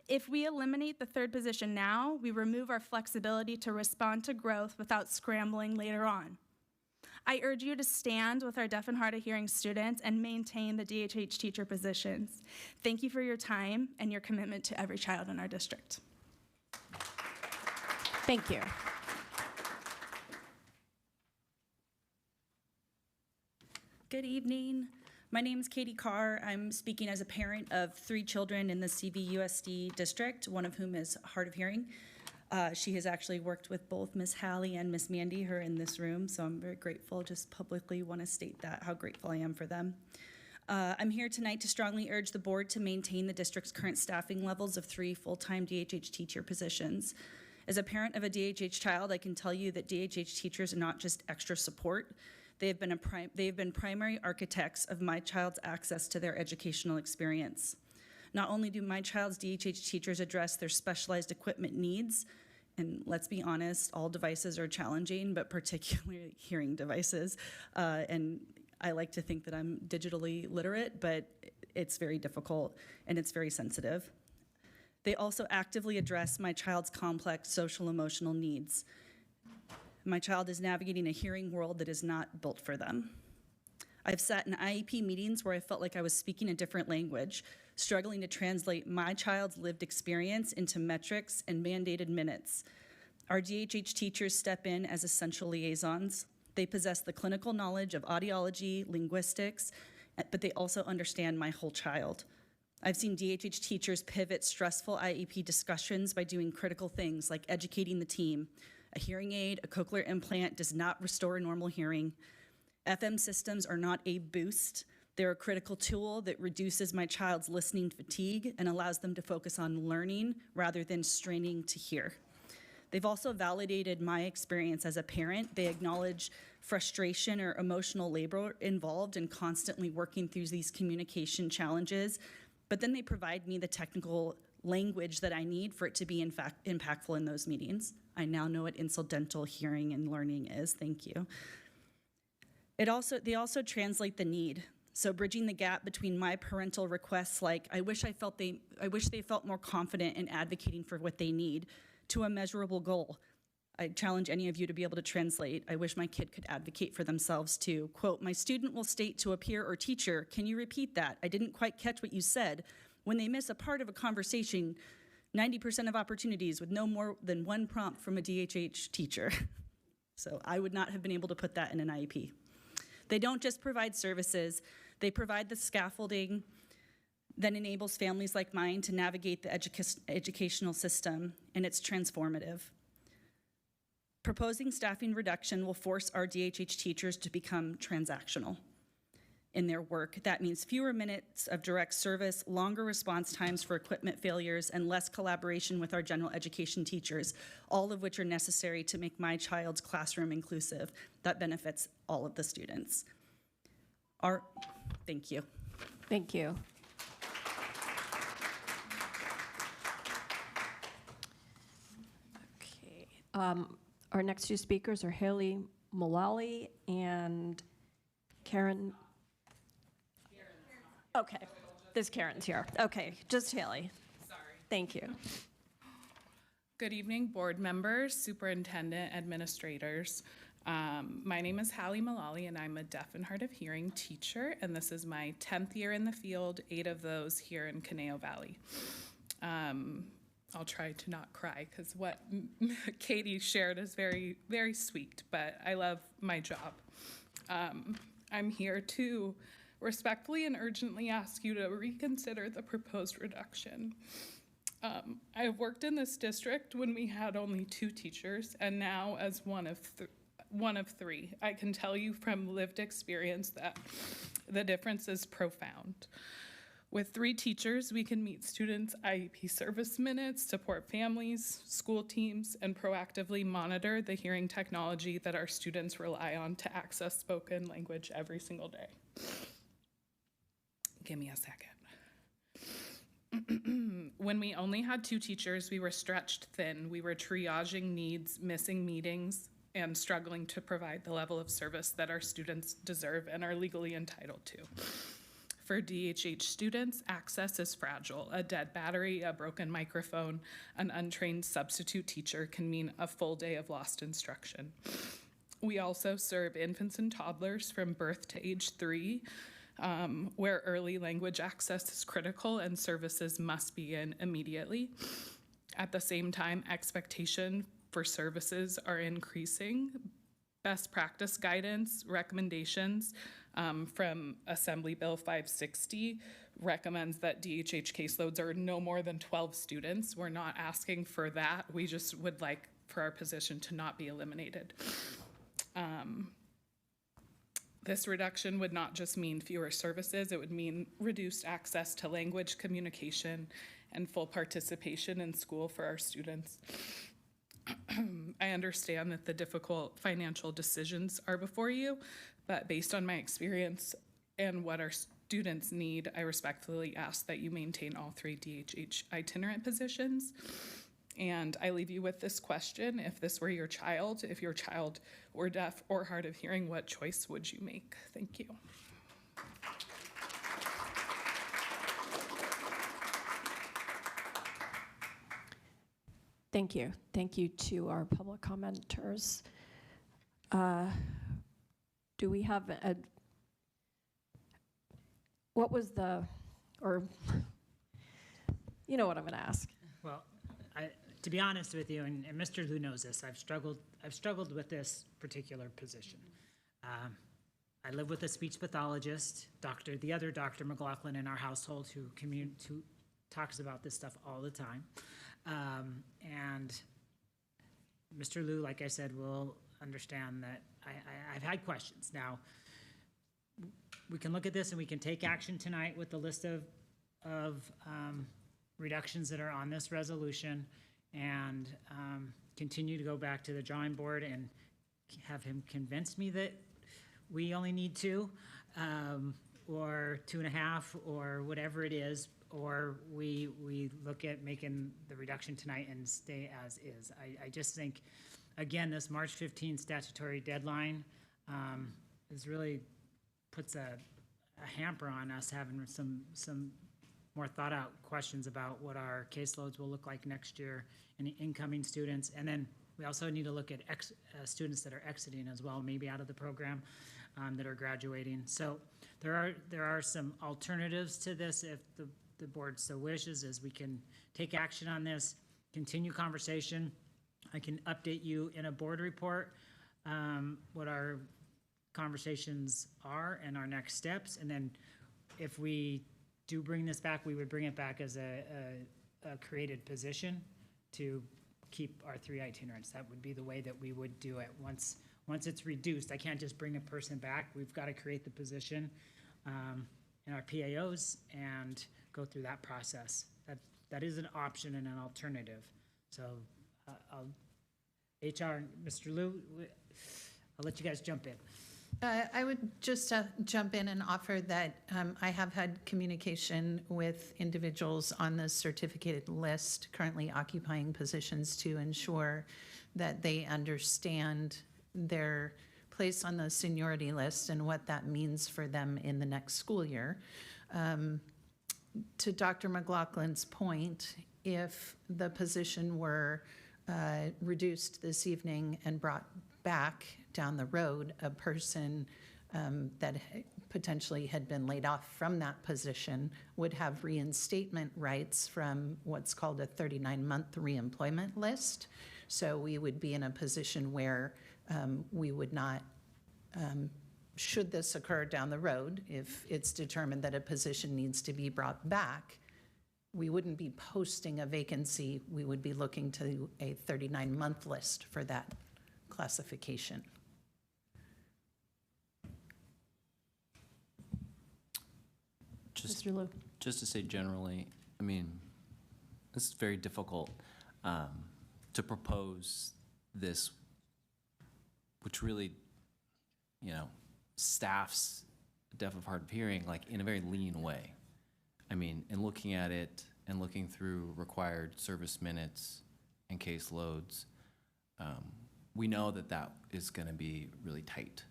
If we eliminate the 3rd position now, we remove our flexibility to respond to growth without scrambling later on. I urge you to stand with our deaf and hard of hearing students and maintain the DHH teacher positions. Thank you for your time and your commitment to every child in our district. Thank you. Good evening. My name is Katie Carr. I'm speaking as a parent of 3 children in the CVUSD district, one of whom is hard of hearing. She has actually worked with both Miss Hallie and Miss Mandy, who are in this room, so I'm very grateful. Just publicly want to state that, how grateful I am for them. I'm here tonight to strongly urge the board to maintain the district's current staffing levels of 3 full-time DHH teacher positions. As a parent of a DHH child, I can tell you that DHH teachers are not just extra support. They have been primary architects of my child's access to their educational experience. Not only do my child's DHH teachers address their specialized equipment needs, and let's be honest, all devices are challenging, but particularly hearing devices. And I like to think that I'm digitally literate, but it's very difficult and it's very sensitive. They also actively address my child's complex social emotional needs. My child is navigating a hearing world that is not built for them. I've sat in IEP meetings where I felt like I was speaking a different language, struggling to translate my child's lived experience into metrics and mandated minutes. Our DHH teachers step in as essential liaisons. They possess the clinical knowledge of audiology, linguistics, but they also understand my whole child. I've seen DHH teachers pivot stressful IEP discussions by doing critical things like educating the team. A hearing aid, a cochlear implant does not restore normal hearing. FM systems are not a boost. They're a critical tool that reduces my child's listening fatigue and allows them to focus on learning rather than straining to hear. They've also validated my experience as a parent. They acknowledge frustration or emotional labor involved in constantly working through these communication challenges, but then they provide me the technical language that I need for it to be in fact impactful in those meetings. I now know what incidental hearing and learning is. Thank you. They also translate the need. So bridging the gap between my parental requests, like I wish they felt more confident in advocating for what they need, to a measurable goal. I challenge any of you to be able to translate. I wish my kid could advocate for themselves too. Quote, my student will state to a peer or teacher, can you repeat that? I didn't quite catch what you said. When they miss a part of a conversation, 90% of opportunities with no more than one prompt from a DHH teacher. So I would not have been able to put that in an IEP. They don't just provide services, they provide the scaffolding that enables families like mine to navigate the educational system, and it's transformative. Proposing staffing reduction will force our DHH teachers to become transactional in their work. That means fewer minutes of direct service, longer response times for equipment failures, and less collaboration with our general education teachers, all of which are necessary to make my child's classroom inclusive. That benefits all of the students. Thank you. Thank you. Okay. Our next two speakers are Haley Mullally and Karen. Okay, this Karen's here. Okay, just Haley. Sorry. Thank you. Good evening, board members, superintendent, administrators. My name is Hallie Mullally, and I'm a deaf and hard of hearing teacher, and this is my 10th year in the field, 8 of those here in Conejo Valley. I'll try to not cry because what Katie shared is very, very sweet, but I love my job. I'm here to respectfully and urgently ask you to reconsider the proposed reduction. I've worked in this district when we had only 2 teachers, and now as one of 3. I can tell you from lived experience that the difference is profound. With 3 teachers, we can meet students' IEP service minutes, support families, school teams, and proactively monitor the hearing technology that our students rely on to access spoken language every single day. Give me a second. When we only had 2 teachers, we were stretched thin. We were triaging needs, missing meetings, and struggling to provide the level of service that our students deserve and are legally entitled to. For DHH students, access is fragile. A dead battery, a broken microphone, an untrained substitute teacher can mean a full day of lost instruction. We also serve infants and toddlers from birth to age 3, where early language access is critical and services must begin immediately. At the same time, expectation for services are increasing. Best practice guidance, recommendations from Assembly Bill 560 recommends that DHH caseloads are no more than 12 students. We're not asking for that. We just would like for our position to not be eliminated. This reduction would not just mean fewer services, it would mean reduced access to language communication and full participation in school for our students. I understand that the difficult financial decisions are before you, but based on my experience and what our students need, I respectfully ask that you maintain all 3 DHH itinerant positions. And I leave you with this question: if this were your child, if your child were deaf or hard of hearing, what choice would you make? Thank you. Thank you. Thank you to our public commenters. Do we have what was or you know what I'm going to ask? Well, to be honest with you, and Mr. Liu knows this, I've struggled with this particular position. I live with a speech pathologist, the other Dr. McLaughlin in our household, who talks about this stuff all the time. And Mr. Liu, like I said, will understand that I've had questions. Now, we can look at this and we can take action tonight with the list of reductions that are on this resolution, and continue to go back to the drawing board and have him convince me that we only need 2, or 2.5, or whatever it is, or we look at making the reduction tonight and stay as is. I just think, again, this March 15 statutory deadline is really puts a hamper on us having some more thought out questions about what our caseloads will look like next year and incoming students. And then we also need to look at students that are exiting as well, maybe out of the program, that are graduating. So there are some alternatives to this if the board so wishes, as we can take action on this, continue conversation. I can update you in a board report what our conversations are and our next steps. And then if we do bring this back, we would bring it back as a created position to keep our 3 itinerants. That would be the way that we would do it. Once it's reduced, I can't just bring a person back. We've got to create the position in our PAOs and go through that process. That is an option and an alternative. So HR, Mr. Liu, I'll let you guys jump in. I would just jump in and offer that I have had communication with individuals on the certificated list currently occupying positions to ensure that they understand their place on the seniority list and what that means for them in the next school year. To Dr. McLaughlin's point, if the position were reduced this evening and brought back down the road, a person that potentially had been laid off from that position would have reinstatement rights from what's called a 39-month reemployment list. So we would be in a position where we would not, should this occur down the road, if it's determined that a position needs to be brought back, we wouldn't be posting a vacancy. We would be looking to a 39-month list for that classification. Mr. Liu. Just to say generally, I mean, it's very difficult to propose this, which really, staffs deaf of hard of hearing like in a very lean way. I mean, in looking at it and looking through required service minutes and caseloads, we know that is going to be really tight.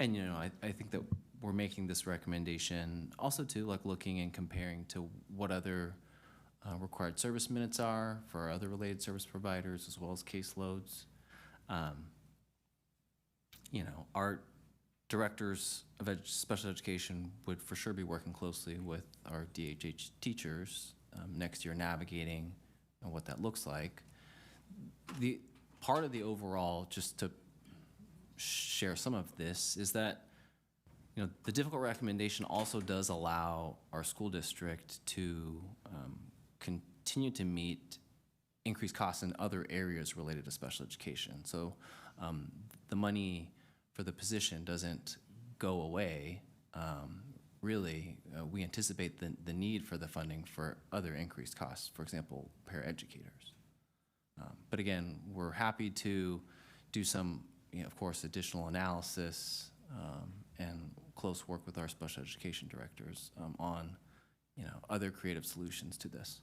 And I think that we're making this recommendation also too, like looking and comparing to what other required service minutes are for other related service providers, as well as caseloads. Our directors of special education would for sure be working closely with our DHH teachers next year, navigating what that looks like. The part of the overall, just to share some of this, is that the difficult recommendation also does allow our school district to continue to meet increased costs in other areas related to special education. So the money for the position doesn't go away. Really, we anticipate the need for the funding for other increased costs, for example, paraeducators. But again, we're happy to do some, of course, additional analysis and close work with our special education directors on, other creative solutions to this.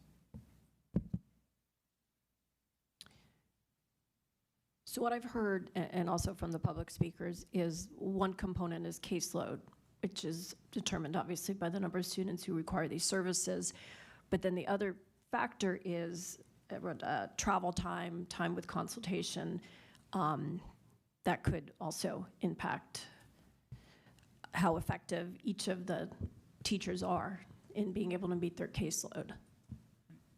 So what I've heard, and also from the public speakers, is one component is caseload, which is determined obviously by the number of students who require these services. But then the other factor is travel time, time with consultation, that could also impact how effective each of the teachers are in being able to meet their caseload.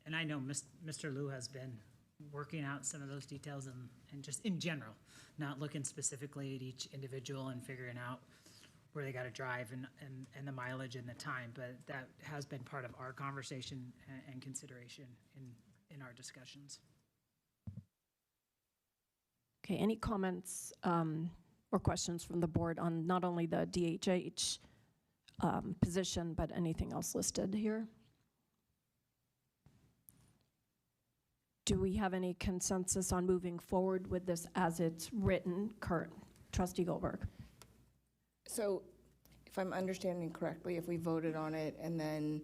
And I know Mr. Liu has been working out some of those details and just in general, not looking specifically at each individual and figuring out where they got to drive and the mileage and the time, but that has been part of our conversation and consideration in our discussions. Okay, any comments or questions from the board on not only the DHH position, but anything else listed here? Do we have any consensus on moving forward with this as it's written current? Trustee Goldberg. So if I'm understanding correctly, if we voted on it and then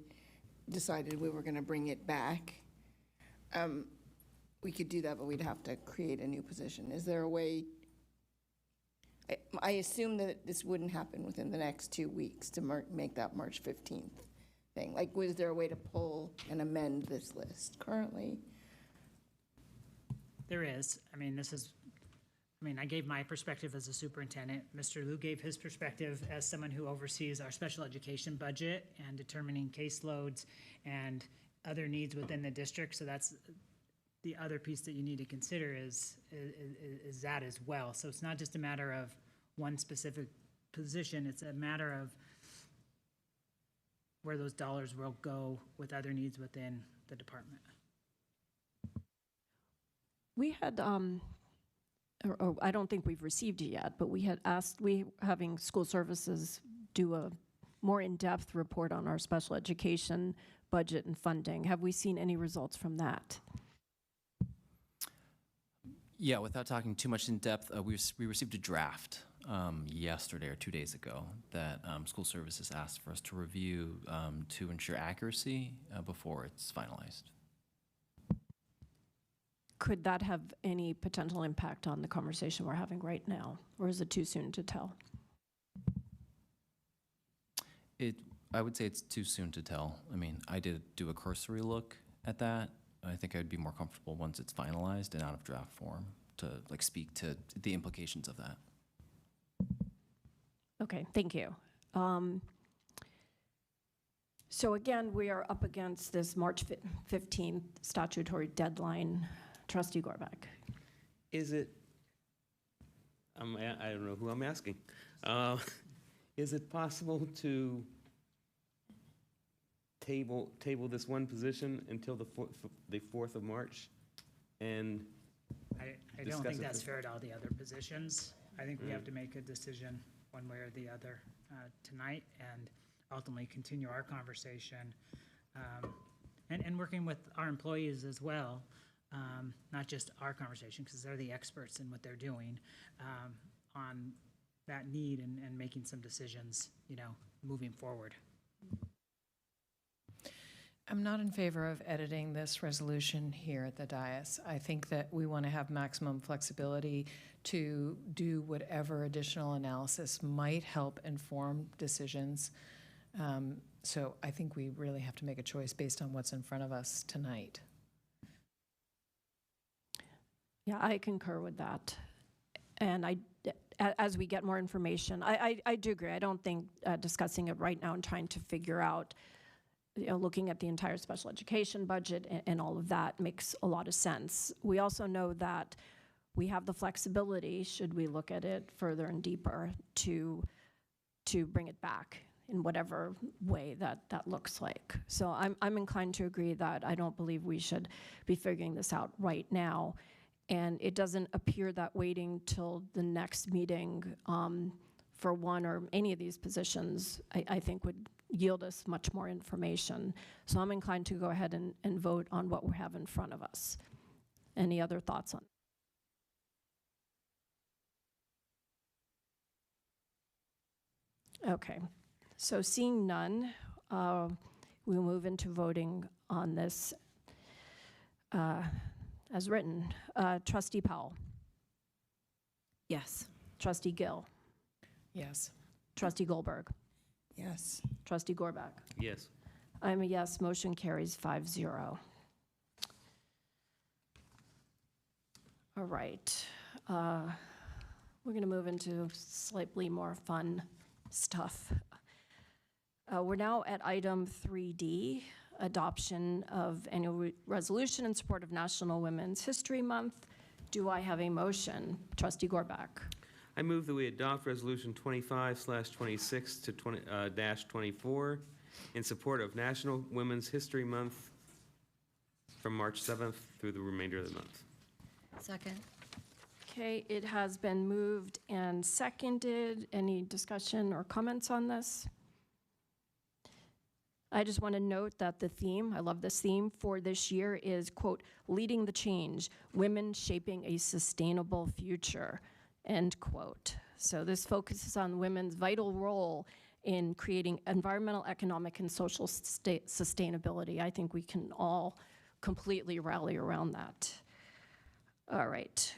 decided we were going to bring it back, we could do that, but we'd have to create a new position. Is there a way? I assume that this wouldn't happen within the next 2 weeks to make that March 15th thing. Like, was there a way to pull and amend this list currently? There is. I gave my perspective as a superintendent. Mr. Liu gave his perspective as someone who oversees our special education budget and determining caseloads and other needs within the district. So that's the other piece that you need to consider is that as well. So it's not just a matter of one specific position. It's a matter of where those dollars will go with other needs within the department. We had, I don't think we've received it yet, but we had asked, having school services do a more in-depth report on our special education budget and funding. Have we seen any results from that? Yeah, without talking too much in depth, we received a draft yesterday or 2 days ago that school services asked for us to review to ensure accuracy before it's finalized. Could that have any potential impact on the conversation we're having right now, or is it too soon to tell? I would say it's too soon to tell. I did do a cursory look at that. I think I'd be more comfortable once it's finalized and out of draft form to speak to the implications of that. Okay, thank you. So again, we are up against this March 15th statutory deadline. Trustee Gorbach. Is it, I don't know who I'm asking. Is it possible to table this one position until the 4th of March? And I don't think that's fair to all the other positions. I think we have to make a decision one way or the other tonight and ultimately continue our conversation and working with our employees as well. Not just our conversation, because they're the experts in what they're doing, on that need and making some decisions, moving forward. I'm not in favor of editing this resolution here at the dais. I think that we want to have maximum flexibility to do whatever additional analysis might help inform decisions. So I think we really have to make a choice based on what's in front of us tonight. Yeah, I concur with that. And as we get more information, I do agree. I don't think discussing it right now and trying to figure out, looking at the entire special education budget and all of that makes a lot of sense. We also know that we have the flexibility, should we look at it further and deeper, to bring it back in whatever way that looks like. So I'm inclined to agree that I don't believe we should be figuring this out right now. And it doesn't appear that waiting till the next meeting for one or any of these positions, I think would yield us much more information. So I'm inclined to go ahead and vote on what we have in front of us. Any other thoughts on? Okay, so seeing none, we'll move into voting on this as written. Trustee Powell. Yes. Trustee Gill. Yes. Trustee Goldberg. Yes. Trustee Gorbach. Yes. I'm a yes. Motion carries 5-0. All right. We're going to move into slightly more fun stuff. We're now at item 3D, adoption of annual resolution in support of National Women's History Month. Do I have a motion? Trustee Gorbach. I move that we adopt Resolution 25/26 to 24 in support of National Women's History Month from March 7th through the remainder of the month. Second. Okay, it has been moved and seconded. Any discussion or comments on this? I just want to note that the theme, I love this theme, for this year is, quote, leading the change, women shaping a sustainable future, end quote. So this focuses on women's vital role in creating environmental, economic, and social sustainability. I think we can all completely rally around that. All right.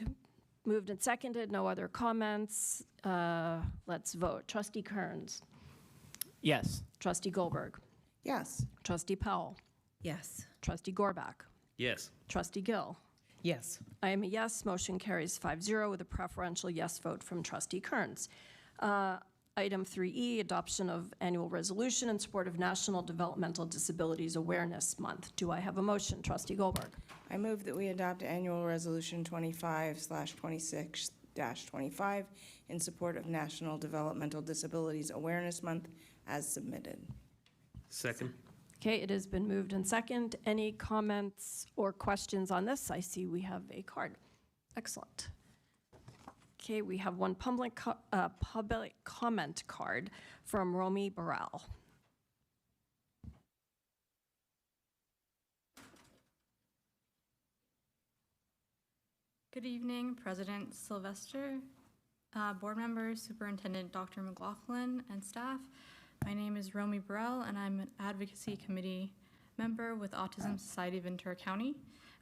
Moved and seconded, no other comments. Let's vote. Trustee Kearns. Yes. Trustee Goldberg. Yes. Trustee Powell. Yes. Trustee Gorbach. Yes. Trustee Gill. Yes. I am a yes. Motion carries 5-0 with a preferential yes vote from Trustee Kearns. Item 3E, adoption of annual resolution in support of National Developmental Disabilities Awareness Month. Do I have a motion? Trustee Goldberg. I move that we adopt Annual Resolution 25/26-25 in support of National Developmental Disabilities Awareness Month as submitted. Second. Okay, it has been moved and second. Any comments or questions on this? I see we have a card. Excellent. Okay, we have one public comment card from Romy Burrell. Good evening, President Sylvester, board members, Superintendent Dr. McLaughlin, and staff. My name is Romy Burrell, and I'm an advocacy committee member with Autism Society of Ventura County.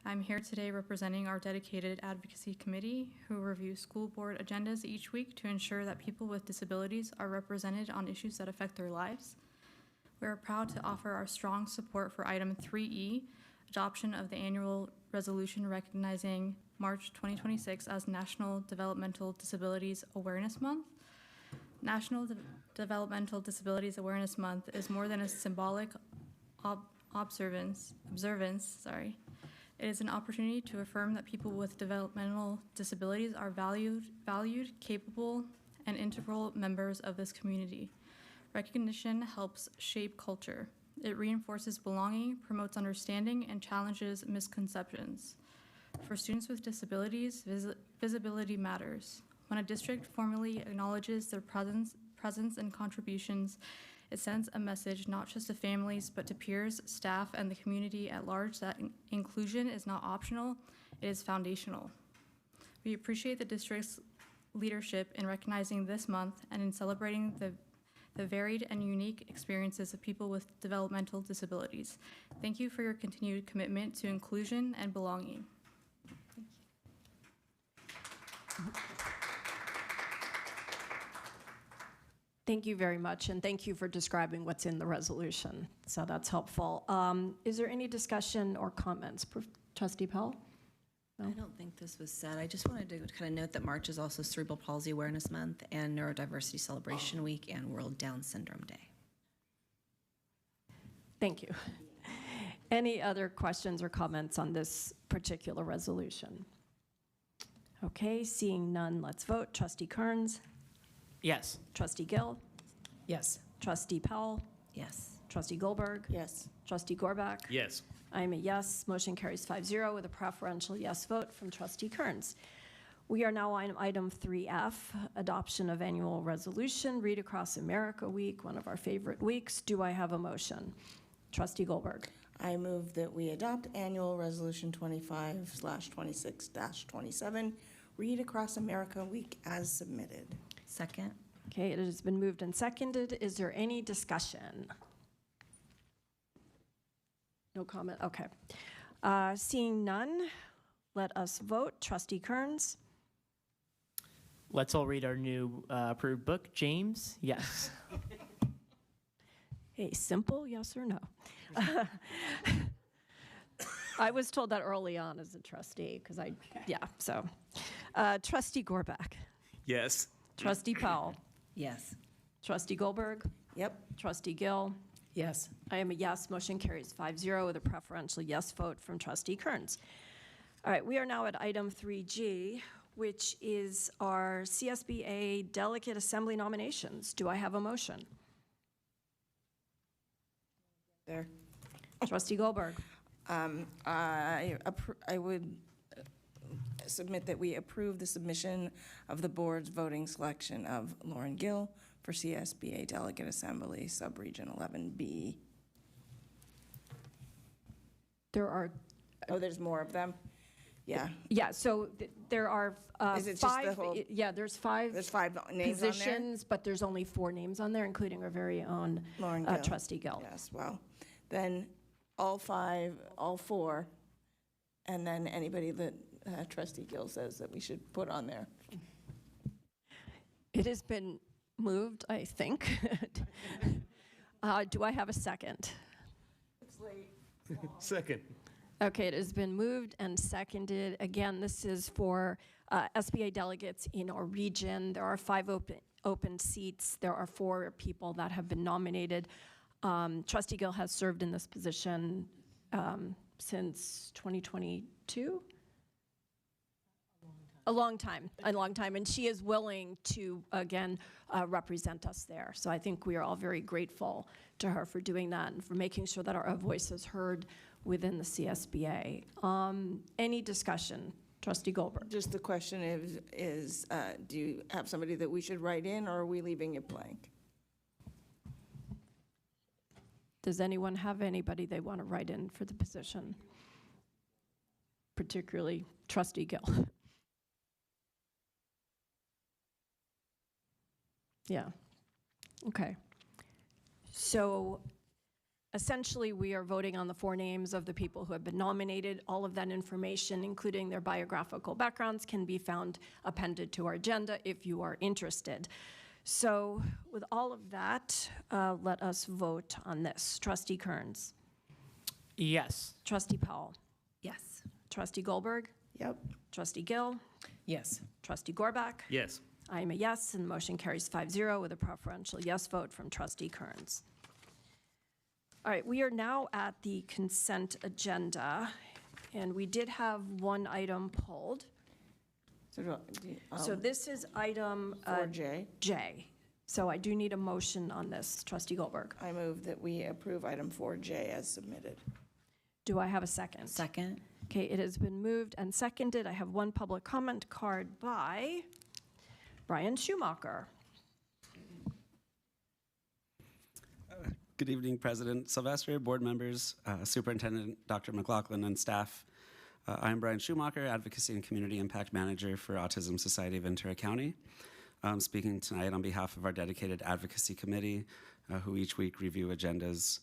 I'm here today representing our dedicated advocacy committee who review school board agendas each week to ensure that people with disabilities are represented on issues that affect their lives. We are proud to offer our strong support for item 3E, adoption of the annual resolution recognizing March 2026 as National Developmental Disabilities Awareness Month. National Developmental Disabilities Awareness Month is more than a symbolic observance. It is an opportunity to affirm that people with developmental disabilities are valued, capable, and integral members of this community. Recognition helps shape culture. It reinforces belonging, promotes understanding, and challenges misconceptions. For students with disabilities, visibility matters. When a district formally acknowledges their presence and contributions, it sends a message not just to families, but to peers, staff, and the community at large that inclusion is not optional, it is foundational. We appreciate the district's leadership in recognizing this month and in celebrating the varied and unique experiences of people with developmental disabilities. Thank you for your continued commitment to inclusion and belonging. Thank you very much, and thank you for describing what's in the resolution. So that's helpful. Is there any discussion or comments? Trustee Powell? No? I don't think this was said. I just wanted to kind of note that March is also Cerebral Palsy Awareness Month and Neurodiversity Celebration Week and World Down Syndrome Day. Thank you. Any other questions or comments on this particular resolution? Okay, seeing none, let's vote. Trustee Kearns? Yes. Trustee Gill? Yes. Trustee Powell? Yes. Trustee Goldberg? Yes. Trustee Gorbak? Yes. I am a yes. Motion carries 5-0 with a preferential yes vote from Trustee Kearns. We are now on item 3F, adoption of annual resolution, Read Across America Week, one of our favorite weeks. Do I have a motion? Trustee Goldberg. I move that we adopt annual resolution 25/26-27, Read Across America Week as submitted. Second. Okay, it has been moved and seconded. Is there any discussion? No comment, okay. Seeing none, let us vote. Trustee Kearns? Let's all read our new approved book. James, yes. Hey, simple, yes or no? I was told that early on as a trustee, because Trustee Gorbak? Yes. Trustee Powell? Yes. Trustee Goldberg? Yep. Trustee Gill? Yes. I am a yes. Motion carries 5-0 with a preferential yes vote from Trustee Kearns. All right, we are now at item 3G, which is our CSBA Delegate Assembly nominations. Do I have a motion? There. Trustee Goldberg. I would submit that we approve the submission of the board's voting selection of Lauren Gill for CSBA Delegate Assembly, Subregion 11B. There are. Oh, there's more of them? Yeah. Yeah, so there are Is it just the five. whole- Yeah, there's five There's 5 names on there? positions, but there's only 4 names on there, including our very own Lauren Gill. Trustee Gill. Yes, well, then all 4, and then anybody that Trustee Gill says that we should put on there. It has been moved, I think. Do I have a second? It's late. Second. Okay, it has been moved and seconded. Again, this is for SBA delegates in our region. There are 5 open seats. There are 4 people that have been nominated. Trustee Gill has served in this position since 2022? A long time, and she is willing to, again, represent us there. So I think we are all very grateful to her for doing that and for making sure that our voice is heard within the CSBA. Any discussion? Trustee Goldberg. Just the question is do you have somebody that we should write in, or are we leaving it blank? Does anyone have anybody they want to write in for the position? Particularly Trustee Gill. Yeah. Okay. So essentially, we are voting on the 4 names of the people who have been nominated. All of that information, including their biographical backgrounds, can be found appended to our agenda if you are interested. So with all of that, let us vote on this. Trustee Kearns. Yes. Trustee Powell. Yes. Trustee Goldberg. Yep. Trustee Gill. Yes. Trustee Gorbak. Yes. I am a yes, and the motion carries 5-0 with a preferential yes vote from Trustee Kearns. All right, we are now at the consent agenda, and we did have one item pulled. So this is item 4J. J. So I do need a motion on this, Trustee Goldberg. I move that we approve item 4J as submitted. Do I have a second? Second. Okay, it has been moved and seconded. I have one public comment card by Brian Schumacher. Good evening, President Sylvester, board members, Superintendent Dr. McLaughlin, and staff. I'm Brian Schumacher, Advocacy and Community Impact Manager for Autism Society of Ventura County. I'm speaking tonight on behalf of our dedicated advocacy committee, who each week review agendas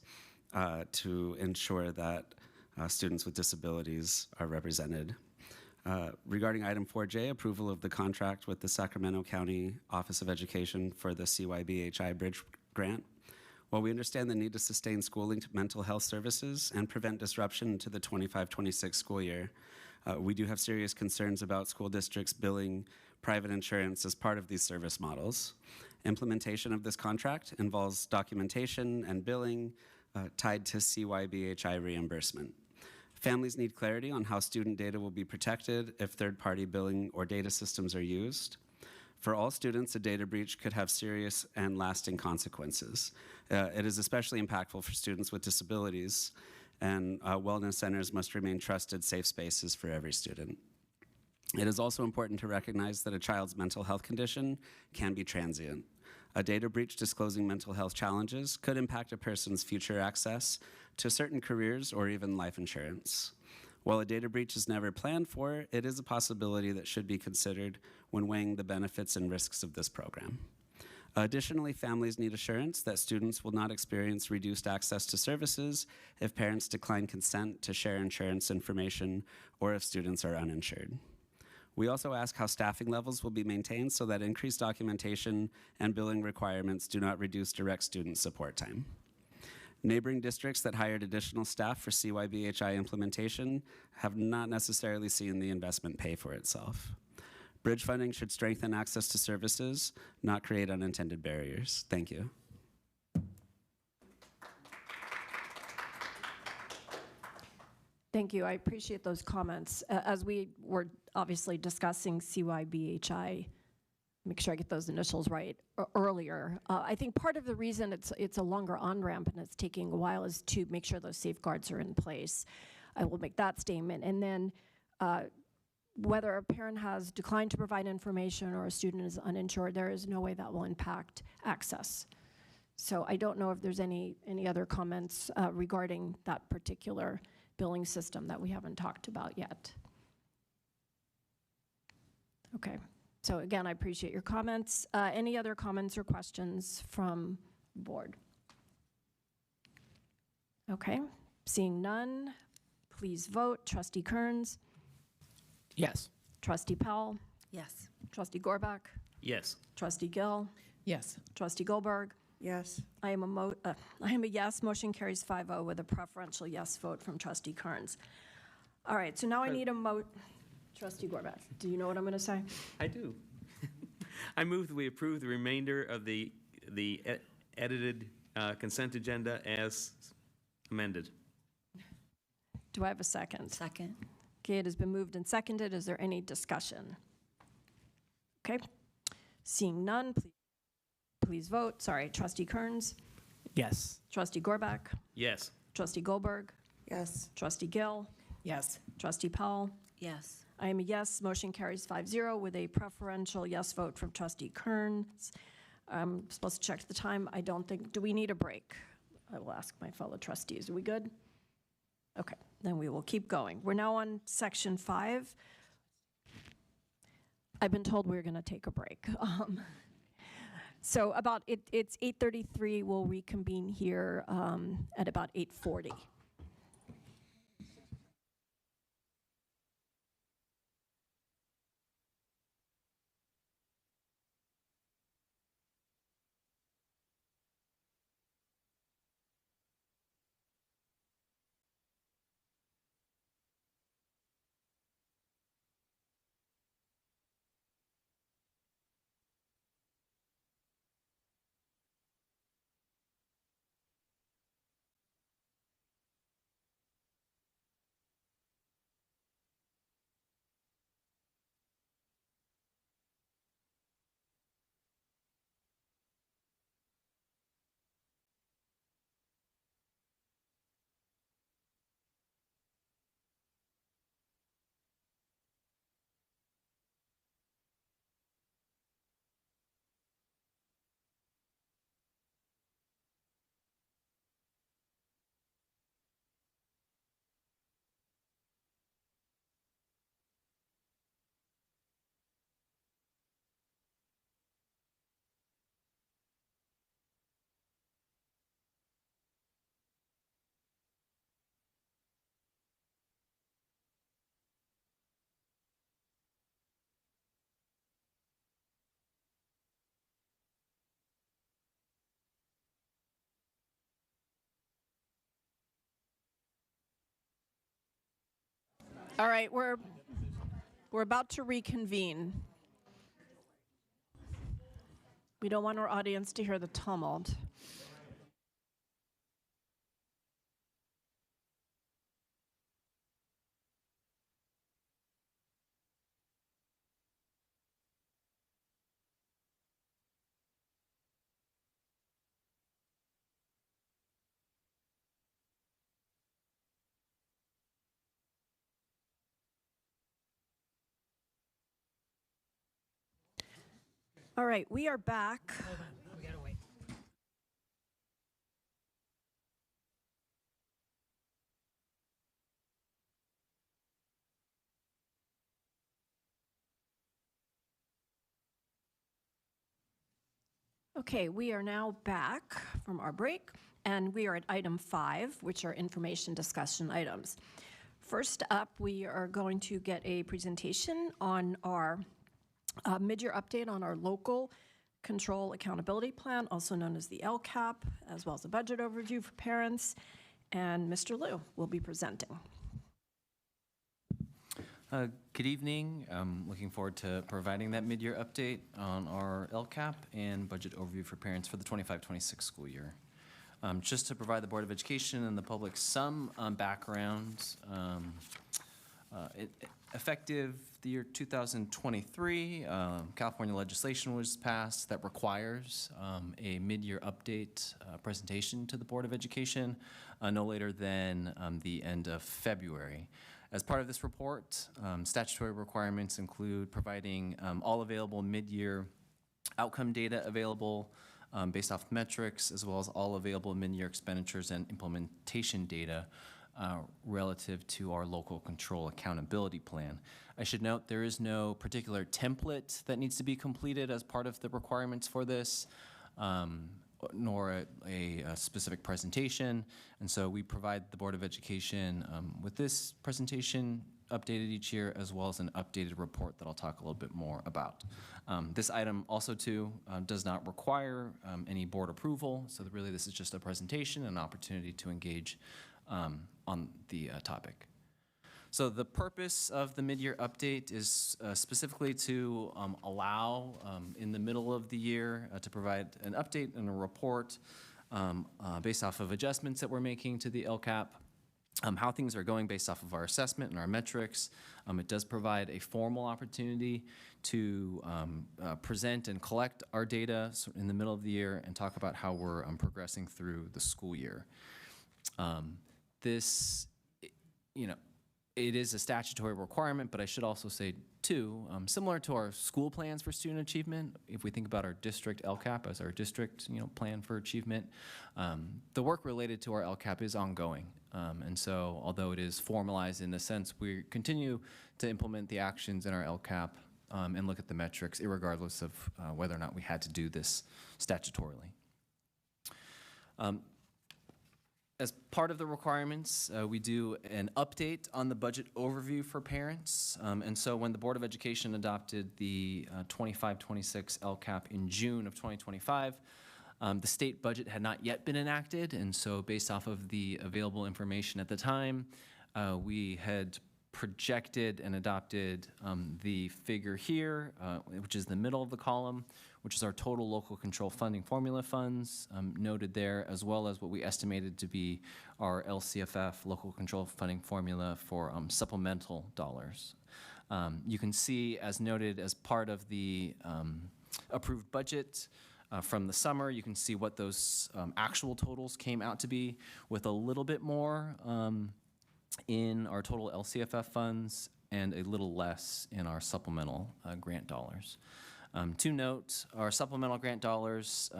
to ensure that students with disabilities are represented. Regarding item 4J, approval of the contract with the Sacramento County Office of Education for the CYBHI Bridge Grant. While we understand the need to sustain school-linked mental health services and prevent disruption to the 25-26 school year, we do have serious concerns about school districts billing private insurance as part of these service models. Implementation of this contract involves documentation and billing tied to CYBHI reimbursement. Families need clarity on how student data will be protected if third-party billing or data systems are used. For all students, a data breach could have serious and lasting consequences. It is especially impactful for students with disabilities, and wellness centers must remain trusted, safe spaces for every student. It is also important to recognize that a child's mental health condition can be transient. A data breach disclosing mental health challenges could impact a person's future access to certain careers or even life insurance. While a data breach is never planned for, it is a possibility that should be considered when weighing the benefits and risks of this program. Additionally, families need assurance that students will not experience reduced access to services if parents decline consent to share insurance information or if students are uninsured. We also ask how staffing levels will be maintained so that increased documentation and billing requirements do not reduce direct student support time. Neighboring districts that hired additional staff for CYBHI implementation have not necessarily seen the investment pay for itself. Bridge funding should strengthen access to services, not create unintended barriers. Thank you. Thank you. I appreciate those comments. As we were obviously discussing CYBHI, make sure I get those initials right, earlier, I think part of the reason it's a longer on-ramp and it's taking a while is to make sure those safeguards are in place. I will make that statement. And then whether a parent has declined to provide information or a student is uninsured, there is no way that will impact access. So I don't know if there's any other comments regarding that particular billing system that we haven't talked about yet. Okay, so again, I appreciate your comments. Any other comments or questions from the board? Okay, seeing none, please vote. Trustee Kearns? Yes. Trustee Powell? Yes. Trustee Gorbach? Yes. Trustee Gill? Yes. Trustee Goldberg? Yes. I am a yes. Motion carries 5-0 with a preferential yes vote from Trustee Kearns. All right, so now I need a Trustee Gorbach, do you know what I'm going to say? I do. I move that we approve the remainder of the edited consent agenda as amended. Do I have a second? Second. Okay, it has been moved and seconded. Is there any discussion? Okay, seeing none, please vote. Sorry, Trustee Kearns? Yes. Trustee Gorbach? Yes. Trustee Goldberg? Yes. Trustee Gill? Yes. Trustee Powell? Yes. I am a yes. Motion carries 5-0 with a preferential yes vote from Trustee Kearns. I'm supposed to check the time. I don't think, do we need a break? I will ask my fellow trustees. Are we good? Okay, then we will keep going. We're now on section 5. I've been told we're going to take a break. So it's 8:33. We'll reconvene here at about 8:40. All right, we're about to reconvene. We don't want our audience to hear the tumult. All right, we are back. Hold on, we gotta wait. Okay, we are now back from our break, and we are at item 5, which are information discussion items. First up, we are going to get a presentation on our mid-year update on our local control accountability plan, also known as the LCAP, as well as a budget overview for parents. And Mr. Liu will be presenting. Good evening. I'm looking forward to providing that mid-year update on our LCAP and budget overview for parents for the 25-26 school year. Just to provide the Board of Education and the public some background, effective the year 2023, California legislation was passed that requires a mid-year update presentation to the Board of Education no later than the end of February. As part of this report, statutory requirements include providing all available mid-year outcome data available based off metrics, as well as all available mid-year expenditures and implementation data relative to our local control accountability plan. I should note there is no particular template that needs to be completed as part of the requirements for this, nor a specific presentation. And so we provide the Board of Education with this presentation updated each year, as well as an updated report that I'll talk a little bit more about. This item also too does not require any board approval, so really this is just a presentation, an opportunity to engage on the topic. So the purpose of the mid-year update is specifically to allow in the middle of the year to provide an update and a report based off of adjustments that we're making to the LCAP, how things are going based off of our assessment and our metrics. It does provide a formal opportunity to present and collect our data in the middle of the year and talk about how we're progressing through the school year. This, it is a statutory requirement, but I should also say, too, similar to our school plans for student achievement, if we think about our district LCAP as our district, plan for achievement, the work related to our LCAP is ongoing. And so, although it is formalized in the sense, we continue to implement the actions in our LCAP and look at the metrics, irregardless of whether or not we had to do this statutorily. As part of the requirements, we do an update on the budget overview for parents. And so when the Board of Education adopted the 25-26 LCAP in June of 2025, the state budget had not yet been enacted. And so based off of the available information at the time, we had projected and adopted the figure here, which is the middle of the column, which is our total local control funding formula funds noted there, as well as what we estimated to be our LCFF, local control funding formula for supplemental dollars. You can see, as noted, as part of the approved budget from the summer, you can see what those actual totals came out to be, with a little bit more in our total LCFF funds and a little less in our supplemental grant dollars. To note, our supplemental grant dollars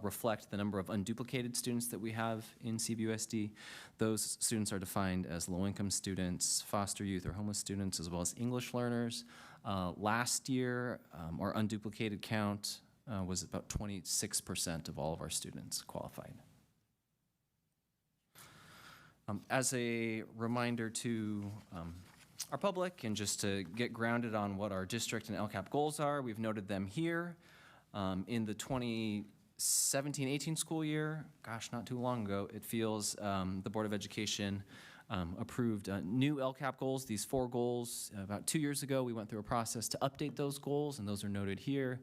reflect the number of unduplicated students that we have in CVUSD. Those students are defined as low-income students, foster youth or homeless students, as well as English learners. Last year, our unduplicated count was about 26% of all of our students qualified. As a reminder to our public, and just to get grounded on what our district and LCAP goals are, we've noted them here. In the 2017-18 school year, gosh, not too long ago, it feels the Board of Education approved new LCAP goals, these 4 goals. About 2 years ago, we went through a process to update those goals, and those are noted here.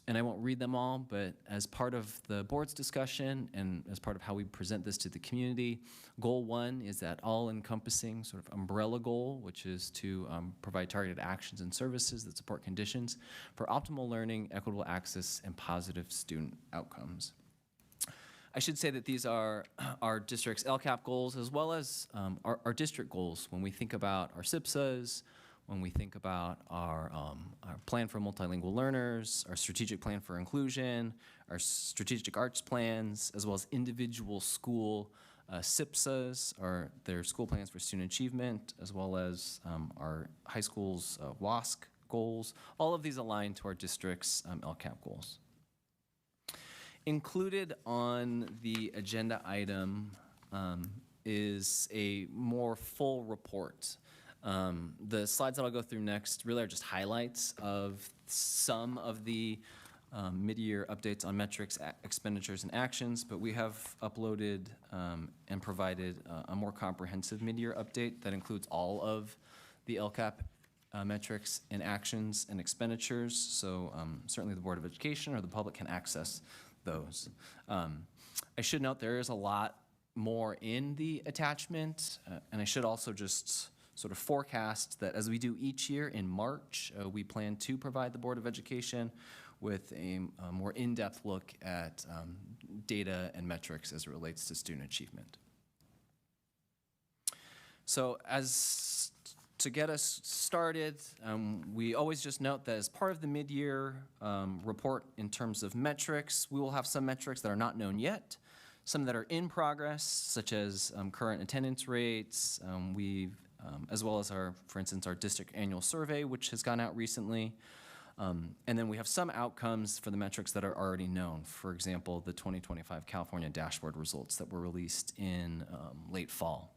And I won't read them all, but as part of the board's discussion and as part of how we present this to the community, goal 1 is that all-encompassing sort of umbrella goal, which is to provide targeted actions and services that support conditions for optimal learning, equitable access, and positive student outcomes. I should say that these are our district's LCAP goals, as well as our district goals when we think about our SIPSAs, when we think about our plan for multilingual learners, our strategic plan for inclusion, our strategic arts plans, as well as individual school SIPSAs, or their school plans for student achievement, as well as our high school's WASC goals. All of these align to our district's LCAP goals. Included on the agenda item is a more full report. The slides that I'll go through next really are just highlights of some of the mid-year updates on metrics, expenditures, and actions, but we have uploaded and provided a more comprehensive mid-year update that includes all of the LCAP metrics and actions and expenditures, so certainly the Board of Education or the public can access those. I should note there is a lot more in the attachment, and I should also just sort of forecast that as we do each year in March, we plan to provide the Board of Education with a more in-depth look at data and metrics as it relates to student achievement. So to get us started, we always just note that as part of the mid-year report in terms of metrics, we will have some metrics that are not known yet, some that are in progress, such as current attendance rates, as well as for instance, our district annual survey, which has gone out recently. And then we have some outcomes for the metrics that are already known. For example, the 2025 California dashboard results that were released in late fall.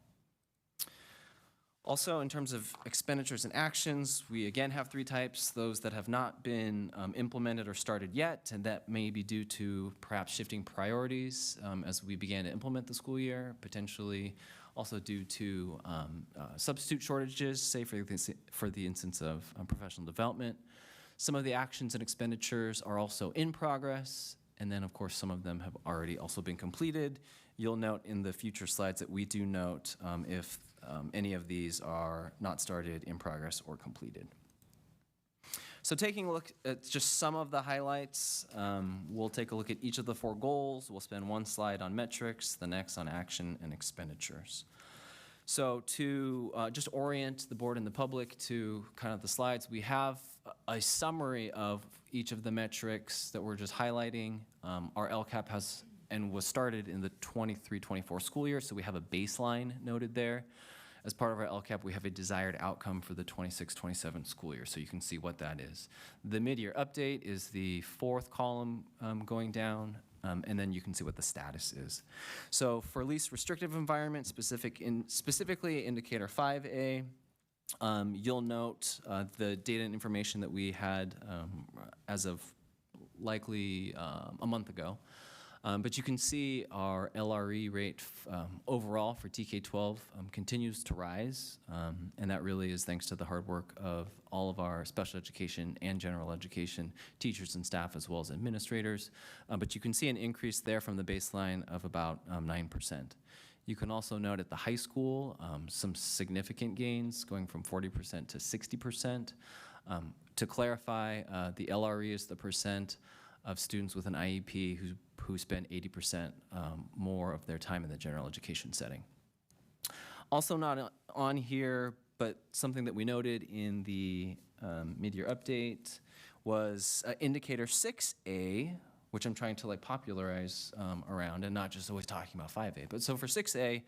Also, in terms of expenditures and actions, we again have three types: those that have not been implemented or started yet, and that may be due to perhaps shifting priorities as we began to implement the school year, potentially also due to substitute shortages, say for the instance of professional development. Some of the actions and expenditures are also in progress, and then of course some of them have already also been completed. You'll note in the future slides that we do note if any of these are not started, in progress, or completed. So taking a look at just some of the highlights, we'll take a look at each of the 4 goals. We'll spend one slide on metrics, the next on action and expenditures. So to just orient the board and the public to kind of the slides, we have a summary of each of the metrics that we're just highlighting. Our LCAP was started in the 23-24 school year, so we have a baseline noted there. As part of our LCAP, we have a desired outcome for the 26-27 school year, so you can see what that is. The mid-year update is the 4th column going down, and then you can see what the status is. So for least restrictive environment, specifically indicator 5A, you'll note the data and information that we had as of likely a month ago. But you can see our LRE rate overall for TK-12 continues to rise, and that really is thanks to the hard work of all of our special education and general education teachers and staff, as well as administrators. But you can see an increase there from the baseline of about 9%. You can also note at the high school some significant gains, going from 40% to 60%. To clarify, the LRE is the percent of students with an IEP who spend 80% more of their time in the general education setting. Also not on here, but something that we noted in the mid-year update was indicator 6A, which I'm trying to popularize around and not just always talking about 5A. But so for 6A,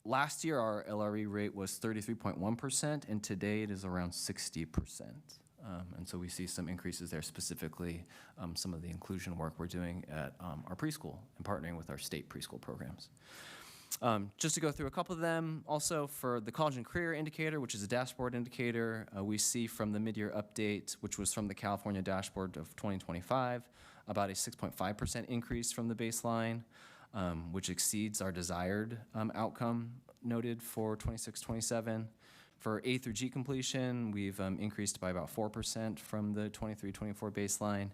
last year our LRE rate was 33.1%, and today it is around 60%. And so we see some increases there, specifically some of the inclusion work we're doing at our preschool and partnering with our state preschool programs. Just to go through a couple of them, also for the college and career indicator, which is a dashboard indicator, we see from the mid-year update, which was from the California dashboard of 2025, about a 6.5% increase from the baseline, which exceeds our desired outcome noted for 26-27. For A through G completion, we've increased by about 4% from the 23-24 baseline.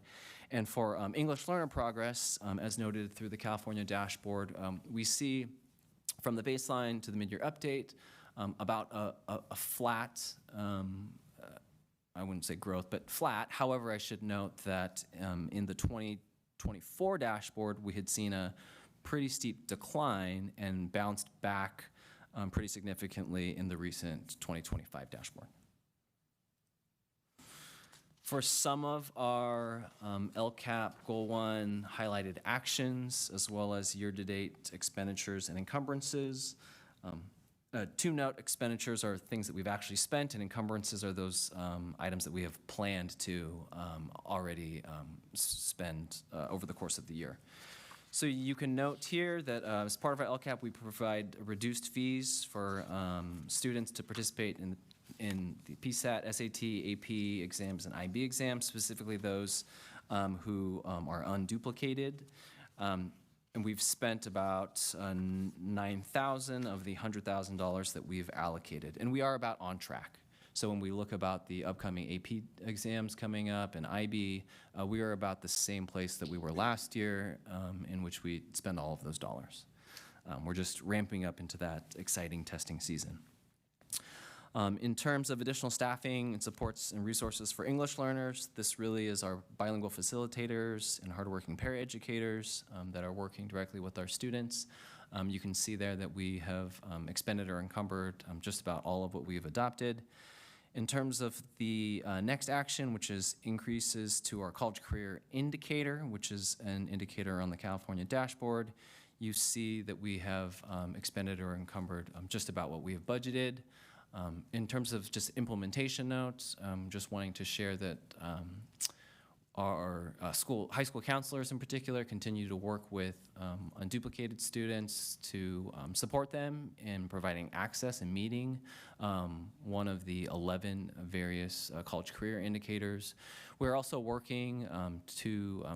And for English learner progress, as noted through the California dashboard, we see from the baseline to the mid-year update about a flat, I wouldn't say growth, but flat. However, I should note that in the 2024 dashboard, we had seen a pretty steep decline and bounced back pretty significantly in the recent 2025 dashboard. For some of our LCAP Goal 1 highlighted actions, as well as year-to-date expenditures and encumbrances, to note, expenditures are things that we've actually spent, and encumbrances are those items that we have planned to already spend over the course of the year. So you can note here that as part of our LCAP, we provide reduced fees for students to participate in the PSAT, SAT, AP exams, and IB exams, specifically those who are unduplicated. And we've spent about $9,000 of the $100,000 that we've allocated. And we are about on track. So when we look about the upcoming AP exams coming up and IB, we are about the same place that we were last year, in which we spend all of those dollars. We're just ramping up into that exciting testing season. In terms of additional staffing and supports and resources for English learners, this really is our bilingual facilitators and hardworking paraeducators that are working directly with our students. You can see there that we have expended or encumbered just about all of what we have adopted. In terms of the next action, which is increases to our college career indicator, which is an indicator on the California dashboard, you see that we have expended or encumbered just about what we have budgeted. In terms of just implementation notes, just wanting to share that our high school counselors in particular continue to work with unduplicated students to support them in providing access and meeting one of the 11 various college career indicators. We're also working to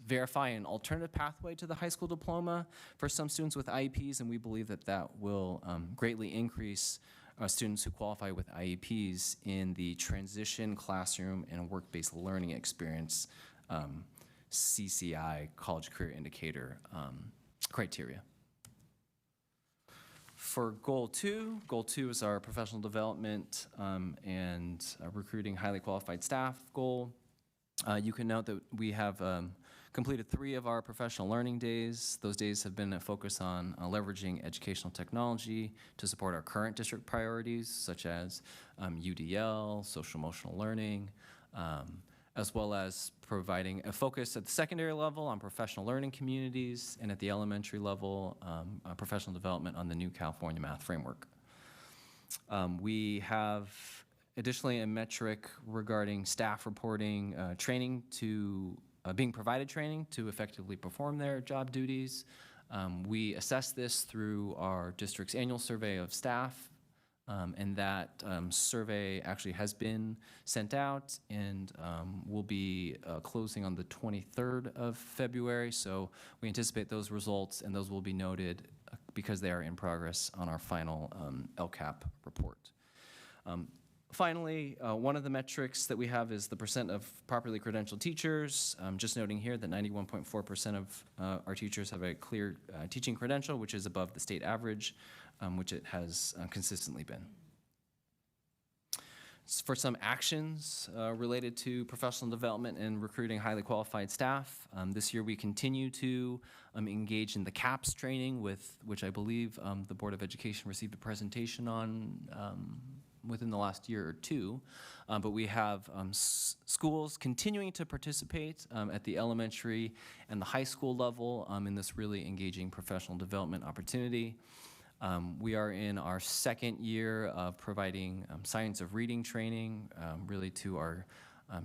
verify an alternative pathway to the high school diploma for some students with IEPs, and we believe that that will greatly increase students who qualify with IEPs in the transition classroom and work-based learning experience CCI, college career indicator criteria. For Goal 2 is our professional development and recruiting highly qualified staff goal. You can note that we have completed 3 of our professional learning days. Those days have been a focus on leveraging educational technology to support our current district priorities, such as UDL, social emotional learning, as well as providing a focus at the secondary level on professional learning communities, and at the elementary level, professional development on the new California math framework. We have additionally a metric regarding staff reporting training to being provided training to effectively perform their job duties. We assess this through our district's annual survey of staff, and that survey actually has been sent out and will be closing on the 23rd of February. So we anticipate those results, and those will be noted because they are in progress on our final LCAP report. Finally, one of the metrics that we have is the percent of properly credentialed teachers. Just noting here that 91.4% of our teachers have a clear teaching credential, which is above the state average, which it has consistently been. For some actions related to professional development and recruiting highly qualified staff, this year we continue to engage in the CAPS training, which I believe the Board of Education received a presentation on within the last year or two, but we have schools continuing to participate at the elementary and the high school level in this really engaging professional development opportunity. We are in our second year of providing science of reading training really to our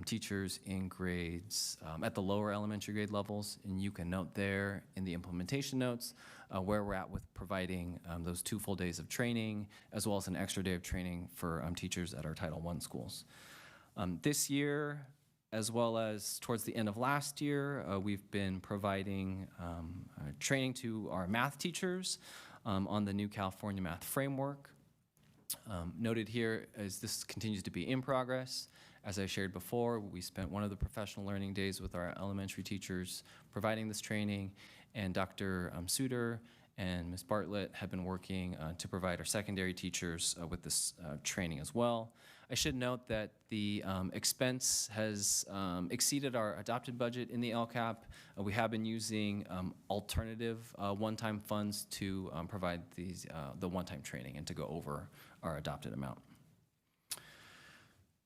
teachers in grades at the lower elementary grade levels, and you can note there in the implementation notes where we're at with providing those 2 full days of training, as well as an extra day of training for teachers at our Title I schools. This year, as well as towards the end of last year, we've been providing training to our math teachers on the new California math framework. Noted here as this continues to be in progress. As I shared before, we spent one of the professional learning days with our elementary teachers providing this training, and Dr. Suter and Ms. Bartlett have been working to provide our secondary teachers with this training as well. I should note that the expense has exceeded our adopted budget in the LCAP. We have been using alternative one-time funds to provide the one-time training and to go over our adopted amount.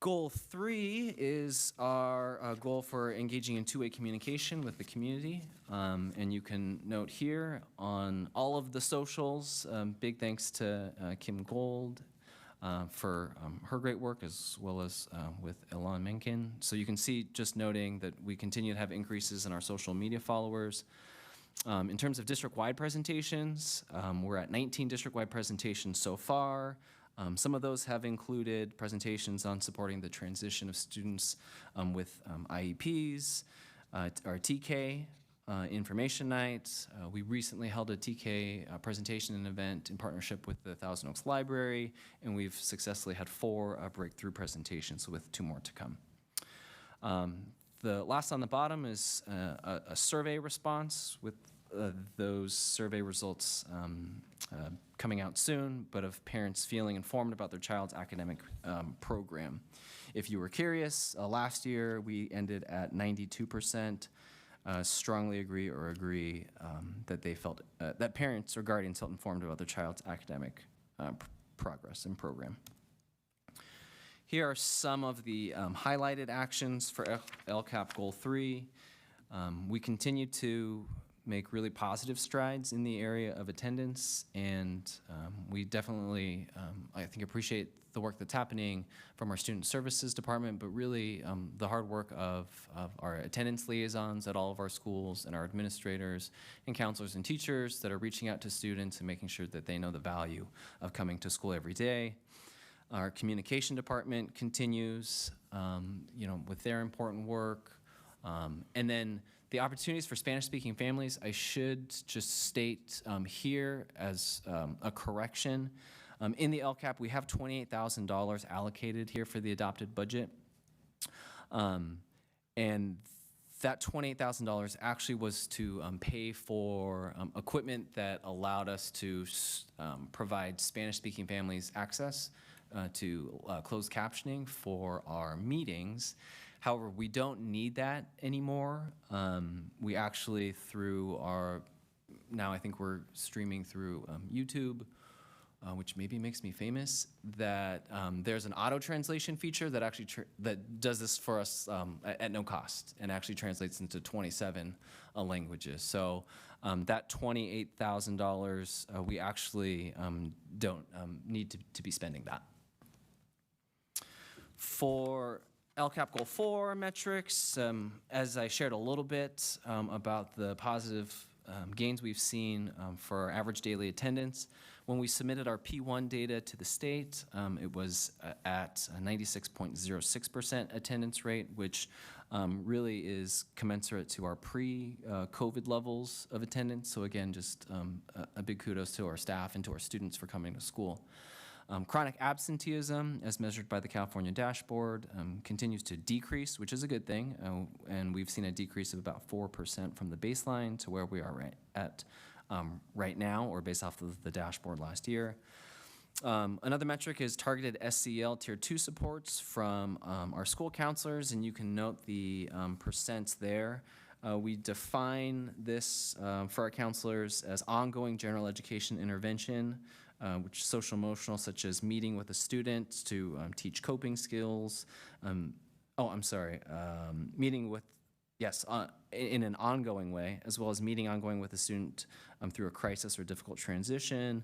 Goal 3 is our goal for engaging in two-way communication with the community. And you can note here on all of the socials, big thanks to Kim Gold for her great work, as well as with Ilan Menken. So you can see, just noting that we continue to have increases in our social media followers. In terms of district-wide presentations, we're at 19 district-wide presentations so far. Some of those have included presentations on supporting the transition of students with IEPs, our TK, information night. We recently held a TK presentation and event in partnership with the Thousand Oaks Library, and we've successfully had 4 breakthrough presentations, with 2 more to come. The last on the bottom is a survey response, with those survey results coming out soon, but of parents feeling informed about their child's academic program. If you were curious, last year we ended at 92%. Strongly agree or agree that they felt that parents or guardians felt informed about their child's academic progress and program. Here are some of the highlighted actions for LCAP Goal 3. We continue to make really positive strides in the area of attendance, and we definitely, I think, appreciate the work that's happening from our Student Services Department, but really the hard work of our attendance liaisons at all of our schools, and our administrators and counselors and teachers that are reaching out to students and making sure that they know the value of coming to school every day. Our communication department continues, with their important work. And then the opportunities for Spanish-speaking families, I should just state here as a correction. In the LCAP, we have $28,000 allocated here for the adopted budget. And that $28,000 actually was to pay for equipment that allowed us to provide Spanish-speaking families access to closed captioning for our meetings. However, we don't need that anymore. We actually, through our, now I think we're streaming through YouTube, which maybe makes me famous, that there's an auto translation feature that actually that does this for us at no cost, and actually translates into 27 languages. So that $28,000, we actually don't need to be spending that. For LCAP Goal 4 metrics, as I shared a little bit about the positive gains we've seen for our average daily attendance, when we submitted our P1 data to the state, it was at a 96.06% attendance rate, which really is commensurate to our pre-COVID levels of attendance. So again, just a big kudos to our staff and to our students for coming to school. Chronic absenteeism, as measured by the California dashboard, continues to decrease, which is a good thing, and we've seen a decrease of about 4% from the baseline to where we are right now, or based off of the dashboard last year. Another metric is targeted SCL Tier 2 supports from our school counselors, and you can note the percents there. We define this for our counselors as ongoing general education intervention, which is social emotional, such as meeting with a student to teach coping skills. Meeting with, in an ongoing way, as well as meeting ongoing with a student through a crisis or difficult transition,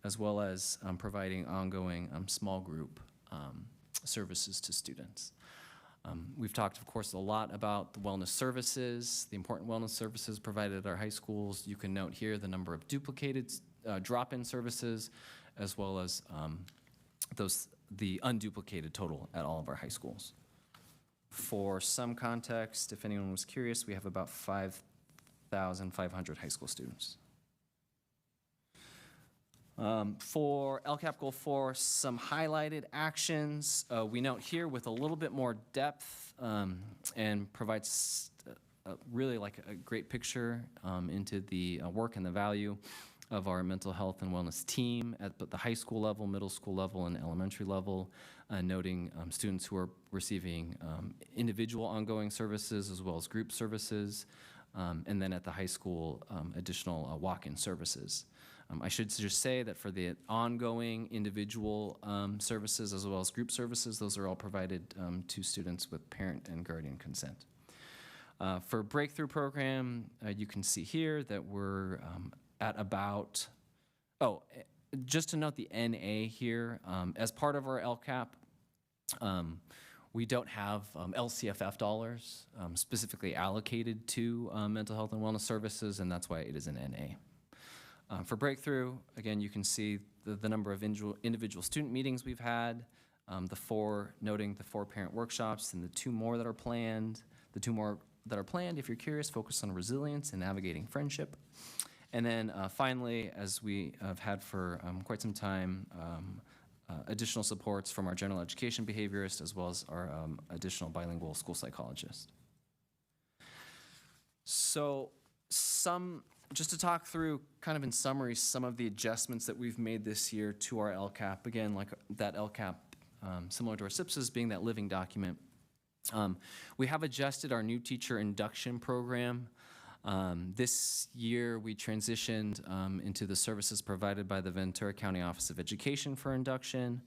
as well as providing ongoing small group services to students. We've talked, of course, a lot about the wellness services, the important wellness services provided at our high schools. You can note here the number of duplicated drop-in services, as well as the unduplicated total at all of our high schools. For some context, if anyone was curious, we have about 5,500 high school students. For LCAP Goal 4, some highlighted actions. We note here with a little bit more depth and provides really like a great picture into the work and the value. of our mental health and wellness team at the high school level, middle school level, and elementary level, noting students who are receiving individual ongoing services as well as group services, and then at the high school, additional walk-in services. I should just say that for the ongoing individual services as well as group services, those are all provided to students with parent and guardian consent. For Breakthrough Program, you can see here that we're at about, just to note the NA here, as part of our LCAP, we don't have LCFF dollars specifically allocated to mental health and wellness services, and that's why it is an NA. For Breakthrough, again, you can see the number of individual student meetings we've had, noting the 4 parent workshops and the 2 more that are planned. The 2 more that are planned, if you're curious, focus on resilience and navigating friendship. And then finally, as we have had for quite some time, additional supports from our general education behaviorist as well as our additional bilingual school psychologist. So just to talk through, kind of in summary, some of the adjustments that we've made this year to our LCAP. Again, like that LCAP, similar to our SIPSs, being that living document. We have adjusted our new teacher induction program. This year, we transitioned into the services provided by the Ventura County Office of Education for induction,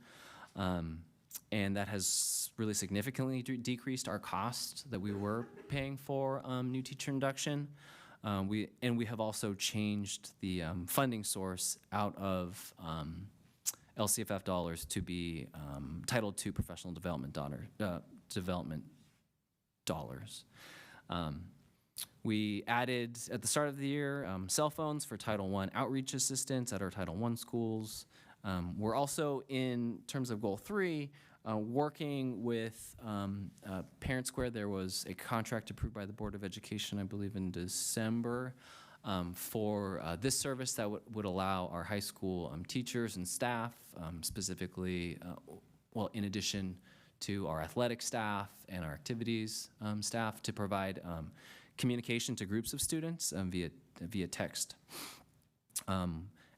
and that has really significantly decreased our cost that we were paying for new teacher induction. We have also changed the funding source out of LCFF dollars to be Title II professional development dollars. We added, at the start of the year, cell phones for Title I outreach assistance at our Title I schools. We're also, in terms of Goal 3, working with Parent Square. There was a contract approved by the Board of Education, I believe in December, for this service that would allow our high school teachers and staff, specifically, in addition to our athletic staff and our activities staff, to provide communication to groups of students via text.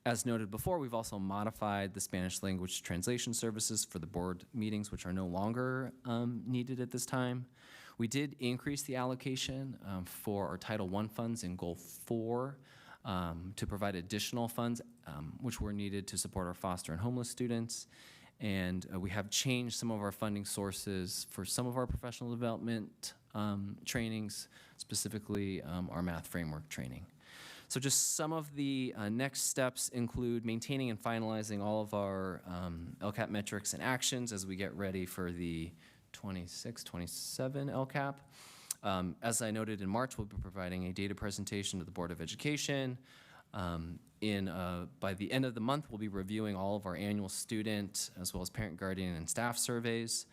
As noted before, we've also modified the Spanish language translation services for the board meetings, which are no longer needed at this time. We did increase the allocation for our Title I funds in Goal 4 to provide additional funds, which were needed to support our foster and homeless students. And we have changed some of our funding sources for some of our professional development trainings, specifically our math framework training. So just some of the next steps include maintaining and finalizing all of our LCAP metrics and actions as we get ready for the 26-27 LCAP. As I noted in March, we'll be providing a data presentation to the Board of Education. By the end of the month, we'll be reviewing all of our annual student as well as parent, guardian, and staff surveys.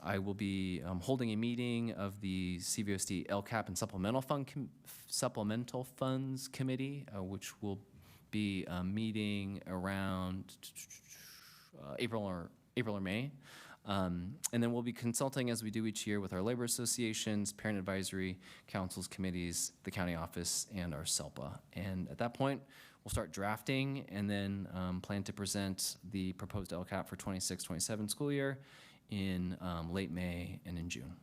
I will be holding a meeting of the CVOSD LCAP and Supplemental Funds Committee, which will be meeting around April or May. And then we'll be consulting, as we do each year, with our labor associations, parent advisory councils, committees, the county office, and our SELPA. And at that point, we'll start drafting and then plan to present the proposed LCAP for 26-27 school year in late May and in June.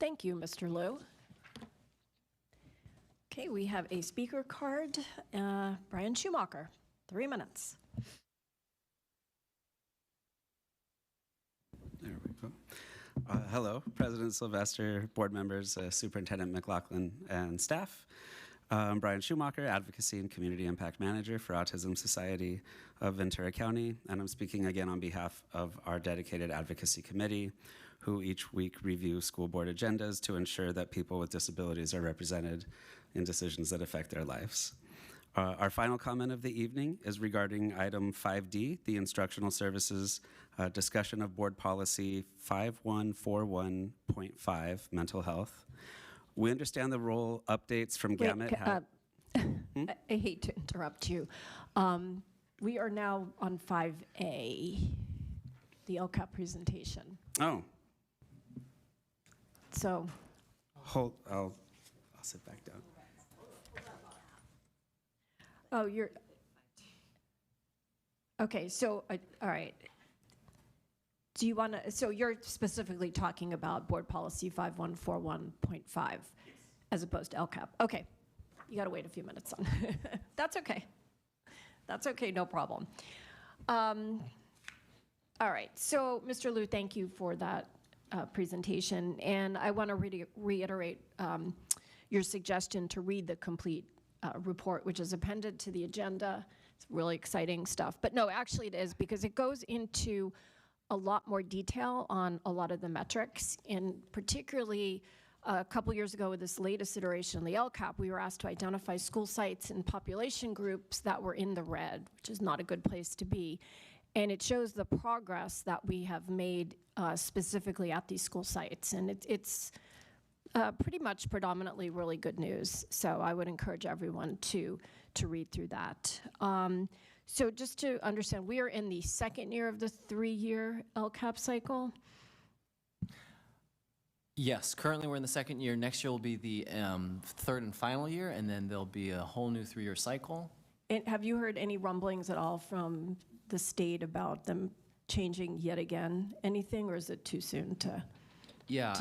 Thank you, Mr. Liu. Okay, we have a speaker card. Brian Schumacher, 3 minutes. There we go. Hello, President Sylvester, board members, Superintendent McLaughlin, and staff. I'm Brian Schumacher, Advocacy and Community Impact Manager for Autism Society of Ventura County, and I'm speaking again on behalf of our dedicated advocacy committee, who each week review school board agendas to ensure that people with disabilities are represented in decisions that affect their lives. Our final comment of the evening is regarding item 5D, the instructional services discussion of board policy 5141.5, mental health. We understand the role updates from Gamut have... I hate to interrupt you. We are now on 5A, the LCAP presentation. Oh. So, I'll sit back down. oh, you're, okay, so, all right. Do you want to, so you're specifically talking about Board Policy 5141.5 as opposed to LCAP? Okay, you got to wait a few minutes on. That's okay. That's okay, no problem. All right, so Mr. Liu, thank you for that presentation. And I want to reiterate your suggestion to read the complete report, which is appended to the agenda. It's really exciting stuff. But no, actually it is, because it goes into a lot more detail on a lot of the metrics, and particularly a couple years ago with this latest iteration of the LCAP, we were asked to identify school sites and population groups that were in the red, which is not a good place to be. And it shows the progress that we have made specifically at these school sites. And it's pretty much predominantly really good news. So I would encourage everyone to read through that. So just to understand, we are in the second year of the 3-year LCAP cycle. Yes, currently we're in the second year. Next year will be the third and final year, and then there'll be a whole new 3-year cycle. And have you heard any rumblings at all from the state about them changing yet again anything, or is it too soon to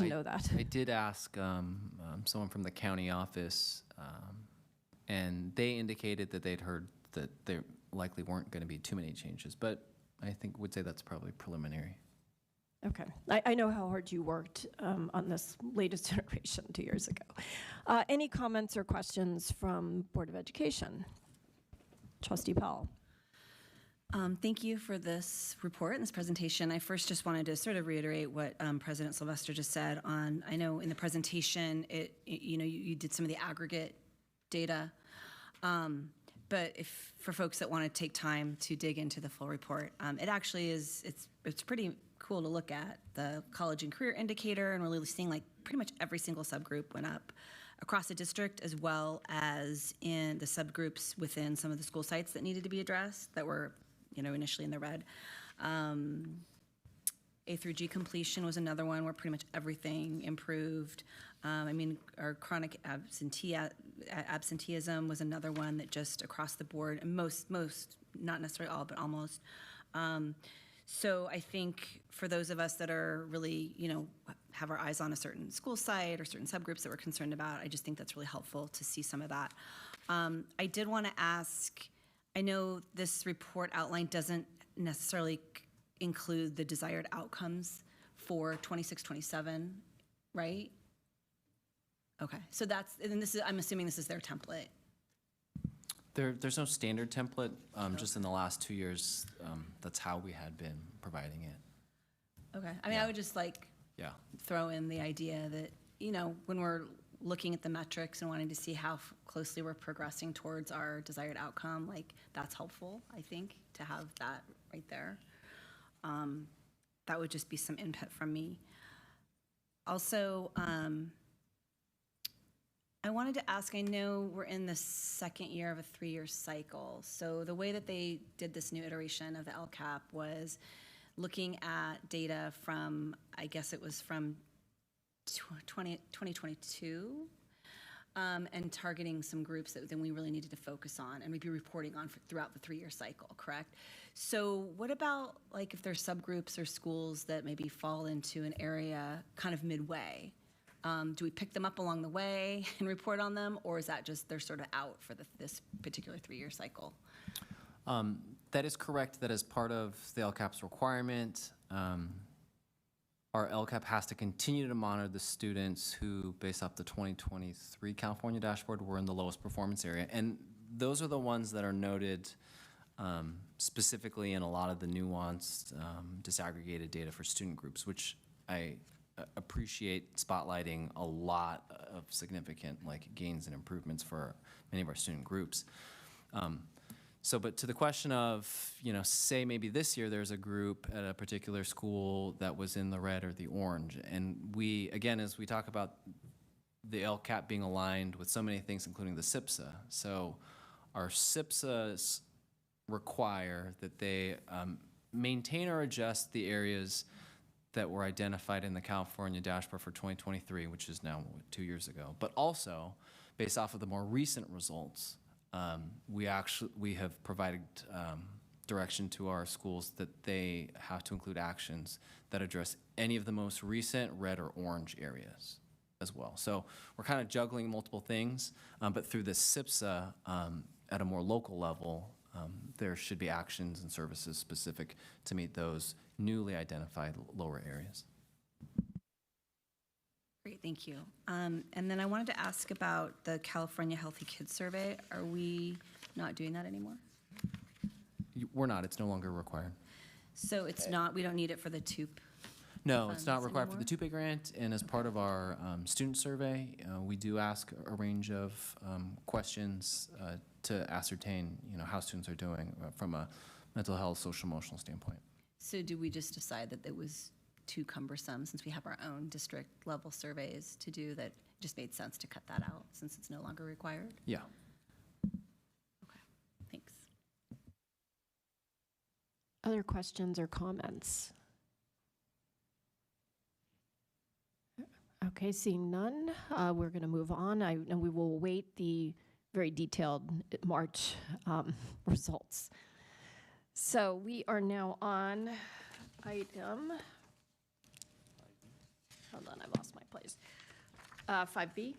know that? I did ask someone from the county office, and they indicated that they'd heard that there likely weren't going to be too many changes, but I think would say that's probably preliminary. Okay. I know how hard you worked on this latest iteration 2 years ago. Any comments or questions from Board of Education? Trustee Powell. Thank you for this report and this presentation. I first just wanted to sort of reiterate what President Sylvester just said on, I know in the presentation, you did some of the aggregate data, but if for folks that want to take time to dig into the full report, it actually is, it's pretty cool to look at the college and career indicator and really seeing like pretty much every single subgroup went up across the district, as well as in the subgroups within some of the school sites that needed to be addressed that were initially in the red. A through G completion was another one where pretty much everything improved. Our chronic absenteeism was another one that just across the board, and most, not necessarily all, but almost. So I think for those of us that are really, have our eyes on a certain school site or certain subgroups that we're concerned about, I just think that's really helpful to see some of that. I did want to ask, I know this report outline doesn't necessarily include the desired outcomes for 26-27, right? Okay, so and this is, I'm assuming this is their template. There's no standard template, just in the last 2 years, that's how we had been providing it. Okay, I would just throw in the idea that, when we're looking at the metrics and wanting to see how closely we're progressing towards our desired outcome, that's helpful, I think, to have that right there. That would just be some input from me. Also, I wanted to ask, I know we're in the second year of a 3-year cycle. So the way that they did this new iteration of the LCAP was looking at data from, I guess it was from 2022, and targeting some groups that then we really needed to focus on and we'd be reporting on throughout the 3-year cycle, correct? So what about if there's subgroups or schools that maybe fall into an area kind of midway? Do we pick them up along the way and report on them, or is that just they're sort of out for this particular 3-year cycle? That is correct. That is part of the LCAP's requirement. Our LCAP has to continue to monitor the students who, based off the 2023 California dashboard, were in the lowest performance area. And those are the ones that are noted specifically in a lot of the nuanced, disaggregated data for student groups, which I appreciate spotlighting a lot of significant gains and improvements for many of our student groups. But to the question of, say maybe this year there's a group at a particular school that was in the red or the orange, and we, again, as we talk about the LCAP being aligned with so many things, including the SIPSA. So our SIPSAs require that they maintain or adjust the areas that were identified in the California dashboard for 2023, which is now 2 years ago, but also based off of the more recent results, we have provided direction to our schools that they have to include actions that address any of the most recent red or orange areas as well. So we're kind of juggling multiple things, but through this SIPSA at a more local level, there should be actions and services specific to meet those newly identified lower areas. Great, thank you. And then I wanted to ask about the California Healthy Kids Survey. Are we not doing that anymore? We're not, it's no longer required. So it's not, we don't need it for the TUPE? No, it's not required anymore? for the TUPE grant, and as part of our student survey, we do ask a range of questions to ascertain, how students are doing from a mental health, social, emotional standpoint. So do we just decide that it was too cumbersome, since we have our own district level surveys to do, that it just made sense to cut that out since it's no longer required? Yeah. Okay, thanks. Other questions or comments? Okay, seeing none, we're going to move on, and we will await the very detailed March results. So we are now on item, hold on, I've lost my place, 5B.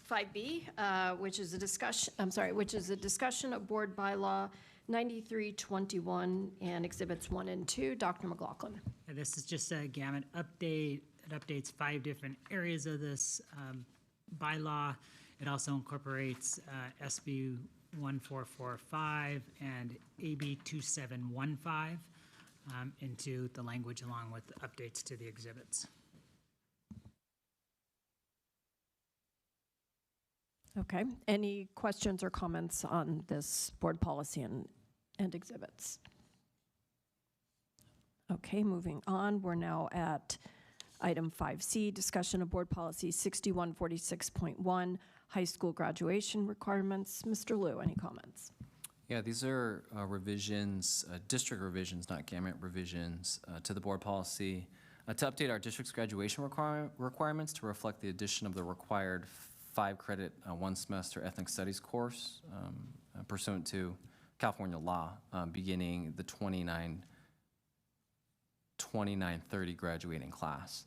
5B, which is a discussion of board bylaw 9321 and exhibits 1 and 2. Dr. McLaughlin. This is just a gamut update. It updates 5 different areas of this bylaw. It also incorporates SB 1445 and AB 2715 into the language, along with updates to the exhibits. Okay, any questions or comments on this board policy and exhibits? Okay, moving on, we're now at item 5C, discussion of board policy 6146.1, high school graduation requirements. Mr. Liu, any comments? Yeah, these are revisions, district revisions, not gamut revisions, to the board policy to update our district's graduation requirements to reflect the addition of the required 5-credit 1-semester ethnic studies course pursuant to California law beginning the 2930 graduating class.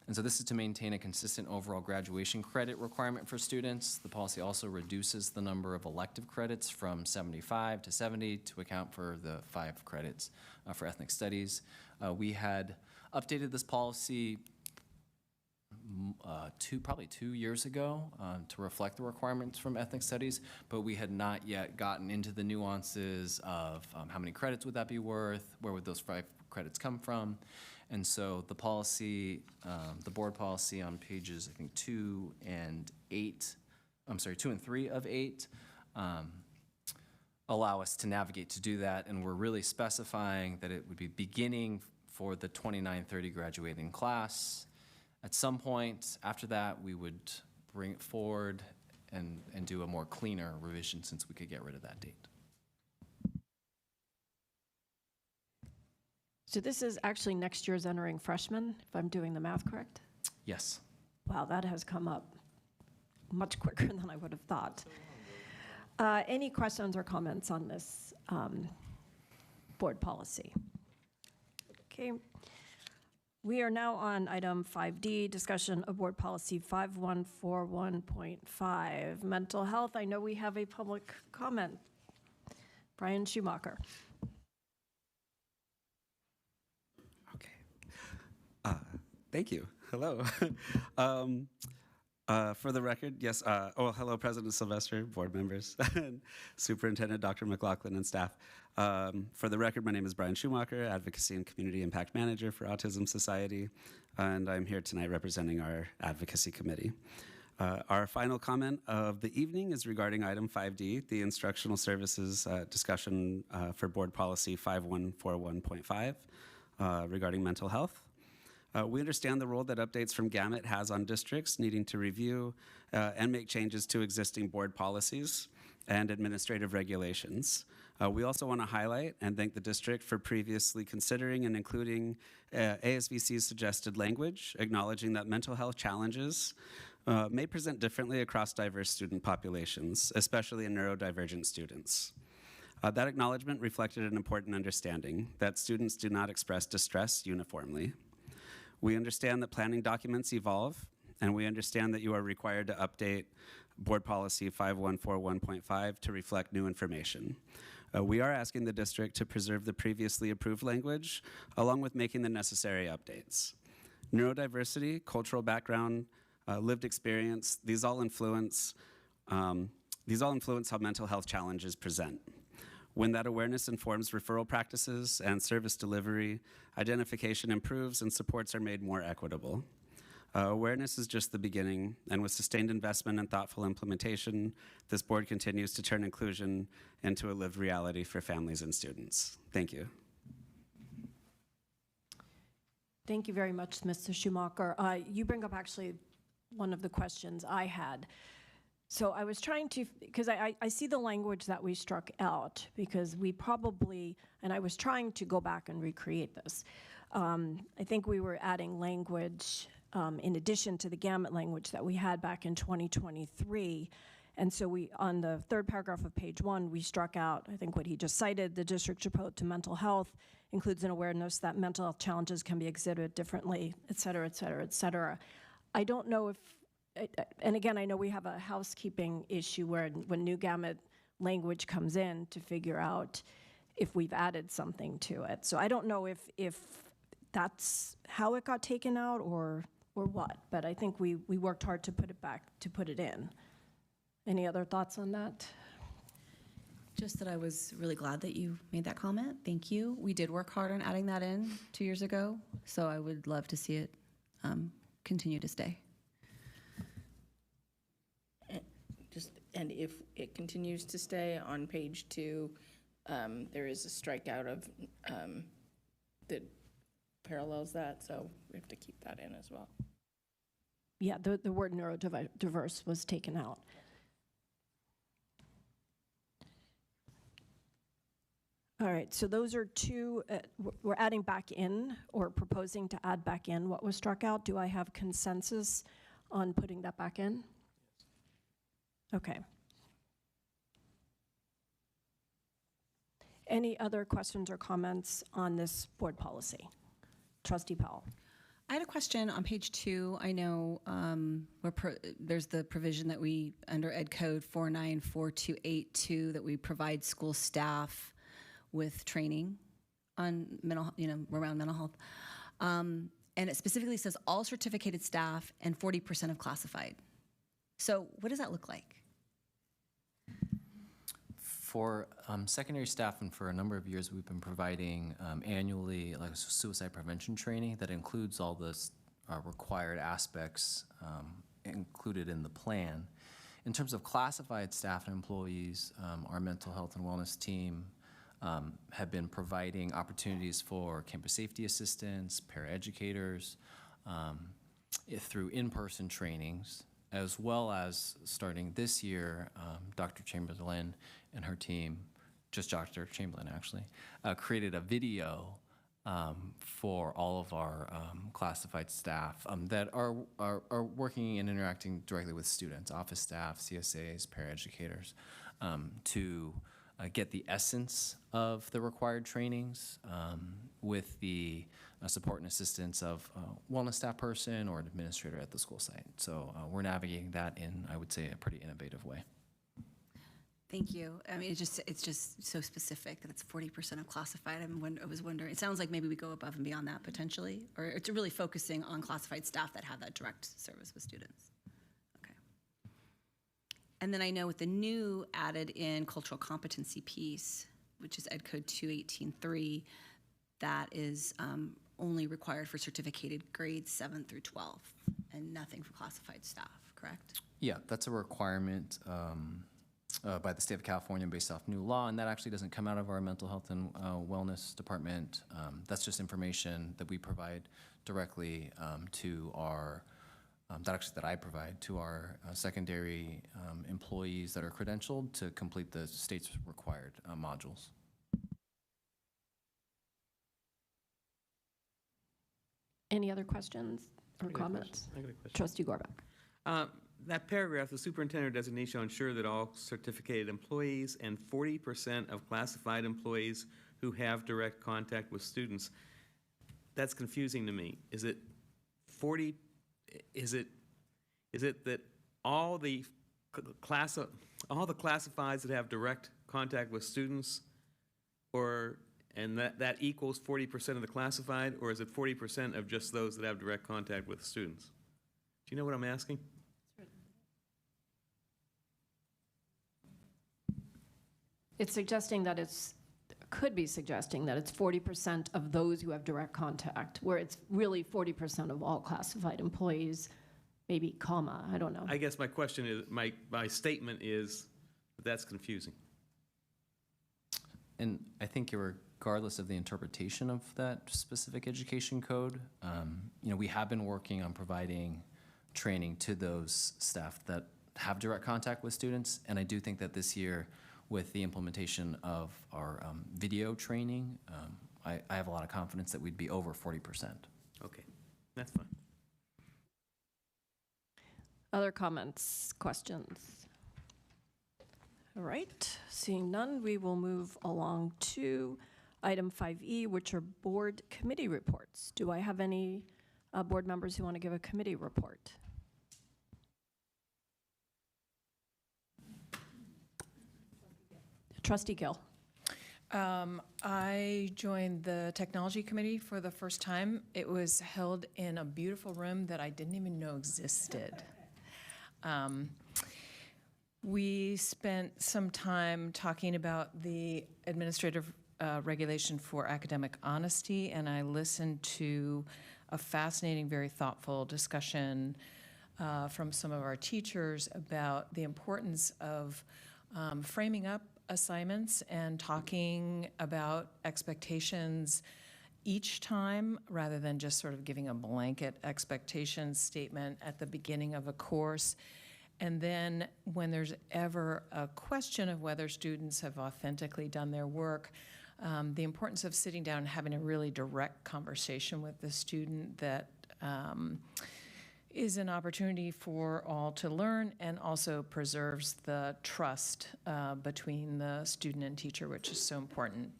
And so this is to maintain a consistent overall graduation credit requirement for students. The policy also reduces the number of elective credits from 75 to 70 to account for the 5 credits for ethnic studies. We had updated this policy probably 2 years ago to reflect the requirements from ethnic studies, but we had not yet gotten into the nuances of how many credits would that be worth, where would those 5 credits come from. And so the policy, the board policy on pages, I think 2 and 3 of 8, allow us to navigate to do that. And we're really specifying that it would be beginning for the 2930 graduating class. At some point after that, we would bring it forward and do a more cleaner revision, since we could get rid of that date. So this is actually next year's entering freshmen, if I'm doing the math correct? Yes. Wow, that has come up much quicker than I would have thought. Any questions or comments on this board policy? Okay. We are now on item 5D, discussion of board policy 5141.5, mental health. I know we have a public comment. Brian Schumacher. Thank you. Hello. For the record, yes. Hello, President Sylvester, board members, and Superintendent Dr. McLaughlin and staff. For the record, my name is Brian Schumacher, Advocacy and Community Impact Manager for Autism Society, and I'm here tonight representing our Advocacy Committee. Our final comment of the evening is regarding item 5D, the instructional services discussion for board policy 5141.5 regarding mental health. We understand the role that updates from gamut has on districts needing to review and make changes to existing board policies and administrative regulations. We also want to highlight and thank the district for previously considering and including ASVC's suggested language, acknowledging that mental health challenges may present differently across diverse student populations, especially in neurodivergent students. That acknowledgement reflected an important understanding that students do not express distress uniformly. We understand that planning documents evolve, and we understand that you are required to update Board Policy 5141.5 to reflect new information. We are asking the district to preserve the previously approved language, along with making the necessary updates. Neurodiversity, cultural background, lived experience, these all influence how mental health challenges present. When that awareness informs referral practices and service delivery, identification improves and supports are made more equitable. Awareness is just the beginning, and with sustained investment and thoughtful implementation, this board continues to turn inclusion into a lived reality for families and students. Thank you. Thank you very much, Mr. Schumacher. You bring up actually one of the questions I had. So I was trying to, because I see the language that we struck out, because we probably, and I was trying to go back and recreate this. I think we were adding language in addition to the gamut language that we had back in 2023. And so we, on the third paragraph of page 1, we struck out, I think what he just cited, the district's approach to mental health includes an awareness that mental health challenges can be exhibited differently, et cetera, et cetera, et cetera. I don't know if, and again, I know we have a housekeeping issue where when new gamut language comes in to figure out if we've added something to it. So I don't know if that's how it got taken out or what, but I think we worked hard to put it back, to put it in. Any other thoughts on that? Just that I was really glad that you made that comment. Thank you. We did work hard on adding that in 2 years ago, so I would love to see it continue to stay. And if it continues to stay on page 2, there is a strikeout of that parallels that, so we have to keep that in as well. Yeah, the word neurodiverse was taken out. All right, so those are two, we're adding back in or proposing to add back in what was struck out. Do I have consensus on putting that back in? Okay. Any other questions or comments on this board policy? Trustee Powell. I had a question on page 2. I know there's the provision that we, under Ed Code 494282, that we provide school staff with training on around mental health. And it specifically says all certificated staff and 40% of classified. So what does that look like? For secondary staff, and for a number of years, we've been providing annually like suicide prevention training that includes all the required aspects included in the plan. In terms of classified staff and employees, our mental health and wellness team have been providing opportunities for campus safety assistants, paraeducators, through in-person trainings, as well as starting this year, Dr. Chamberlain and her team, just Dr. Chamberlain actually, created a video for all of our classified staff that are working and interacting directly with students, office staff, CSAs, paraeducators, to get the essence of the required trainings with the support and assistance of a wellness staff person or an administrator at the school site. So we're navigating that in, I would say, a pretty innovative way. Thank you. I mean, it's just so specific that it's 40% of classified. I was wondering, it sounds like maybe we go above and beyond that potentially, or it's really focusing on classified staff that have that direct service with students. Okay. And then I know with the new added in cultural competency piece, which is Ed Code 218.3, that is only required for certificated grades 7 through 12 and nothing for classified staff, correct? Yeah, that's a requirement by the state of California based off new law, and that actually doesn't come out of our mental health and wellness department. That's just information that we provide directly to our that I provide to our secondary employees that are credentialed to complete the state's required modules. Any other questions or comments? I got a question. Trustee Gorback. That paragraph, the superintendent designation shall ensure that all certificated employees and 40% of classified employees who have direct contact with students. That's confusing to me. Is it 40, is it that all the classifieds that have direct contact with students, and that equals 40% of the classified, or is it 40% of just those that have direct contact with students? Do you know what I'm asking? It's suggesting that could be suggesting that it's 40% of those who have direct contact, where it's really 40% of all classified employees, maybe comma, I don't know. I guess my question is, my statement is that's confusing. And I think regardless of the interpretation of that specific education code, we have been working on providing training to those staff that have direct contact with students. And I do think that this year, with the implementation of our video training, I have a lot of confidence that we'd be over 40%. Okay, that's fine. Other comments, questions? All right, seeing none, we will move along to item 5E, which are board committee reports. Do I have any board members who want to give a committee report? Trustee Gill. I joined the technology committee for the first time. It was held in a beautiful room that I didn't even know existed. We spent some time talking about the administrative regulation for academic honesty, and I listened to a fascinating, very thoughtful discussion from some of our teachers about the importance of framing up assignments and talking about expectations each time rather than just sort of giving a blanket expectation statement at the beginning of a course. And then when there's ever a question of whether students have authentically done their work, the importance of sitting down and having a really direct conversation with the student that is an opportunity for all to learn and also preserves the trust between the student and teacher, which is so important.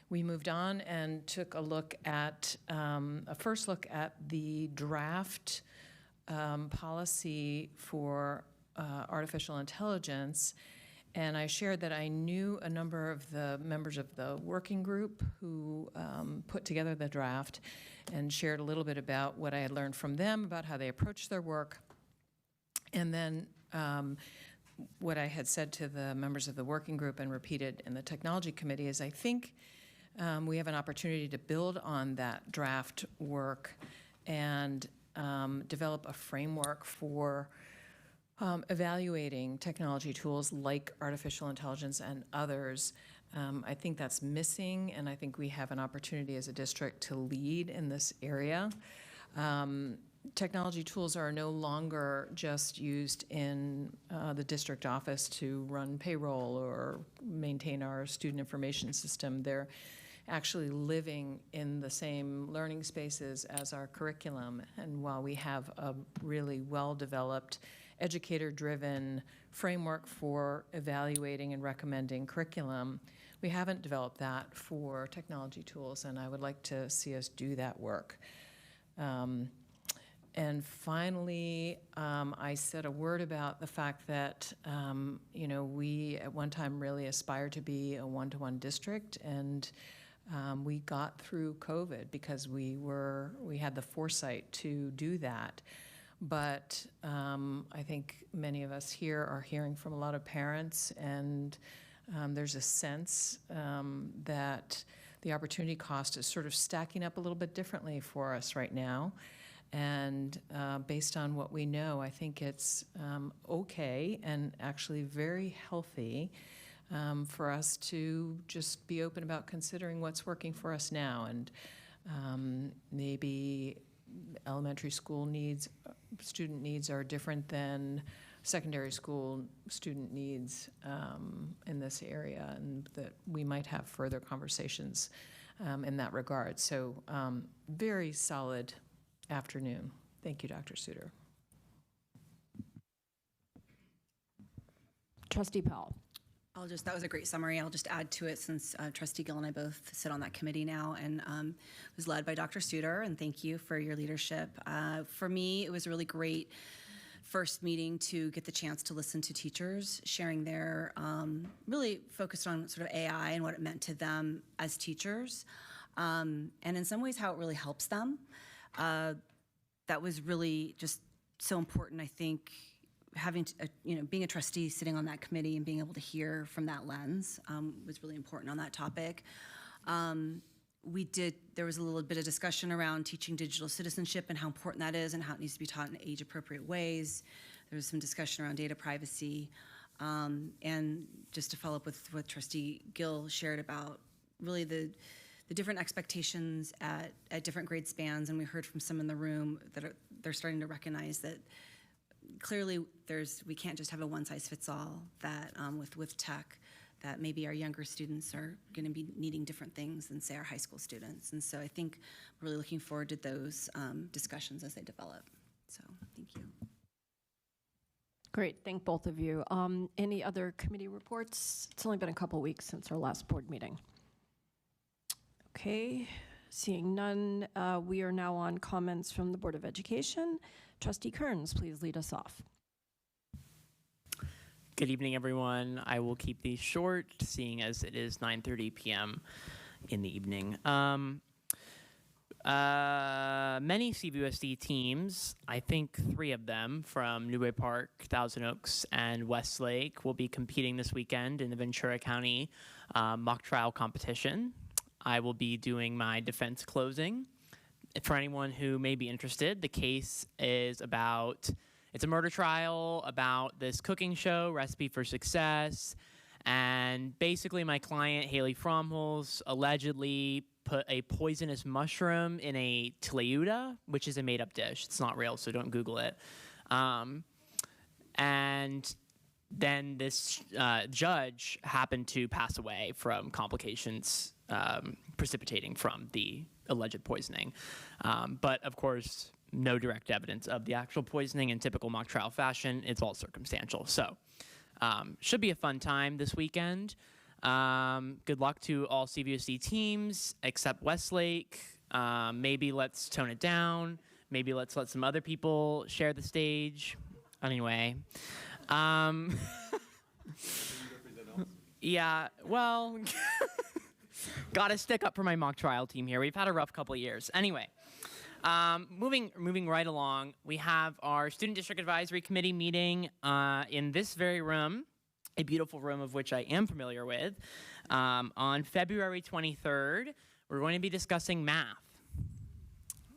We moved on and took a look at, a first look at the draft policy for artificial intelligence, and I shared that I knew a number of the members of the working group who put together the draft and shared a little bit about what I had learned from them about how they approach their work. And then what I had said to the members of the working group and repeated in the technology committee is I think we have an opportunity to build on that draft work and develop a framework for evaluating technology tools like artificial intelligence and others. I think that's missing, and I think we have an opportunity as a district to lead in this area. Technology tools are no longer just used in the district office to run payroll or maintain our student information system. They're actually living in the same learning spaces as our curriculum. And while we have a really well-developed educator-driven framework for evaluating and recommending curriculum, we haven't developed that for technology tools, and I would like to see us do that work. And finally, I said a word about the fact that, we at one time really aspired to be a one-to-one district, and we got through COVID because we had the foresight to do that. But I think many of us here are hearing from a lot of parents, and there's a sense that the opportunity cost is sort of stacking up a little bit differently for us right now. And based on what we know, I think it's okay and actually very healthy for us to just be open about considering what's working for us now. And maybe elementary school needs student needs are different than secondary school student needs in this area, and that we might have further conversations in that regard. So very solid afternoon. Thank you, Dr. Suter. Trustee Powell. That was a great summary. I'll just add to it since Trustee Gill and I both sit on that committee now, and was led by Dr. Suter, and thank you for your leadership. For me, it was a really great first meeting to get the chance to listen to teachers sharing their, really focused on sort of AI and what it meant to them as teachers, and in some ways how it really helps them. That was really just so important, I think, having to, being a trustee sitting on that committee and being able to hear from that lens was really important on that topic. There was a little bit of discussion around teaching digital citizenship and how important that is and how it needs to be taught in age-appropriate ways. There was some discussion around data privacy. And just to follow up with what Trustee Gill shared about really the different expectations at different grade spans, and we heard from some in the room that they're starting to recognize that clearly we can't just have a one-size-fits-all that with tech, that maybe our younger students are going to be needing different things than, say, our high school students. And so I think I'm really looking forward to those discussions as they develop. So thank you. Great, thank both of you. Any other committee reports? It's only been a couple weeks since our last board meeting. Okay, seeing none, we are now on comments from the Board of Education. Trustee Kearns, please lead us off. Good evening, everyone. I will keep these short, seeing as it is 9:30 p.m. in the evening. Many CVUSD teams, I think 3 of them from Newbury Park, Thousand Oaks, and Westlake will be competing this weekend in the Ventura County mock trial competition. I will be doing my defense closing. For anyone who may be interested, the case is it's a murder trial about this cooking show, Recipe for Success, and basically my client, Haley Fromholz, allegedly put a poisonous mushroom in a tlayuda, which is a made-up dish. It's not real, so don't Google it. And then this judge happened to pass away from complications precipitating from the alleged poisoning. But of course, no direct evidence of the actual poisoning in typical mock trial fashion. It's all circumstantial. So should be a fun time this weekend. Good luck to all CVUSD teams except Westlake. Maybe let's tone it down. Maybe let's let some other people share the stage. Anyway. Yeah, well, gotta stick up for my mock trial team here. We've had a rough couple of years. Anyway, moving right along, we have our Student District Advisory Committee meeting in this very room, a beautiful room of which I am familiar with. On February 23rd, we're going to be discussing math.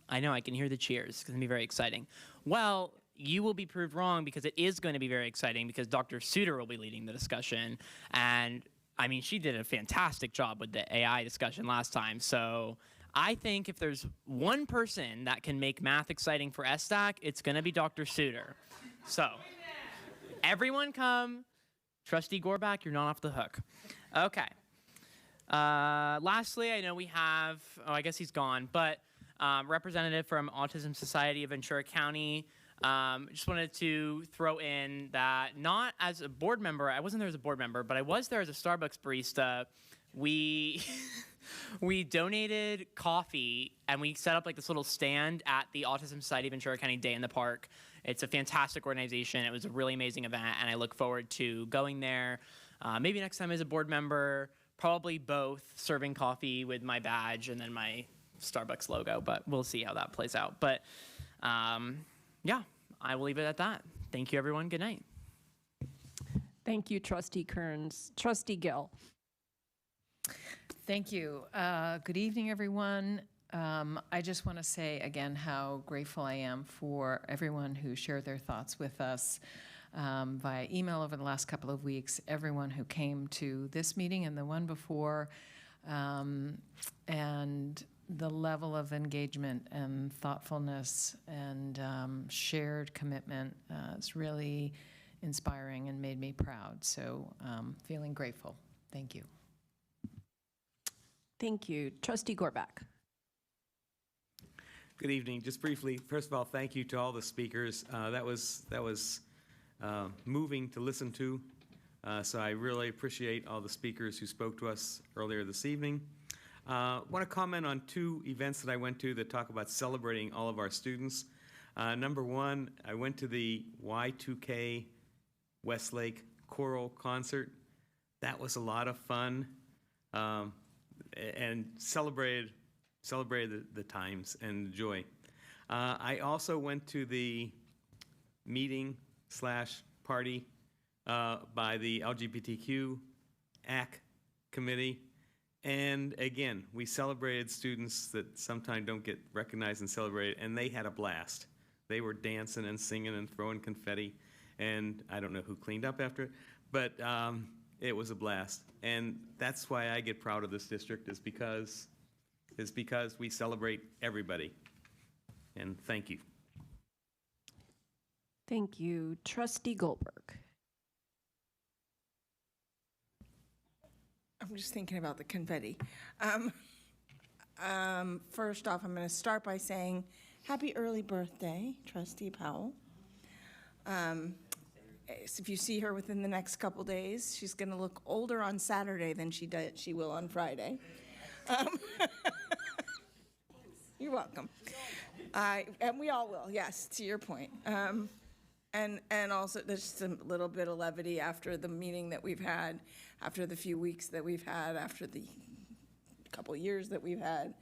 I know, I can hear the cheers. It's going to be very exciting. Well, you will be proved wrong because it is going to be very exciting because Dr. Suter will be leading the discussion. And I mean, she did a fantastic job with the AI discussion last time. So I think if there's one person that can make math exciting for SDAC, it's going to be Dr. Suter. So everyone come. Trustee Gorbach, you're not off the hook. Okay. Lastly, I know we have, I guess he's gone, but representative from Autism Society of Ventura County. Just wanted to throw in that not as a board member, I wasn't there as a board member, but I was there as a Starbucks barista. We donated coffee and we set up like this little stand at the Autism Society of Ventura County Day in the Park. It's a fantastic organization. It was a really amazing event and I look forward to going there. Maybe next time as a board member, probably both, serving coffee with my badge and then my Starbucks logo, but we'll see how that plays out. But yeah, I will leave it at that. Thank you, everyone. Good night. Thank you, Trustee Kearns. Trustee Gill. Thank you. Good evening, everyone. I just want to say again how grateful I am for everyone who shared their thoughts with us via email over the last couple of weeks, everyone who came to this meeting and the one before. And the level of engagement and thoughtfulness and shared commitment is really inspiring and made me proud. So feeling grateful. Thank you. Thank you. Trustee Gorback. Good evening. Just briefly, first of all, thank you to all the speakers. That was moving to listen to. So I really appreciate all the speakers who spoke to us earlier this evening. Want to comment on two events that I went to that talk about celebrating all of our students. Number one, I went to the Y2K Westlake Choral Concert. That was a lot of fun, and celebrated the times and the joy. I also went to the meeting/party by the LGBTQ AC committee. And again, we celebrated students that sometimes don't get recognized and celebrated, and they had a blast. They were dancing and singing and throwing confetti, and I don't know who cleaned up after it, but it was a blast. And that's why I get proud of this district, is because we celebrate everybody. And thank you. Thank you. Trustee Goldberg. I'm just thinking about the confetti. First off, I'm going to start by saying happy early birthday, Trustee Powell. If you see her within the next couple days, she's going to look older on Saturday than she will on Friday. You're welcome. And we all will, yes, to your point. And also, there's just a little bit of levity after the meeting that we've had, after the few weeks that we've had, after the couple years that we've had.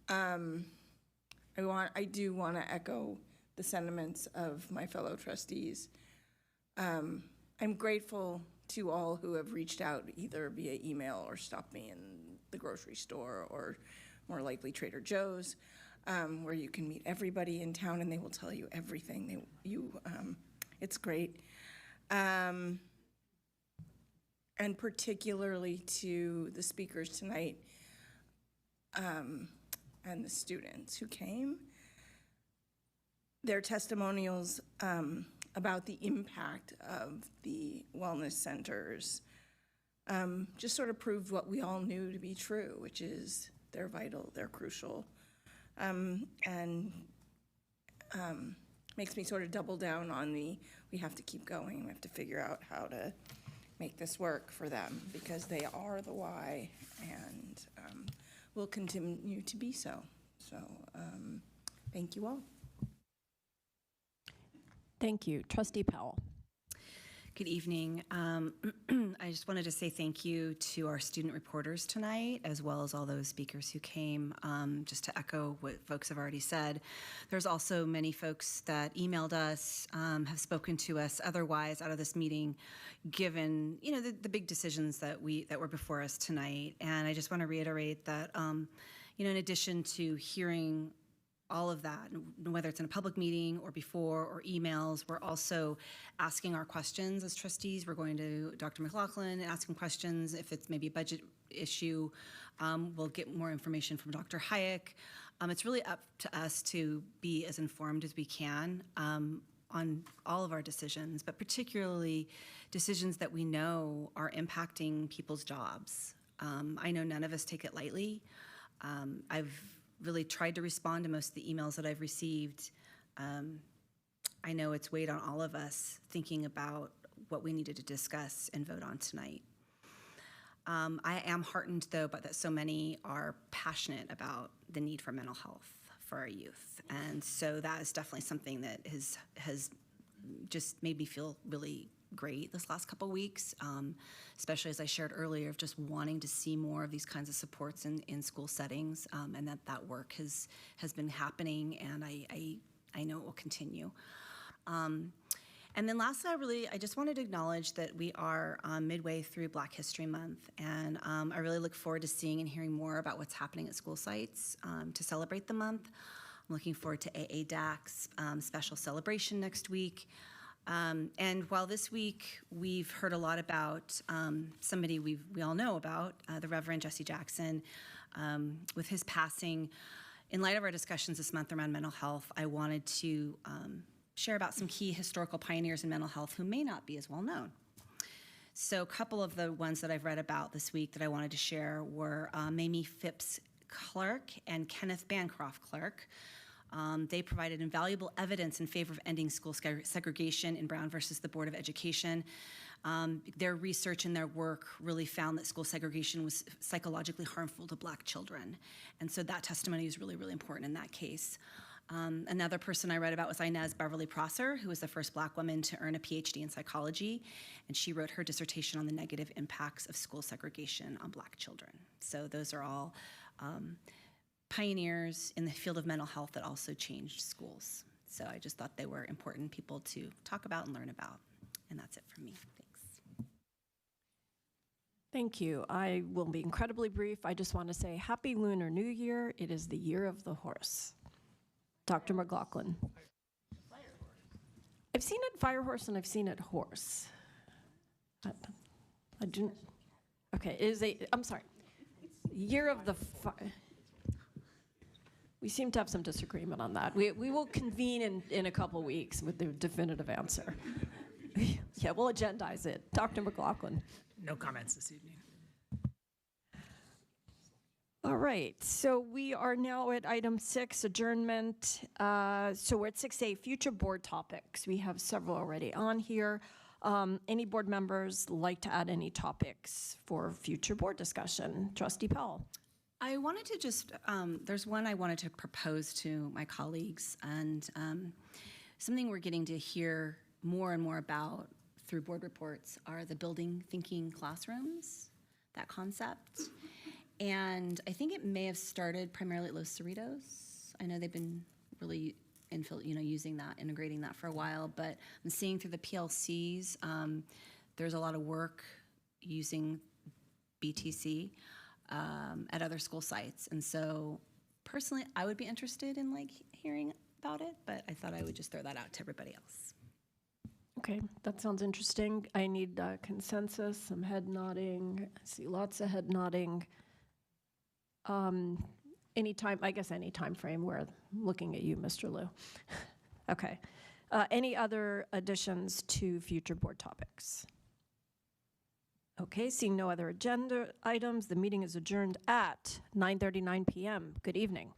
I do want to echo the sentiments of my fellow trustees. I'm grateful to all who have reached out either via email or stopped me in the grocery store, or more likely Trader Joe's, where you can meet everybody in town and they will tell you everything. It's great. And particularly to the speakers tonight and the students who came. Their testimonials about the impact of the wellness centers just sort of proved what we all knew to be true, which is they're vital, they're crucial, and makes me sort of double down on we have to keep going, we have to figure out how to make this work for them, because they are the why and will continue to be so. So thank you all. Thank you. Trustee Powell. Good evening. I just wanted to say thank you to our student reporters tonight, as well as all those speakers who came. Just to echo what folks have already said, there's also many folks that emailed us, have spoken to us otherwise out of this meeting, given the big decisions that were before us tonight. And I just want to reiterate that in addition to hearing all of that, whether it's in a public meeting or before or emails, we're also asking our questions as trustees. We're going to Dr. McLaughlin and asking questions. If it's maybe a budget issue, we'll get more information from Dr. Hayek. It's really up to us to be as informed as we can on all of our decisions, but particularly decisions that we know are impacting people's jobs. I know none of us take it lightly. I've really tried to respond to most of the emails that I've received. I know it's weighed on all of us thinking about what we needed to discuss and vote on tonight. I am heartened, though, but that so many are passionate about the need for mental health for our youth. And so that is definitely something that has just made me feel really great this last couple weeks, especially as I shared earlier, of just wanting to see more of these kinds of supports in school settings, and that work has been happening, and I know it will continue. And then lastly, I just wanted to acknowledge that we are midway through Black History Month, and I really look forward to seeing and hearing more about what's happening at school sites to celebrate the month. I'm looking forward to AADAC's special celebration next week. And while this week we've heard a lot about somebody we all know about, the Reverend Jesse Jackson, With his passing, in light of our discussions this month around mental health, I wanted to share about some key historical pioneers in mental health who may not be as well known. So a couple of the ones that I've read about this week that I wanted to share were Mamie Phipps Clark and Kenneth Bancroft Clark. They provided invaluable evidence in favor of ending school segregation in Brown versus the Board of Education. Their research and their work really found that school segregation was psychologically harmful to Black children. And so that testimony is really, really important in that case. Another person I read about was Inez Beverly Prosser, who was the first Black woman to earn a PhD in psychology, and she wrote her dissertation on the negative impacts of school segregation on Black children. So those are all pioneers in the field of mental health that also changed schools. So I just thought they were important people to talk about and learn about. And that's it from me. Thanks. Thank you. I will be incredibly brief. I just want to say Happy Lunar New Year. It is the year of the horse. Dr. McLaughlin. I've seen it fire horse and I've seen it horse. I didn't. Okay, it is I'm sorry. Year of the fire. We seem to have some disagreement on that. We will convene in a couple weeks with the definitive answer. Yeah, we'll agendize it. Dr. McLaughlin. No comments this evening. All right, so we are now at item 6, adjournment. So we're at 6A, future board topics. We have several already on here. Any board members like to add any topics for future board discussion? Trustee Powell. I wanted to just, there's one I wanted to propose to my colleagues, and something we're getting to hear more and more about through board reports are the building thinking classrooms, that concept. And I think it may have started primarily at Los Cerritos. I know they've been really using that, integrating that for a while, but I'm seeing through the PLCs, there's a lot of work using BTC at other school sites. And so personally, I would be interested in hearing about it, but I thought I would just throw that out to everybody else. Okay, that sounds interesting. I need consensus, some head nodding. I see lots of head nodding. Any time frame. We're looking at you, Mr. Liu. Okay. Any other additions to future board topics? Okay, seeing no other agenda items, the meeting is adjourned at 9:39 p.m. Good evening.